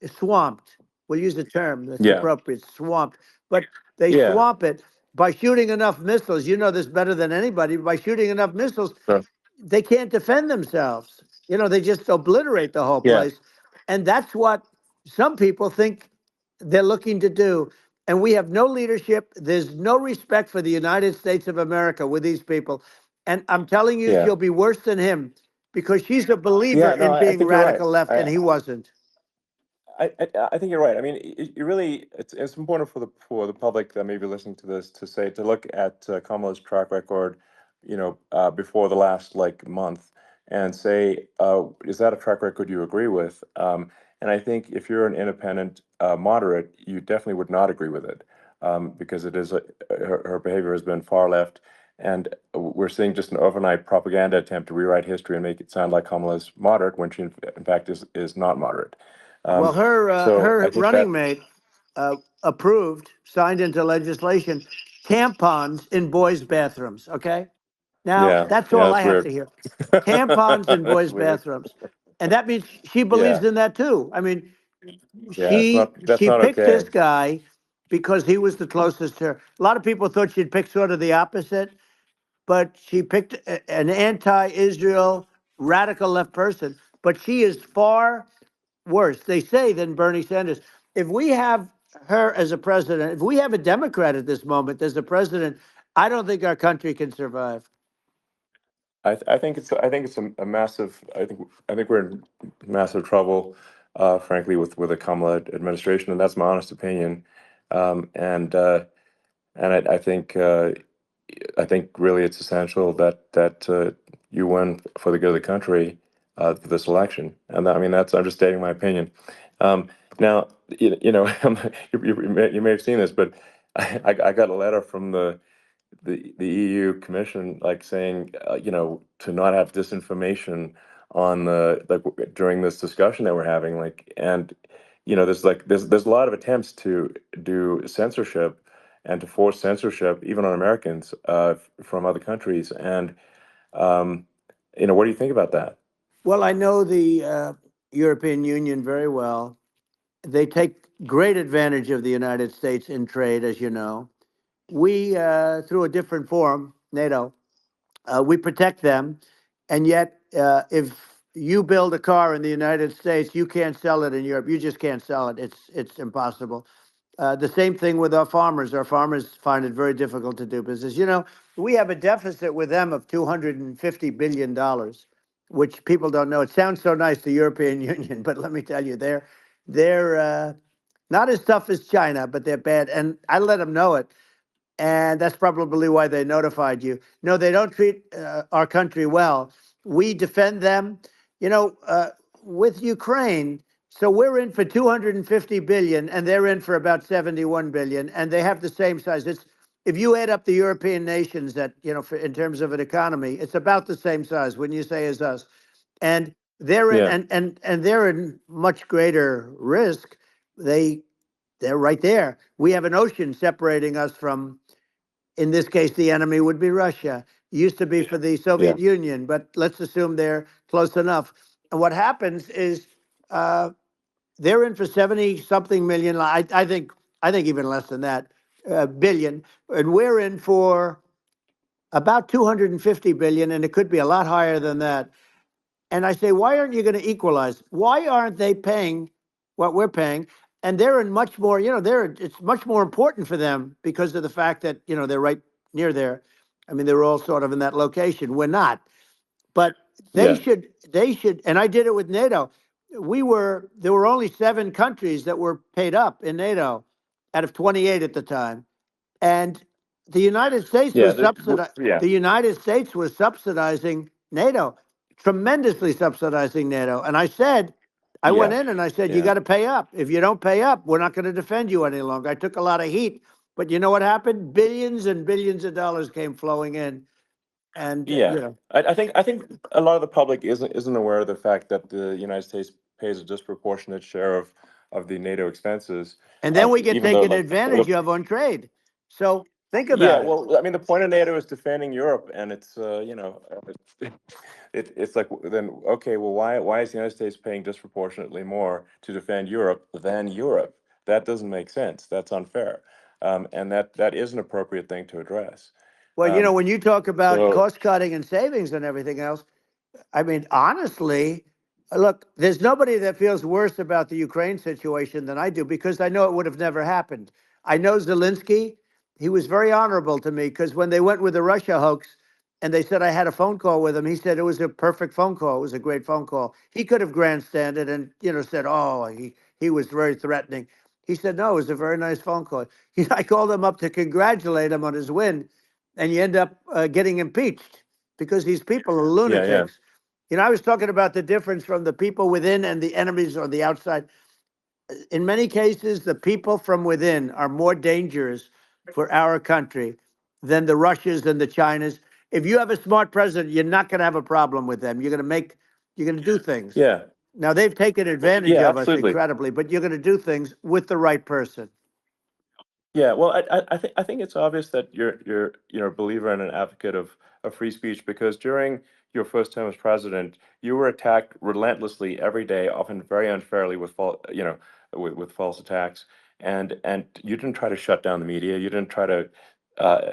swamped. We'll use a term that's yeah, appropriate, swamped. But they yeah, swamp it by shooting enough missiles. You know this better than anybody. By shooting enough missiles, so, they can't defend themselves. You know, they just obliterate the whole yeah, place. And that's what some people think they're looking to do. And we have no leadership. There's no respect for the United States of America with these people. And I'm telling you, yeah, she'll be worse than him because she's a believer yeah. No, in I being think you're right. radical left, and he wasn't. I think you're right. I mean, you really, it's important for the public that may be listening to this to look at Kamala's track record, before the last like month, and say, is that a track record you agree with? And I think if you're an independent moderate, you definitely would not agree with it, because it is her behavior has been far left, and we're seeing just an overnight propaganda attempt to rewrite history and make it sound like Kamala's moderate when she in fact is not moderate. Well, So I her think running that, mate approved, signed into legislation, tampons in boys' bathrooms. Okay, now yeah, that's yeah, all I that's have to weird. hear. Tampons in That's boys' weird. bathrooms, and that means she Yeah, believes in that too. I mean, yeah, that's she not picked okay. this guy because he was the closest to her. A lot of people thought she'd pick sort of the opposite, but she picked an anti-Israel radical left person. But she is far worse, they say, than Bernie Sanders. If we have her as a president, if we have a Democrat at this moment as a president, I don't think our country can survive. I think it's a massive. I think we're in massive trouble. frankly, with the Kamala administration, and that's my honest opinion. Um, and uh, and I think really it's essential that you win for the good of the country for this election, and I mean that's understating my opinion. Now, you may have seen this, but I got a letter from the EU Commission, like saying, to not have disinformation on the like during this discussion that we're having, like, and there's a lot of attempts to do censorship and to force censorship even on Americans from other countries, and um, what do you think about that? Well, I know the European Union very well. They take great advantage of the United States in trade, as you know. We, through a different forum, NATO, we protect them. And yet, if you build a car in the United States, you can't sell it in Europe. You just can't sell it. It's impossible. The same thing with our farmers. Our farmers find it very difficult to do business. We have a deficit with them of $250 billion, which people don't know. It sounds so nice, the European Union, but let me tell you, they're not as tough as China, but they're bad. And I let them know it. And that's probably why they notified you. No, they don't treat our country well. We defend them, with Ukraine. So we're in for 250 billion, and they're in for about 71 billion, and they have the same size. It's if you add up the European nations that in terms of an economy, it's about the same size. When you say as us, and they're in, Yeah, and they're in much greater risk. They they're right there. We have an ocean separating us from, in this case, the enemy would be Russia. It used to be for the yeah, Soviet Union, but let's assume they're close enough. And what happens is uh, they're in for 70 something million. I think even less than that, billion, and we're in for about 250 billion, and it could be a lot higher than that. And I say, why aren't you going to equalize? Why aren't they paying what we're paying? And they're in much more, it's much more important for them because of the fact that, they're right near there. I mean, they're all sort of in that location. We're not. But they yeah, should, and I did it with NATO. There were only 7 countries that were paid up in NATO out of 28 at the time. And the United States yeah, was the United States was subsidizing NATO, tremendously subsidizing NATO. And I went yeah, in and I said, you yeah, got to pay up. If you don't pay up, we're not going to defend you any longer. I took a lot of heat, but you know what happened? Billions and billions of dollars came flowing in, and yeah. I think a lot of the public isn't aware of the fact that the United States pays a disproportionate share of the NATO expenses, and then we get even though taken like advantage of on trade. So think yeah, about it. well, I mean, the point of NATO is defending Europe, and it's it's like then okay, well, why is the United States paying disproportionately more to defend Europe than Europe? That doesn't make sense. That's unfair, and that is an appropriate thing to address. Well, Um, when you talk about so cost cutting and savings and everything else, I mean, honestly, look, there's nobody that feels worse about the Ukraine situation than I do because I know it would have never happened. I know Zelensky. He was very honorable to me because when they went with the Russia hoax and they said I had a phone call with him, he said it was a perfect phone call. It was a great phone call. He could have grandstanded and, said, oh, he was very threatening. He said, no, it was a very nice phone call. I called him up to congratulate him on his win, and you end up getting impeached because these people are yeah, yeah, lunatics. I was talking about the difference from the people within and the enemies on the outside. In many cases, the people from within are more dangerous for our country than the Russias and the Chinas. If you have a smart president, you're not going to have a problem with them. You're going to do things. yeah, Now, they've taken advantage yeah, of us absolutely. incredibly, but you're going to do things with the right person. Yeah, well, I think it's obvious that you're a believer and an advocate of free speech because during your first term as president, you were attacked relentlessly every day, often very unfairly with false attacks, and you didn't try to shut down the media, you didn't try to uh,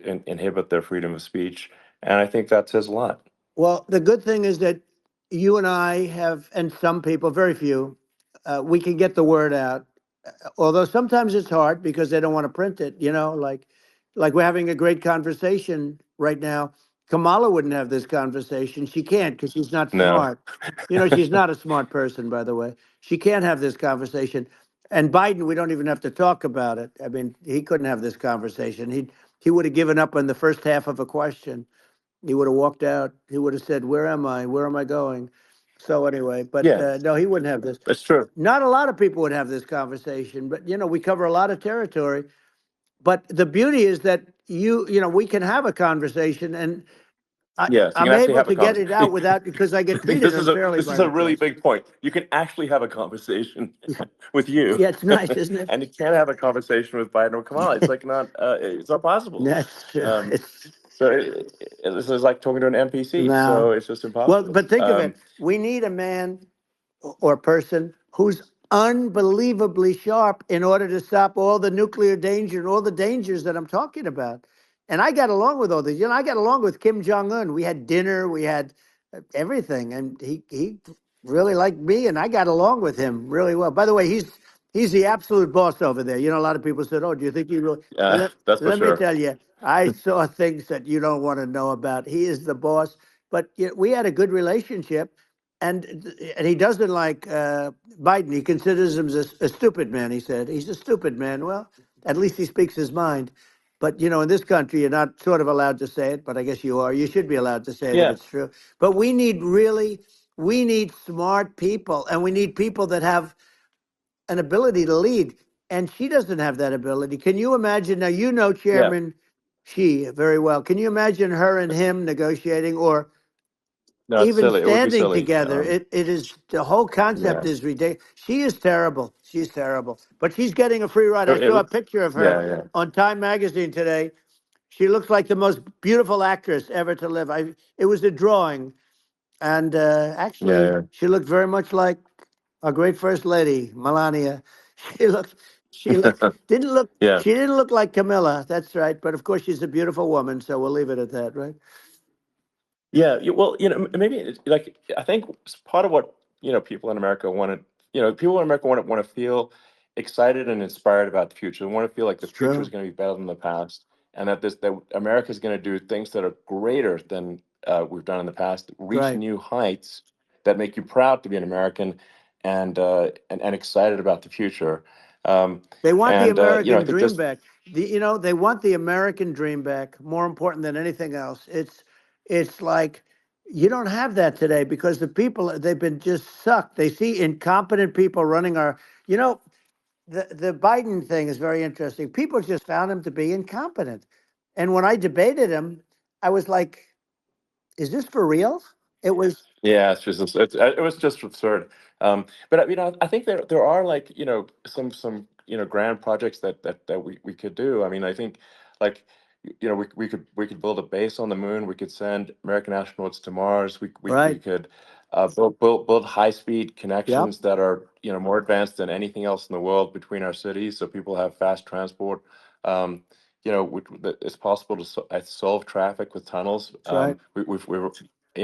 inhibit their freedom of speech, and I think that says a lot. Well, the good thing is that you and I have, and some people, very few, we can get the word out. Although sometimes it's hard because they don't want to print it. Like we're having a great conversation right now. Kamala wouldn't have this conversation. She can't because she's not No. smart. She's not a smart person, by the way. She can't have this conversation. And Biden, we don't even have to talk about it. I mean, he couldn't have this conversation. He would have given up on the first half of a question. He would have walked out. He would have said, "Where am I? Where am I going?" So anyway, but Yeah, no, he wouldn't have this. that's true. Not a lot of people would have this conversation, but we cover a lot of territory. But the beauty is that we can have a conversation, and Yes, you can I'm actually able have a to get it out conversation. without because I get I think treated unfairly this by is a the really press. big point. You can actually have a conversation with you, Yeah, it's nice, isn't it? and you can't have a conversation with Biden or Kamala. It's like it's not possible. That's true. Um, so this is like talking to an NPC. No. So it's just Well, impossible. but think of it. We need a man or person who's unbelievably sharp in order to stop all the nuclear danger and all the dangers that I'm talking about. And I got along with all these. I got along with Kim Jong Un. We had dinner. We had everything, and he really liked me, and I got along with him really well. By the way, he's the absolute boss over there. A lot of people said, "Oh, do you think he really?" That's for Let me sure. tell you, I saw things that you don't want to know about. He is the boss. But we had a good relationship, and he doesn't like Biden. He considers him a stupid man. He said he's a stupid man. Well, at least he speaks his mind. But in this country, you're not sort of allowed to say it, but I guess you are. You should be allowed to say it if Yeah, it's true. But we need smart people, and we need people that have an ability to lead. And she doesn't have that ability. Can you imagine? Now, yeah. Chairman Xi very well. Can you imagine her and him negotiating or No, it's even silly. It would be standing silly. together? It is the whole concept Yeah. is ridiculous. She is terrible. She's terrible. But she's getting a free ride. I saw a picture of her Yeah, yeah, on Time Magazine today. She looks like the most beautiful actress ever to live. It was a drawing, and yeah, actually, yeah. she looked very much like our great first lady, Melania. She looked, she looked, didn't look, Yeah. she didn't look like Camilla. That's right. But of course, she's a beautiful woman, so we'll leave it at that, right? Yeah, well, maybe like I think part of what people in America want to, people in America want to feel excited and inspired about the future. They want to feel like the It's future is true. going to be better than the past, and that America is going to do things that are greater than we've done in the past, reach Right. new heights that make you proud to be an American, and excited about the future. Um, They want the and I American think dream just back. They want the American dream back. More important than anything else. It's like you don't have that today because the people they've been just sucked. They see incompetent people running our. You know, the Biden thing is very interesting. People just found him to be incompetent, and when I debated him, I was like, "Is this for real?" It was Yeah, it was just absurd. But I think there are like some grand projects that we could do. I mean, I think like we could build a base on the moon. We could send American astronauts to Mars. We right. could build high speed Yep. connections that are more advanced than anything else in the world between our cities, so people have fast transport. Um, it's possible to solve traffic with tunnels. That's right. We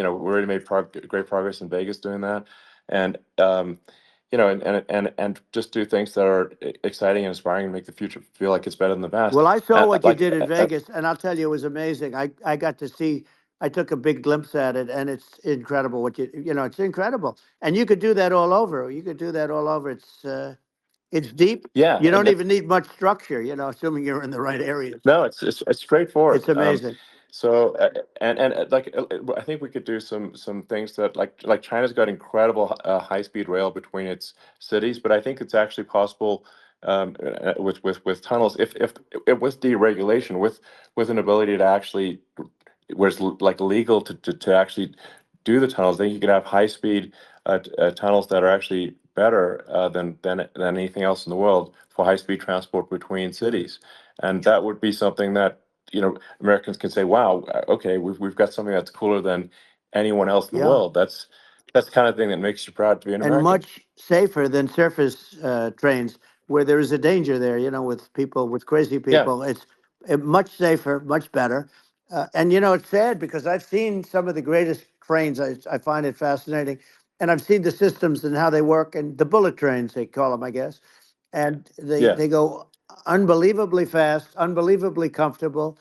already made great progress in Vegas doing that, and and just do things that are exciting and inspiring and make the future feel like it's better than the past. Well, I saw what you Like, did in Vegas, and I'll tell you, it was amazing. I got to see. I took a big glimpse at it, and it's incredible. It's incredible, and you could do that all over. You could do that all over. It's deep. yeah, You and don't even need much structure. Assuming you're in the right areas. no, it's straightforward. It's amazing. So like I think we could do some things that like China's got incredible high speed rail between its cities, but I think it's actually possible with tunnels if with deregulation with an ability to actually where it's like legal to actually do the tunnels. Then you could have high speed tunnels that are actually better than anything else in the world for high speed transport between cities, and that would be something that Americans can say, "Wow, okay, we've got something that's cooler than anyone else in the Yeah. world." That's the kind of thing that makes you proud to be an And American. much safer than surface trains where there is a danger there, with people, with crazy Yeah, people. It's much safer, much better. And, it's sad because I've seen some of the greatest trains. I find it fascinating. And I've seen the systems and how they work and the bullet trains, they call them, I guess. And they, yeah, they go unbelievably fast, unbelievably comfortable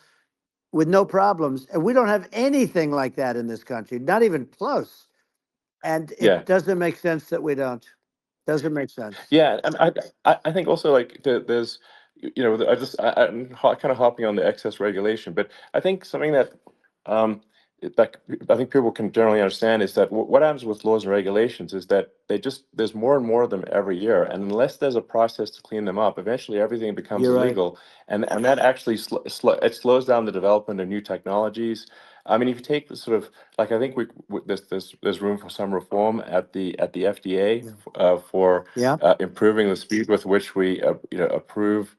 with no problems. And we don't have anything like that in this country, not even close. And yeah. it doesn't make sense that we don't. Doesn't make sense. Yeah, and I think also like there's I'm kind of hopping on the excess regulation, but I think something that um that I think people can generally understand is that what happens with laws and regulations is that there's more and more of them every year, and unless there's a process to clean them up, eventually everything becomes You're right. illegal, and that actually it slows down the development of new technologies. I mean, if you take the sort of like I think there's room for some reform at the FDA Yeah. for Yeah. improving the speed with which we approve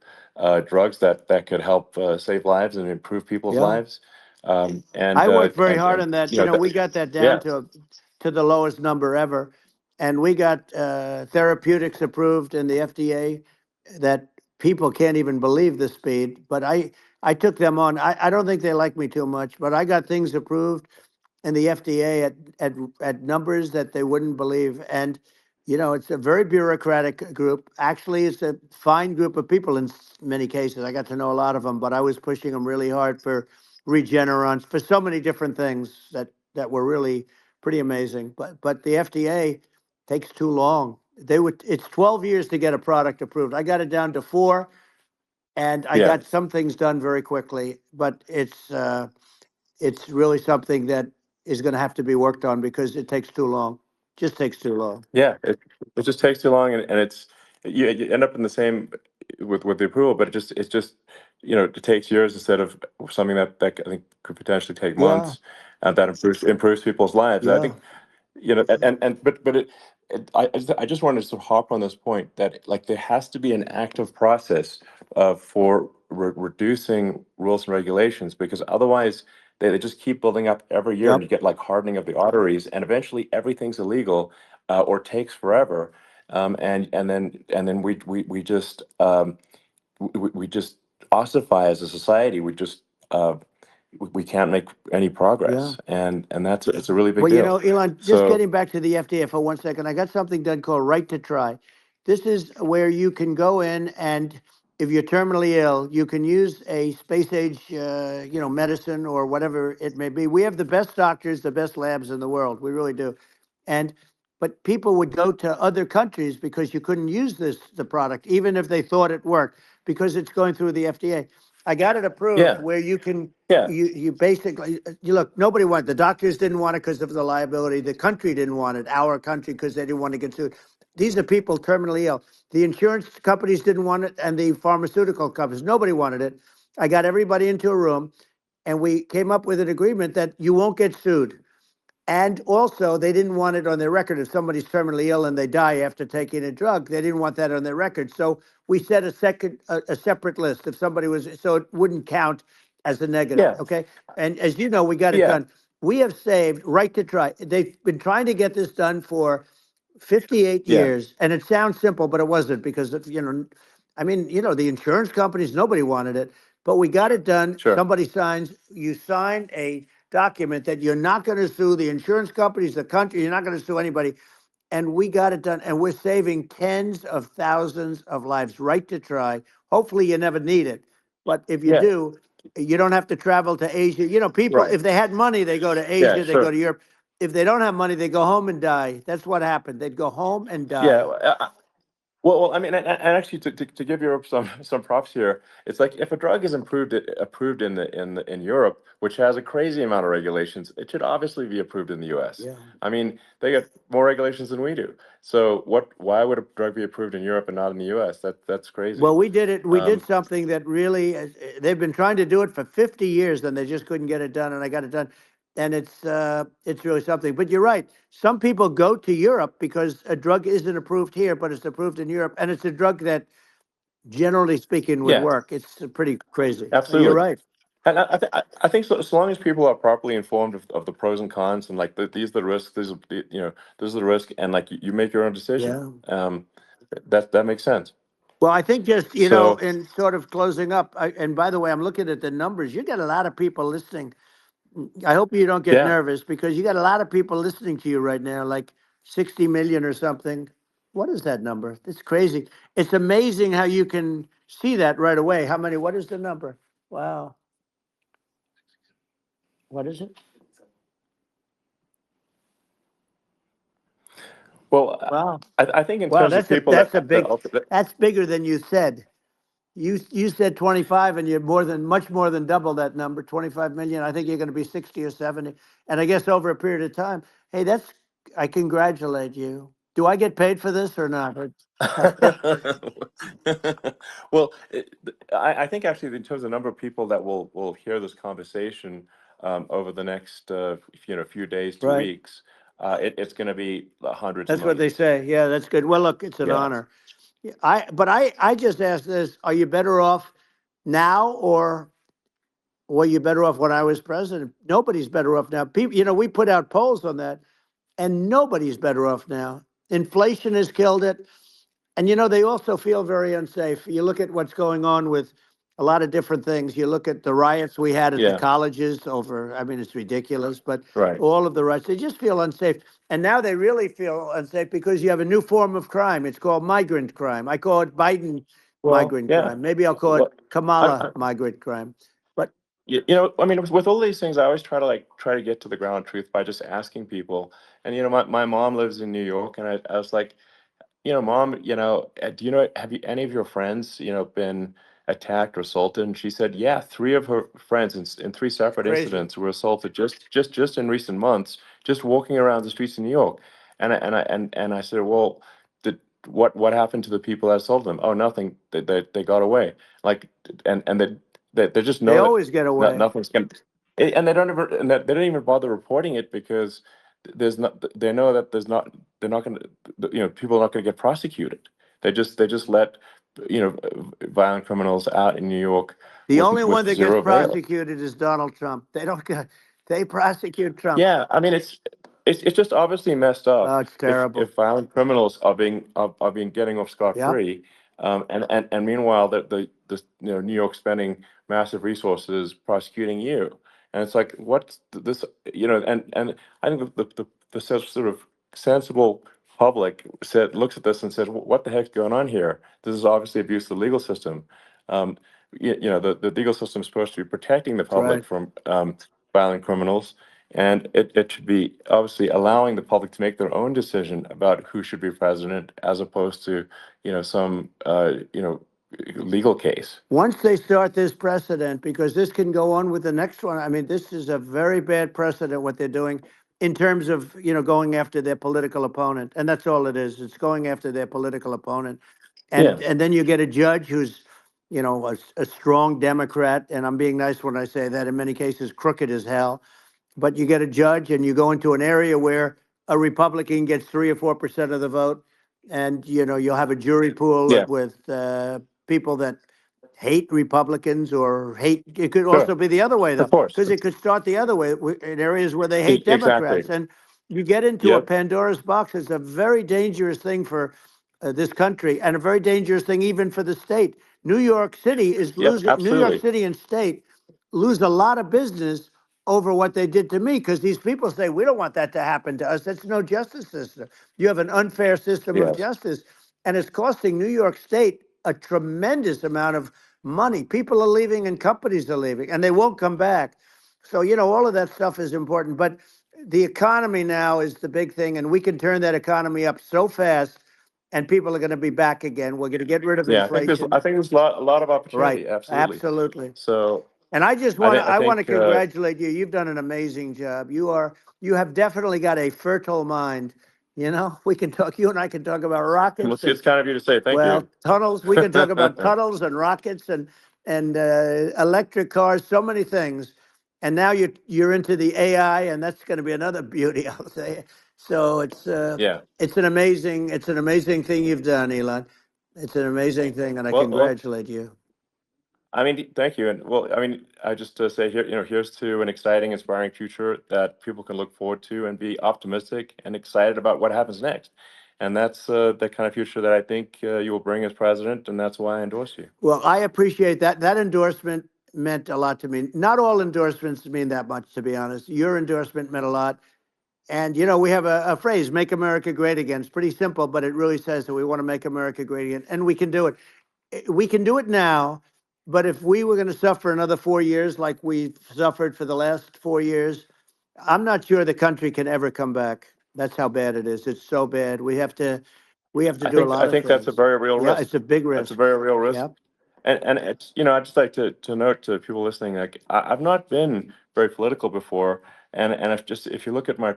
drugs that could help save lives and improve people's Yeah. lives. Um, and I uh, worked very and hard and on that. you know We got that down yeah, to the lowest number ever, and we got therapeutics approved in the FDA that people can't even believe the speed. But I took them on. I don't think they like me too much, but I got things approved in the FDA at numbers that they wouldn't believe. And it's a very bureaucratic group. Actually, it's a fine group of people in many cases. I got to know a lot of them, but I was pushing them really hard for Regeneron, for so many different things that were really pretty amazing. But the FDA takes too long. It's 12 years to get a product approved. I got it down to 4, and I yeah. got some things done very quickly. But it's really something that is going to have to be worked on because it takes too long. Just takes too long. Yeah, it just takes too long, and it's you end up in the same with the approval, but it's just it takes years instead of something that I think could potentially take Yeah, months, and that improves people's lives. I yeah, think and but I just wanted to hop on this point that like there has to be an active process for reducing rules and regulations, because otherwise they just keep building up every year, and yep, you get like hardening of the arteries, and eventually everything's illegal or takes forever, and then we just we just ossify as a society. Uh, we can't make any yeah. progress, and that's it's a really big Well, deal. Elon, just So getting back to the FDA for 1 second, I got something done called Right to Try. This is where you can go in and if you're terminally ill, you can use a space age, medicine or whatever it may be. We have the best doctors, the best labs in the world. We really do. And but people would go to other countries because you couldn't use the product, even if they thought it worked, because it's going through the FDA. I got it approved yeah, where you can yeah, you basically you look, nobody wanted, the doctors didn't want it because of the liability, the country didn't want it, our country, because they didn't want to get sued. These are people terminally ill. The insurance companies didn't want it, and the pharmaceutical companies, nobody wanted it. I got everybody into a room, and we came up with an agreement that you won't get sued. And also, they didn't want it on their record. If somebody's terminally ill and they die after taking a drug, they didn't want that on their record. So we set a separate list if somebody was, so it wouldn't count as a negative. yeah, Okay. And as you know, we got it yeah, done. We have saved Right to Try. They've been trying to get this done for 58 yeah, years. And it sounds simple, but it wasn't because, I mean, the insurance companies, nobody wanted it, but we got it done. sure, Somebody signs, you sign a document that you're not going to sue the insurance companies, the country, you're not going to sue anybody. And we got it done. And we're saving tens of thousands of lives. Right to Try. Hopefully you never need it. But if you yeah, do, you don't have to travel to Asia. People, right, if they had money, they go to yeah, Asia, they go sure, to Europe. If they don't have money, they go home and die. That's what happened. They'd go home and yeah. die. Well, I mean, and actually, to give Europe some props here, it's like if a drug is approved in Europe, which has a crazy amount of regulations, it should obviously be approved in the U.S. Yeah. I mean, they get more regulations than we do. So why would a drug be approved in Europe and not in the U.S.? That's crazy. Well, we did it. We did Um, something that really, they've been trying to do it for 50 years and they just couldn't get it done. And I got it done. And it's really something. But you're right. Some people go to Europe because a drug isn't approved here, but it's approved in Europe. And it's a drug that, generally speaking, would yeah, work. It's pretty crazy. You're absolutely. right. And I think so long as people are properly informed of the pros and cons, and like these are the risks, this is the risk, and like you make your own decision. Yeah. That makes sense. Well, I think just, So in sort of closing up, and by the way, I'm looking at the numbers. You got a lot of people listening. I hope you don't get yeah, nervous because you got a lot of people listening to you right now, like 60 million or something. What is that number? It's crazy. It's amazing how you can see that right away. How many? What is the number? Wow. What is it? Well, Wow. I think in Wow, terms of people that's a that big, that's bigger than you said. You said 25 and you're much more than double that number, 25 million. I think you're going to be 60 or 70. And I guess over a period of time, hey, I congratulate you. Do I get paid for this or not? well, I think actually in terms of the number of people that will hear this conversation over the next few days to Right. weeks, it's going to be hundreds of That's what they millions. say. Yeah, that's good. Well, look, it's an Yeah. honor. Yeah, I just asked this, are you better off now or were you better off when I was president? Nobody's better off now. People, we put out polls on that and nobody's better off now. Inflation has killed it. And they also feel very unsafe. You look at what's going on with a lot of different things. You look at the riots we had at the Yeah. colleges over, I mean, it's ridiculous, but Right. all of the riots, they just feel unsafe. And now they really feel unsafe because you have a new form of crime. It's called migrant crime. I call it Biden Well, migrant yeah. crime. Maybe I'll call it Well, Kamala migrant crime. But I mean, with all these things, I always try to get to the ground truth by just asking people. And my mom lives in New York, and I was like, Mom, do have any of your friends, been attacked or assaulted? And she said, yeah, three of her friends in three separate crazy. incidents were assaulted just in recent months, just walking around the streets of New York. And I said, well, what happened to the people that assaulted them? Oh, nothing. They got away. Like, and they just They know that always get away. nothing's going to, and they don't even bother reporting it because there's not, they know that they're not going to, people are not going to get prosecuted. They just let, violent criminals out in New York The only one with that gets zero bail. prosecuted is Donald Trump. They don't get, they prosecute Trump. Yeah, I mean it's just obviously messed up Oh, it's terrible. if violent criminals are being getting off scot Yep. free, and meanwhile the New York spending massive resources prosecuting you, and it's like what's this, and I think the sort of sensible public looks at this and says, what the heck's going on here? This is obviously abuse of the legal system. Um, the legal system is supposed to be protecting the That's right. public from violent criminals, and it should be obviously allowing the public to make their own decision about who should be president, as opposed to, some, legal case. Once they start this precedent, because this can go on with the next one, I mean, this is a very bad precedent what they're doing in terms of, going after their political opponent. And that's all it is. It's going after their political opponent. Yeah. And then you get a judge who's, a strong Democrat. And I'm being nice when I say that, in many cases, crooked as hell. But you get a judge and you go into an area where a Republican gets 3 or 4% of the vote, and you'll have a jury pool Yeah. with people that hate Republicans or hate. It could Sure. also be the other way Of though, course. because it could start the other way in areas where they hate Exactly. Democrats, and you get into a Yep. Pandora's box. It's a very dangerous thing for this country, and a very dangerous thing even for the state. New York City is Yep. losing. New York Absolutely. City and state lose a lot of business over what they did to me, because these people say we don't want that to happen to us. That's no justice system. You have an unfair system of Yes. justice, and it's costing New York State a tremendous amount of money. People are leaving and companies are leaving, and they won't come back. So, all of that stuff is important. But the economy now is the big thing, and we can turn that economy up so fast, and people are going to be back again. We're going to get rid of Yeah. inflation. I think there's a lot of Right. opportunity. Absolutely. Absolutely. So And I just I want to, think I I want to think congratulate you. You've done an amazing job. You have definitely got a fertile mind. We can talk, you and I can talk about well, rockets and, it's kind of you to say thank well, you. tunnels. We can talk about tunnels and rockets and electric cars, so many things. And now you're into the AI, and that's going to be another beauty, I'll say. So Yeah. it's an amazing thing you've done, Elon. It's an amazing thing, and I Well, congratulate you. I mean, thank you. And well, I mean, I just say here, here's to an exciting, inspiring future that people can look forward to and be optimistic and excited about what happens next. And that's the kind of future that I think you will bring as president, and that's why I endorse you. Well, I appreciate that. That endorsement meant a lot to me. Not all endorsements mean that much, to be honest. Your endorsement meant a lot. And, we have a phrase, make America great again. It's pretty simple, but it really says that we want to make America great again. And we can do it. We can do it now. But if we were going to suffer another 4 years like we've suffered for the last 4 years, I'm not sure the country can ever come back. That's how bad it is. It's so bad. We have to I do a think lot of that's a things. very real Yeah, risk. it's a big That's a risk. very real risk. Yeah, And it's, I'd just like to note to people listening, like I've not been very political before, and if you look at my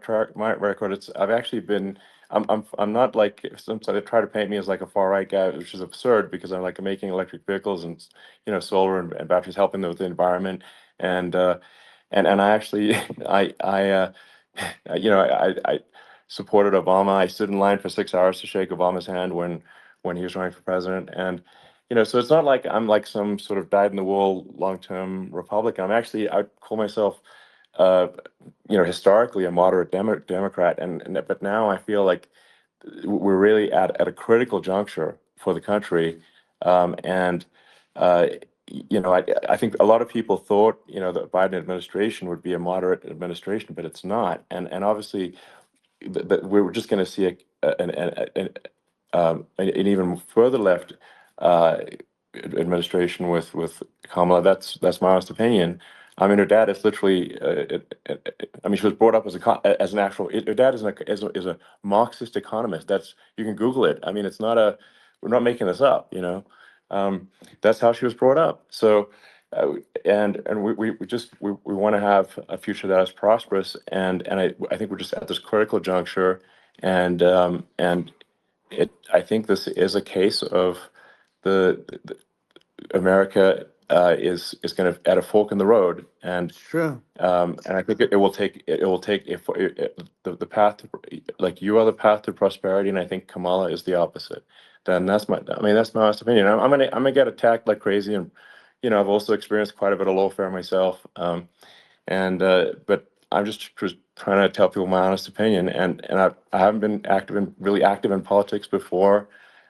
record, I've actually been. I'm not like some sort of try to paint me as like a far right guy, which is absurd because I'm like making electric vehicles and solar and batteries, helping with the environment, and and I actually I supported Obama. I stood in line for 6 hours to shake Obama's hand when he was running for president, and so it's not like I'm like some sort of dyed-in-the-wool long-term Republican. I'd call myself, uh, historically a moderate Democrat, but now I feel like we're really at a critical juncture for the country, and uh, I think a lot of people thought the Biden administration would be a moderate administration, but it's not, and obviously we're just going to see an even further left uh, administration with Kamala. That's my honest opinion. I mean, her dad is literally. I mean, she was brought up as an actual. Her dad is a Marxist economist. You can Google it. I mean, it's not a. We're not making this up. That's how she was brought up. So, and we want to have a future that is prosperous, and I think we're just at this critical juncture, and I think this is a case of the America is kind of at a fork in the road, it's true. and I think it will take if the path to, like you are the path to prosperity, and I think Kamala is the opposite. Then that's my honest opinion. I'm gonna get attacked like crazy, and I've also experienced quite a bit of lawfare myself. And but I'm just trying to tell people my honest opinion, and I haven't been really active in politics before,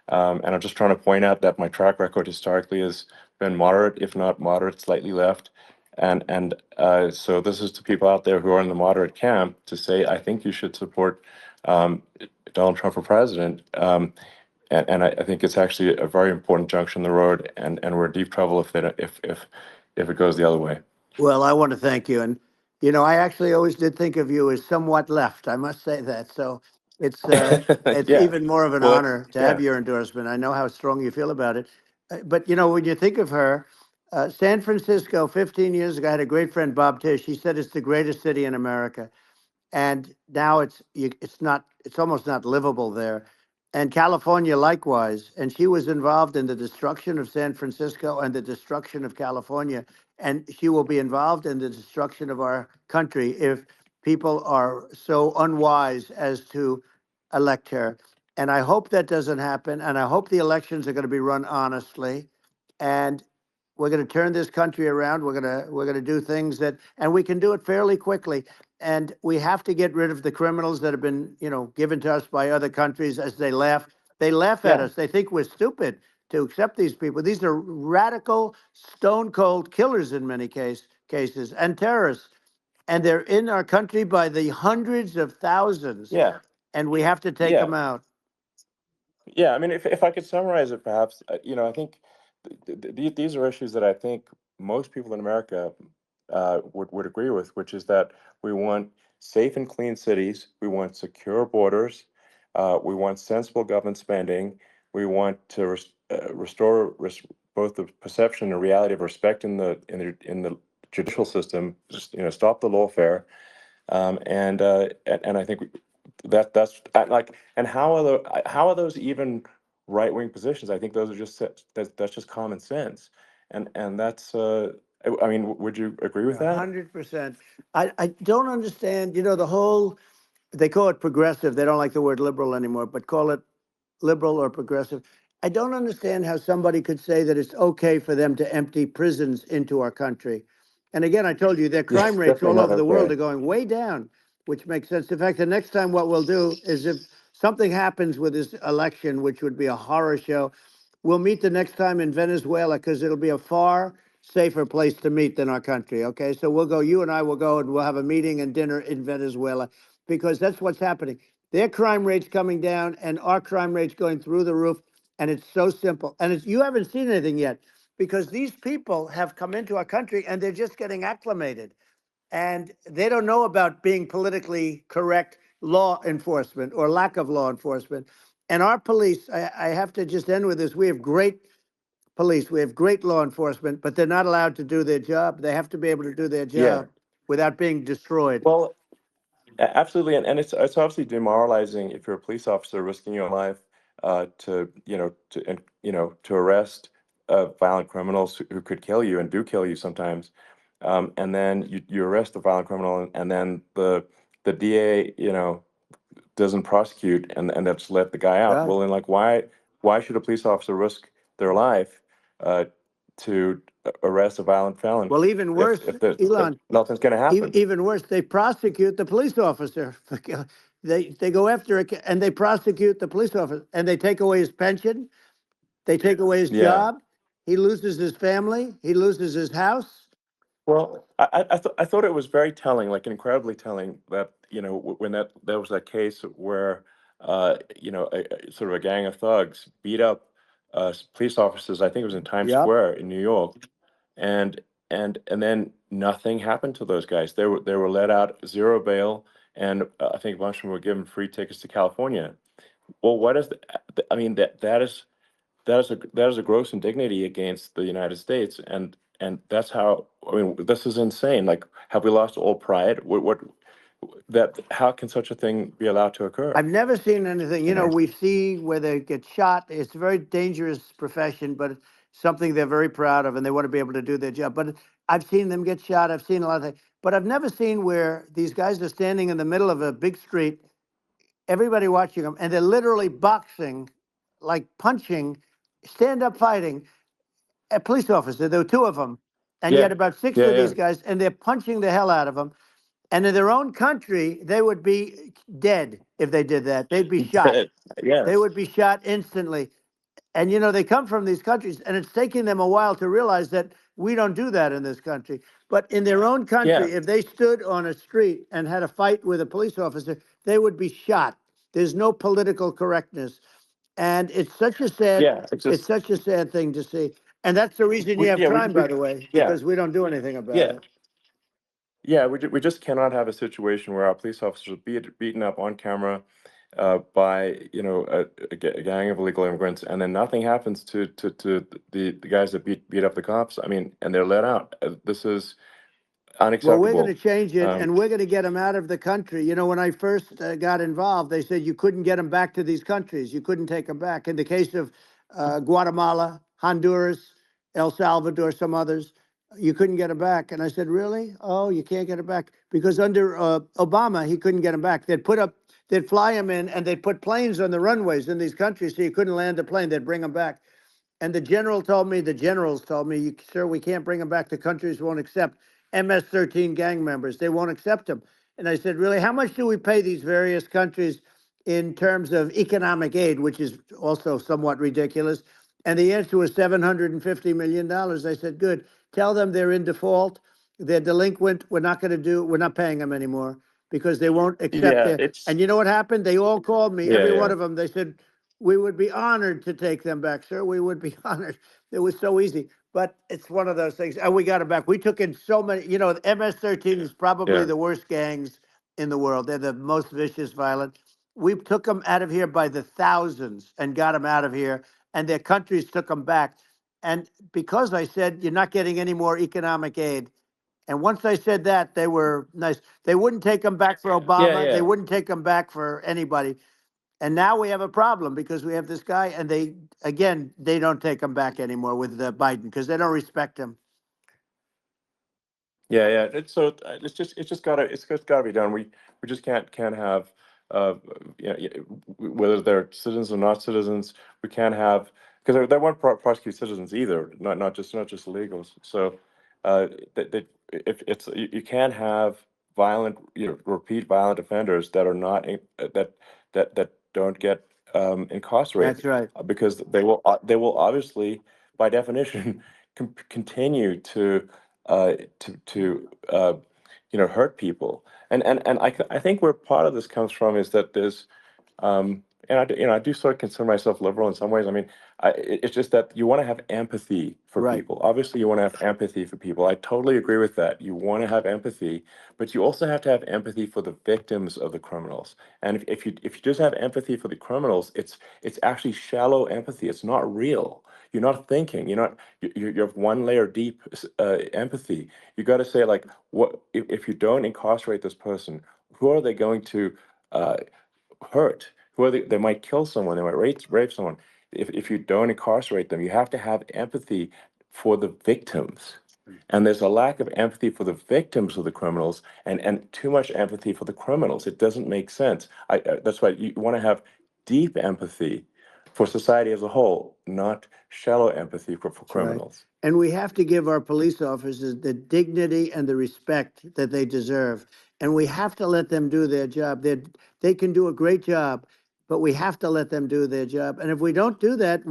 and I'm just trying to point out that my track record historically has been moderate, if not moderate, slightly left, and so this is to people out there who are in the moderate camp to say I think you should support um, Donald Trump for president. And I think it's actually a very important junction in the road, and we're in deep trouble if it goes the other way. Well, I want to thank you. And, I actually always did think of you as somewhat left. I must say that. So it's Yeah. even more of an Well, honor to have yeah. your endorsement. I know how strong you feel about it. But, when you think of her, San Francisco 15 years ago, I had a great friend, Bob Tish. He said it's the greatest city in America, and now it's almost not livable there. And California likewise. And she was involved in the destruction of San Francisco and the destruction of California, and she will be involved in the destruction of our country if people are so unwise as to elect her. And I hope that doesn't happen, and I hope the elections are going to be run honestly, and we're going to turn this country around. We're going to do things and we can do it fairly quickly. And we have to get rid of the criminals that have been, given to us by other countries as they laugh. They laugh at Yeah. us. They think we're stupid to accept these people. These are radical, stone cold killers in many cases and terrorists. And they're in our country by the hundreds of thousands. Yeah. And we have to take Yeah. them out. Yeah, I mean, if I could summarize it, perhaps, I think these are issues that I think most people in America would agree with, which is that we want safe and clean cities, we want secure borders, we want sensible government spending, we want to restore both the perception and reality of respect in the judicial system, just stop the lawfare, and I think like, and how are those even right wing positions? I think those are that's just common sense, and that's I mean, would you agree with that? 100%. I don't understand, the whole, they call it progressive. They don't like the word liberal anymore, but call it liberal or progressive. I don't understand how somebody could say that it's okay for them to empty prisons into our country. And again, I told you their Yeah, crime rates definitely all not over the world okay. are going way down, which makes sense. In fact, the next time what we'll do is if something happens with this election, which would be a horror show, we'll meet the next time in Venezuela because it'll be a far safer place to meet than our country. Okay. So we'll go, you and I will go and we'll have a meeting and dinner in Venezuela because that's what's happening. Their crime rates coming down and our crime rates going through the roof. And it's so simple. And you haven't seen anything yet because these people have come into our country and they're just getting acclimated and they don't know about being politically correct law enforcement or lack of law enforcement. And our police, I have to just end with this. We have great police. We have great law enforcement, but they're not allowed to do their job. They have to be able to do their Yeah. job without being destroyed. Well, absolutely, and it's obviously demoralizing if you're a police officer risking your life to to arrest violent criminals who could kill you and do kill you sometimes, and then you arrest the violent criminal and then the DA doesn't prosecute and they just let the guy out. Right. Well, then like why should a police officer risk their life uh, to arrest a violent felon Well, even worse, if Elon, nothing's going to happen? even worse, they prosecute the police officer. They go after it and they prosecute the police officer and they take away his pension. They take away his Yeah. job. He loses his family. He loses his house. Well, I thought it was very telling, like incredibly telling, that when there was that case where sort of a gang of thugs beat up police officers. I think it was in Times Yep. Square in New York, and and then nothing happened to those guys. They were let out, zero bail, and I think a bunch of them were given free tickets to California. Well, what is I mean, that is a gross indignity against the United States, and that's how, I mean, this is insane. Like, have we lost all pride? What that how can such a thing be allowed to occur? I've never seen anything. You know? We see where they get shot. It's a very dangerous profession, but it's something they're very proud of, and they want to be able to do their job. But I've seen them get shot. I've seen a lot of things, but I've never seen where these guys are standing in the middle of a big street, everybody watching them, and they're literally boxing, like punching, stand up fighting a police officer. There were two of them, and you Yeah, had about six yeah, of yeah. these guys, and they're punching the hell out of them. And in their own country, they would be dead if they did that. They'd be shot. Dead. They Yes. would be shot instantly. And they come from these countries, and it's taking them a while to realize that we don't do that in this country. But in their own Yeah, country, if they stood on a street and had a fight with a police officer, they would be shot. There's no political correctness, and yeah. It's it's just such a sad thing to see. And that's the reason you have crime, we by the way, yeah, because we don't do anything about yeah. it. Yeah, we just cannot have a situation where our police officers are beaten up on camera by a gang of illegal immigrants, and then nothing happens to the guys that beat up the cops. I mean, and they're let out. This is Well, we're going to unacceptable. change it, Um, and we're going to get them out of the country. When I first got involved, they said you couldn't get them back to these countries. You couldn't take them back. In the case of Guatemala, Honduras, El Salvador, some others, you couldn't get them back. And I said, really? Oh, you can't get them back? Because under Obama, he couldn't get them back. They'd fly them in, and they'd put planes on the runways in these countries so you couldn't land a plane. They'd bring them back. And the generals told me, sir, we can't bring them back. The countries won't accept MS-13 gang members. They won't accept them. And I said, really, how much do we pay these various countries in terms of economic aid, which is also somewhat ridiculous? And the answer was $750 million. I said, good. Tell them they're in default. They're delinquent. We're not paying them anymore because they won't accept yeah, it. it's And you know what happened? They all called me, yeah, every one yeah, of them. They said, we would be honored to take them back, sir. We would be honored. It was so easy. But it's one of those things. And we got them back. We took in so many, the MS-13 is probably yeah, the worst gangs in the world. They're the most vicious, violent. We took them out of here by the thousands and got them out of here. And their countries took them back. And because I said, you're not getting any more economic aid. And once I said that, they were nice. They wouldn't take them back for yeah, Obama. They yeah. wouldn't take them back for anybody. And now we have a problem because we have this guy, and they don't take him back anymore with Biden because they don't respect him. Yeah, yeah. It's just gotta be done. We just can't have whether they're citizens or not citizens. We can't have, because they won't prosecute citizens either. Not just illegals. So that if it's you can't have violent repeat violent offenders that are not that don't get That's incarcerated, right. because they will obviously, by definition, continue to hurt people. And I think where part of this comes from is that there's I do sort of consider myself liberal in some ways. I mean, it's just that you want to have empathy for Right. people. Obviously, you want to have empathy for people. I totally agree with that. You want to have empathy, but you also have to have empathy for the victims of the criminals. And if you just have empathy for the criminals, it's actually shallow empathy. It's not real. You're not thinking. You have one layer deep empathy. You got to say, like, what if you don't incarcerate this person? Who are they going to uh, hurt? Who are they might kill someone, they might rape someone. If you don't incarcerate them, you have to have empathy for the victims. And there's a lack of empathy for the victims of the criminals, and too much empathy for the criminals. It doesn't make sense. That's why you want to have deep empathy for society as a whole, not shallow empathy for That's right. criminals. And we have to give our police officers the dignity and the respect that they deserve. And we have to let them do their job. They can do a great job, but we have to let them do their job. And if we don't do that,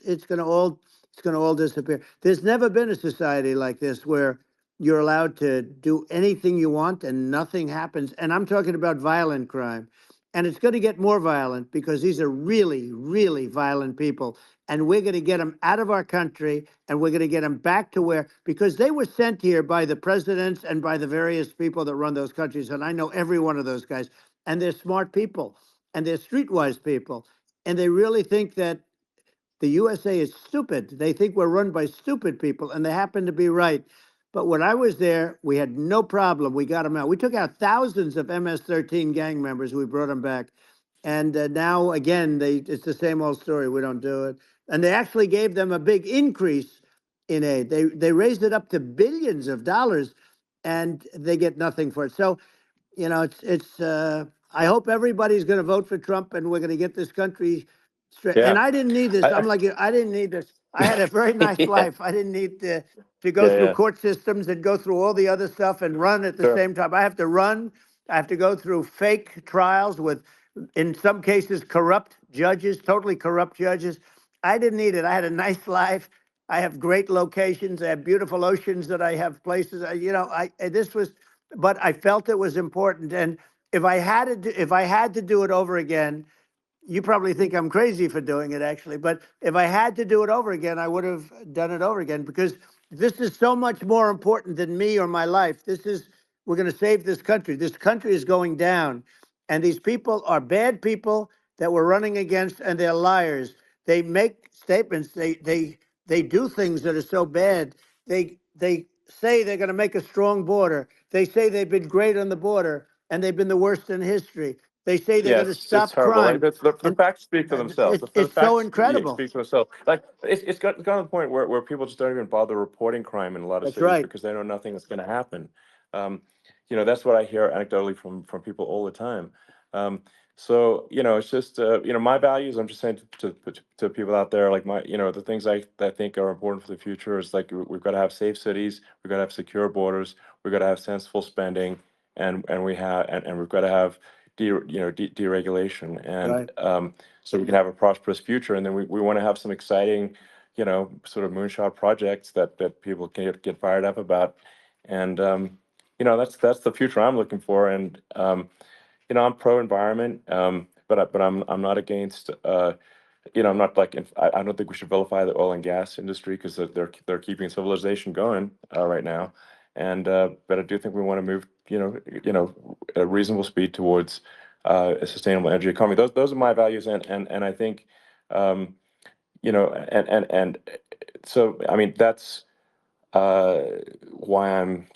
it's going to all disappear. There's never been a society like this where you're allowed to do anything you want and nothing happens. And I'm talking about violent crime. And it's going to get more violent because these are really, really violent people, and we're going to get them out of our country, and we're going to get them back to where, because they were sent here by the presidents and by the various people that run those countries. And I know every one of those guys, and they're smart people, and they're streetwise people. And they really think that the USA is stupid. They think we're run by stupid people, and they happen to be right. But when I was there, we had no problem. We got them out. We took out thousands of MS-13 gang members. We brought them back. And now, again, it's the same old story. We don't do it. And they actually gave them a big increase in aid. They raised it up to billions of dollars, and they get nothing for it. So, I hope everybody's going to vote for Trump, and we're going to get this country straight. Yeah. And I didn't need this. I, I'm I, like you. I didn't need this. I had a very nice yeah, life. I didn't need to go yeah, through yeah. court systems and go through all the other stuff and run at the Sure. same time. I have to run. I have to go through fake trials with, in some cases, corrupt judges, totally corrupt judges. I didn't need it. I had a nice life. I have great locations. I have beautiful oceans that I have places. This was, but I felt it was important. And if I had to do it over again, you probably think I'm crazy for doing it, actually. But if I had to do it over again, I would have done it over again, because this is so much more important than me or my life. We're going to save this country. This country is going down. And these people are bad people that we're running against, and they're liars. They make statements. They do things that are so bad. They say they're going to make a strong border. They say they've been great on the border, and they've been the worst in history. They say they're Yeah, going to it's stop horrible. Like crime, the and facts speak for themselves. The it's so facts incredible. speak for themselves. Like it's gotten to the point where people just don't even bother reporting crime in a lot of That's cities right. because they know nothing is going to happen. Um, that's what I hear anecdotally from people all the time. So it's just my values. I'm just saying to people out there, like the things I think are important for the future is like we've got to have safe cities, we've got to have secure borders, we've got to have sensible spending, and we've got to have deregulation, and Right. so we can have a prosperous future. And then we want to have some exciting, sort of moonshot projects that people can get fired up about. And that's the future I'm looking for. And I'm pro environment, but I'm not against. I'm not like I don't think we should vilify the oil and gas industry because they're keeping civilization going right now. And but I do think we want to move a reasonable speed towards a sustainable energy economy. Those are my values, and I think um, and so I mean that's uh, why I'm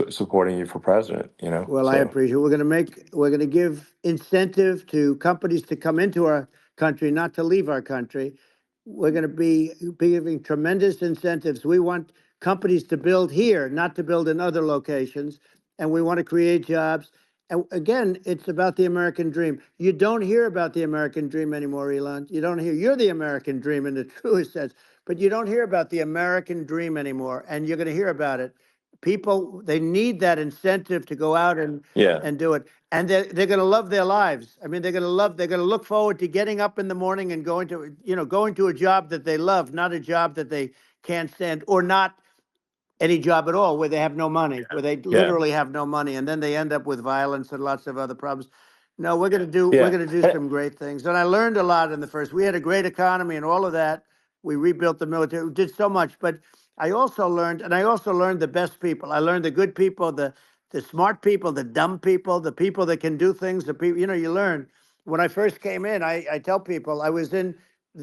supporting you for president. Well, I So appreciate it. We're going to give incentive to companies to come into our country, not to leave our country. We're going to be giving tremendous incentives. We want companies to build here, not to build in other locations. And we want to create jobs. And again, it's about the American dream. You don't hear about the American dream anymore, Elon. You don't hear. You're the American dream in the truest sense, but you don't hear about the American dream anymore. And you're going to hear about it. People, they need that incentive to go out yeah. and do it. And they're going to love their lives. I mean, they're going to look forward to getting up in the morning and going to a job that they love, not a job that they can't stand, or not any job at all where they have no money, where they Yeah. literally have no money. And then they end up with violence and lots of other problems. No, we're Yeah. gonna do some great things. And I learned a lot in the first. We had a great economy and all of that. We rebuilt the military. We did so much, but I also learned, and I also learned the best people. I learned the good people, the smart people, the dumb people, the people that can do things. The people, you learn. When I first came in, I tell people I was in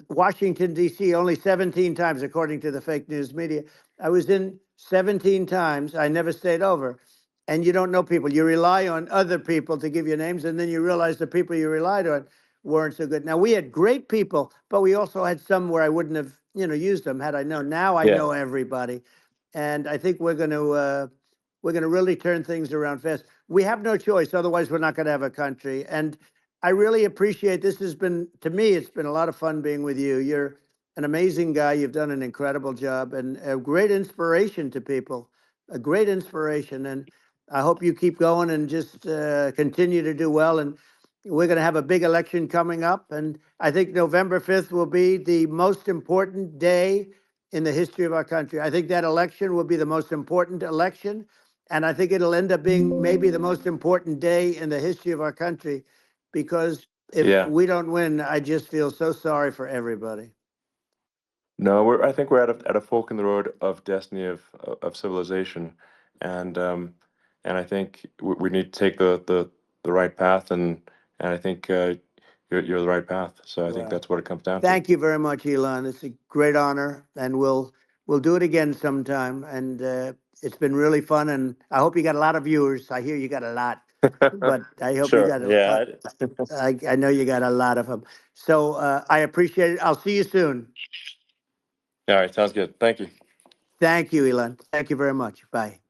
Washington D.C. only 17 times, according to the fake news media. I was in 17 times. I never stayed over, and you don't know people. You rely on other people to give you names, and then you realize the people you relied on weren't so good. Now, we had great people, but we also had some where I wouldn't have, used them had I known. Now I Yeah. know everybody, and I think we're going to really turn things around fast. We have no choice, otherwise we're not going to have a country. And I really appreciate this. Has been, to me, it's been a lot of fun being with you. You're an amazing guy. You've done an incredible job and a great inspiration to people. A great inspiration, and I hope you keep going and just continue to do well. And we're going to have a big election coming up, and I think November 5th will be the most important day in the history of our country. I think that election will be the most important election, and I think it'll end up being maybe the most important day in the history of our country, because if Yeah. we don't win, I just feel so sorry for everybody. No, I think we're at a fork in the road of destiny of civilization, and I think we need to take the right path, and I think you're the right path. So I think Well, that's what it comes down to. thank you very much, Elon. It's a great honor, and we'll do it again sometime. And it's been really fun, and I hope you got a lot of viewers. I hear you got a lot, but I hope you Sure. got Yeah. I know you got a lot of them. So I appreciate it. I'll see you soon. All right. Sounds good. Thank you. Thank you, Elon. Thank you very much. Bye.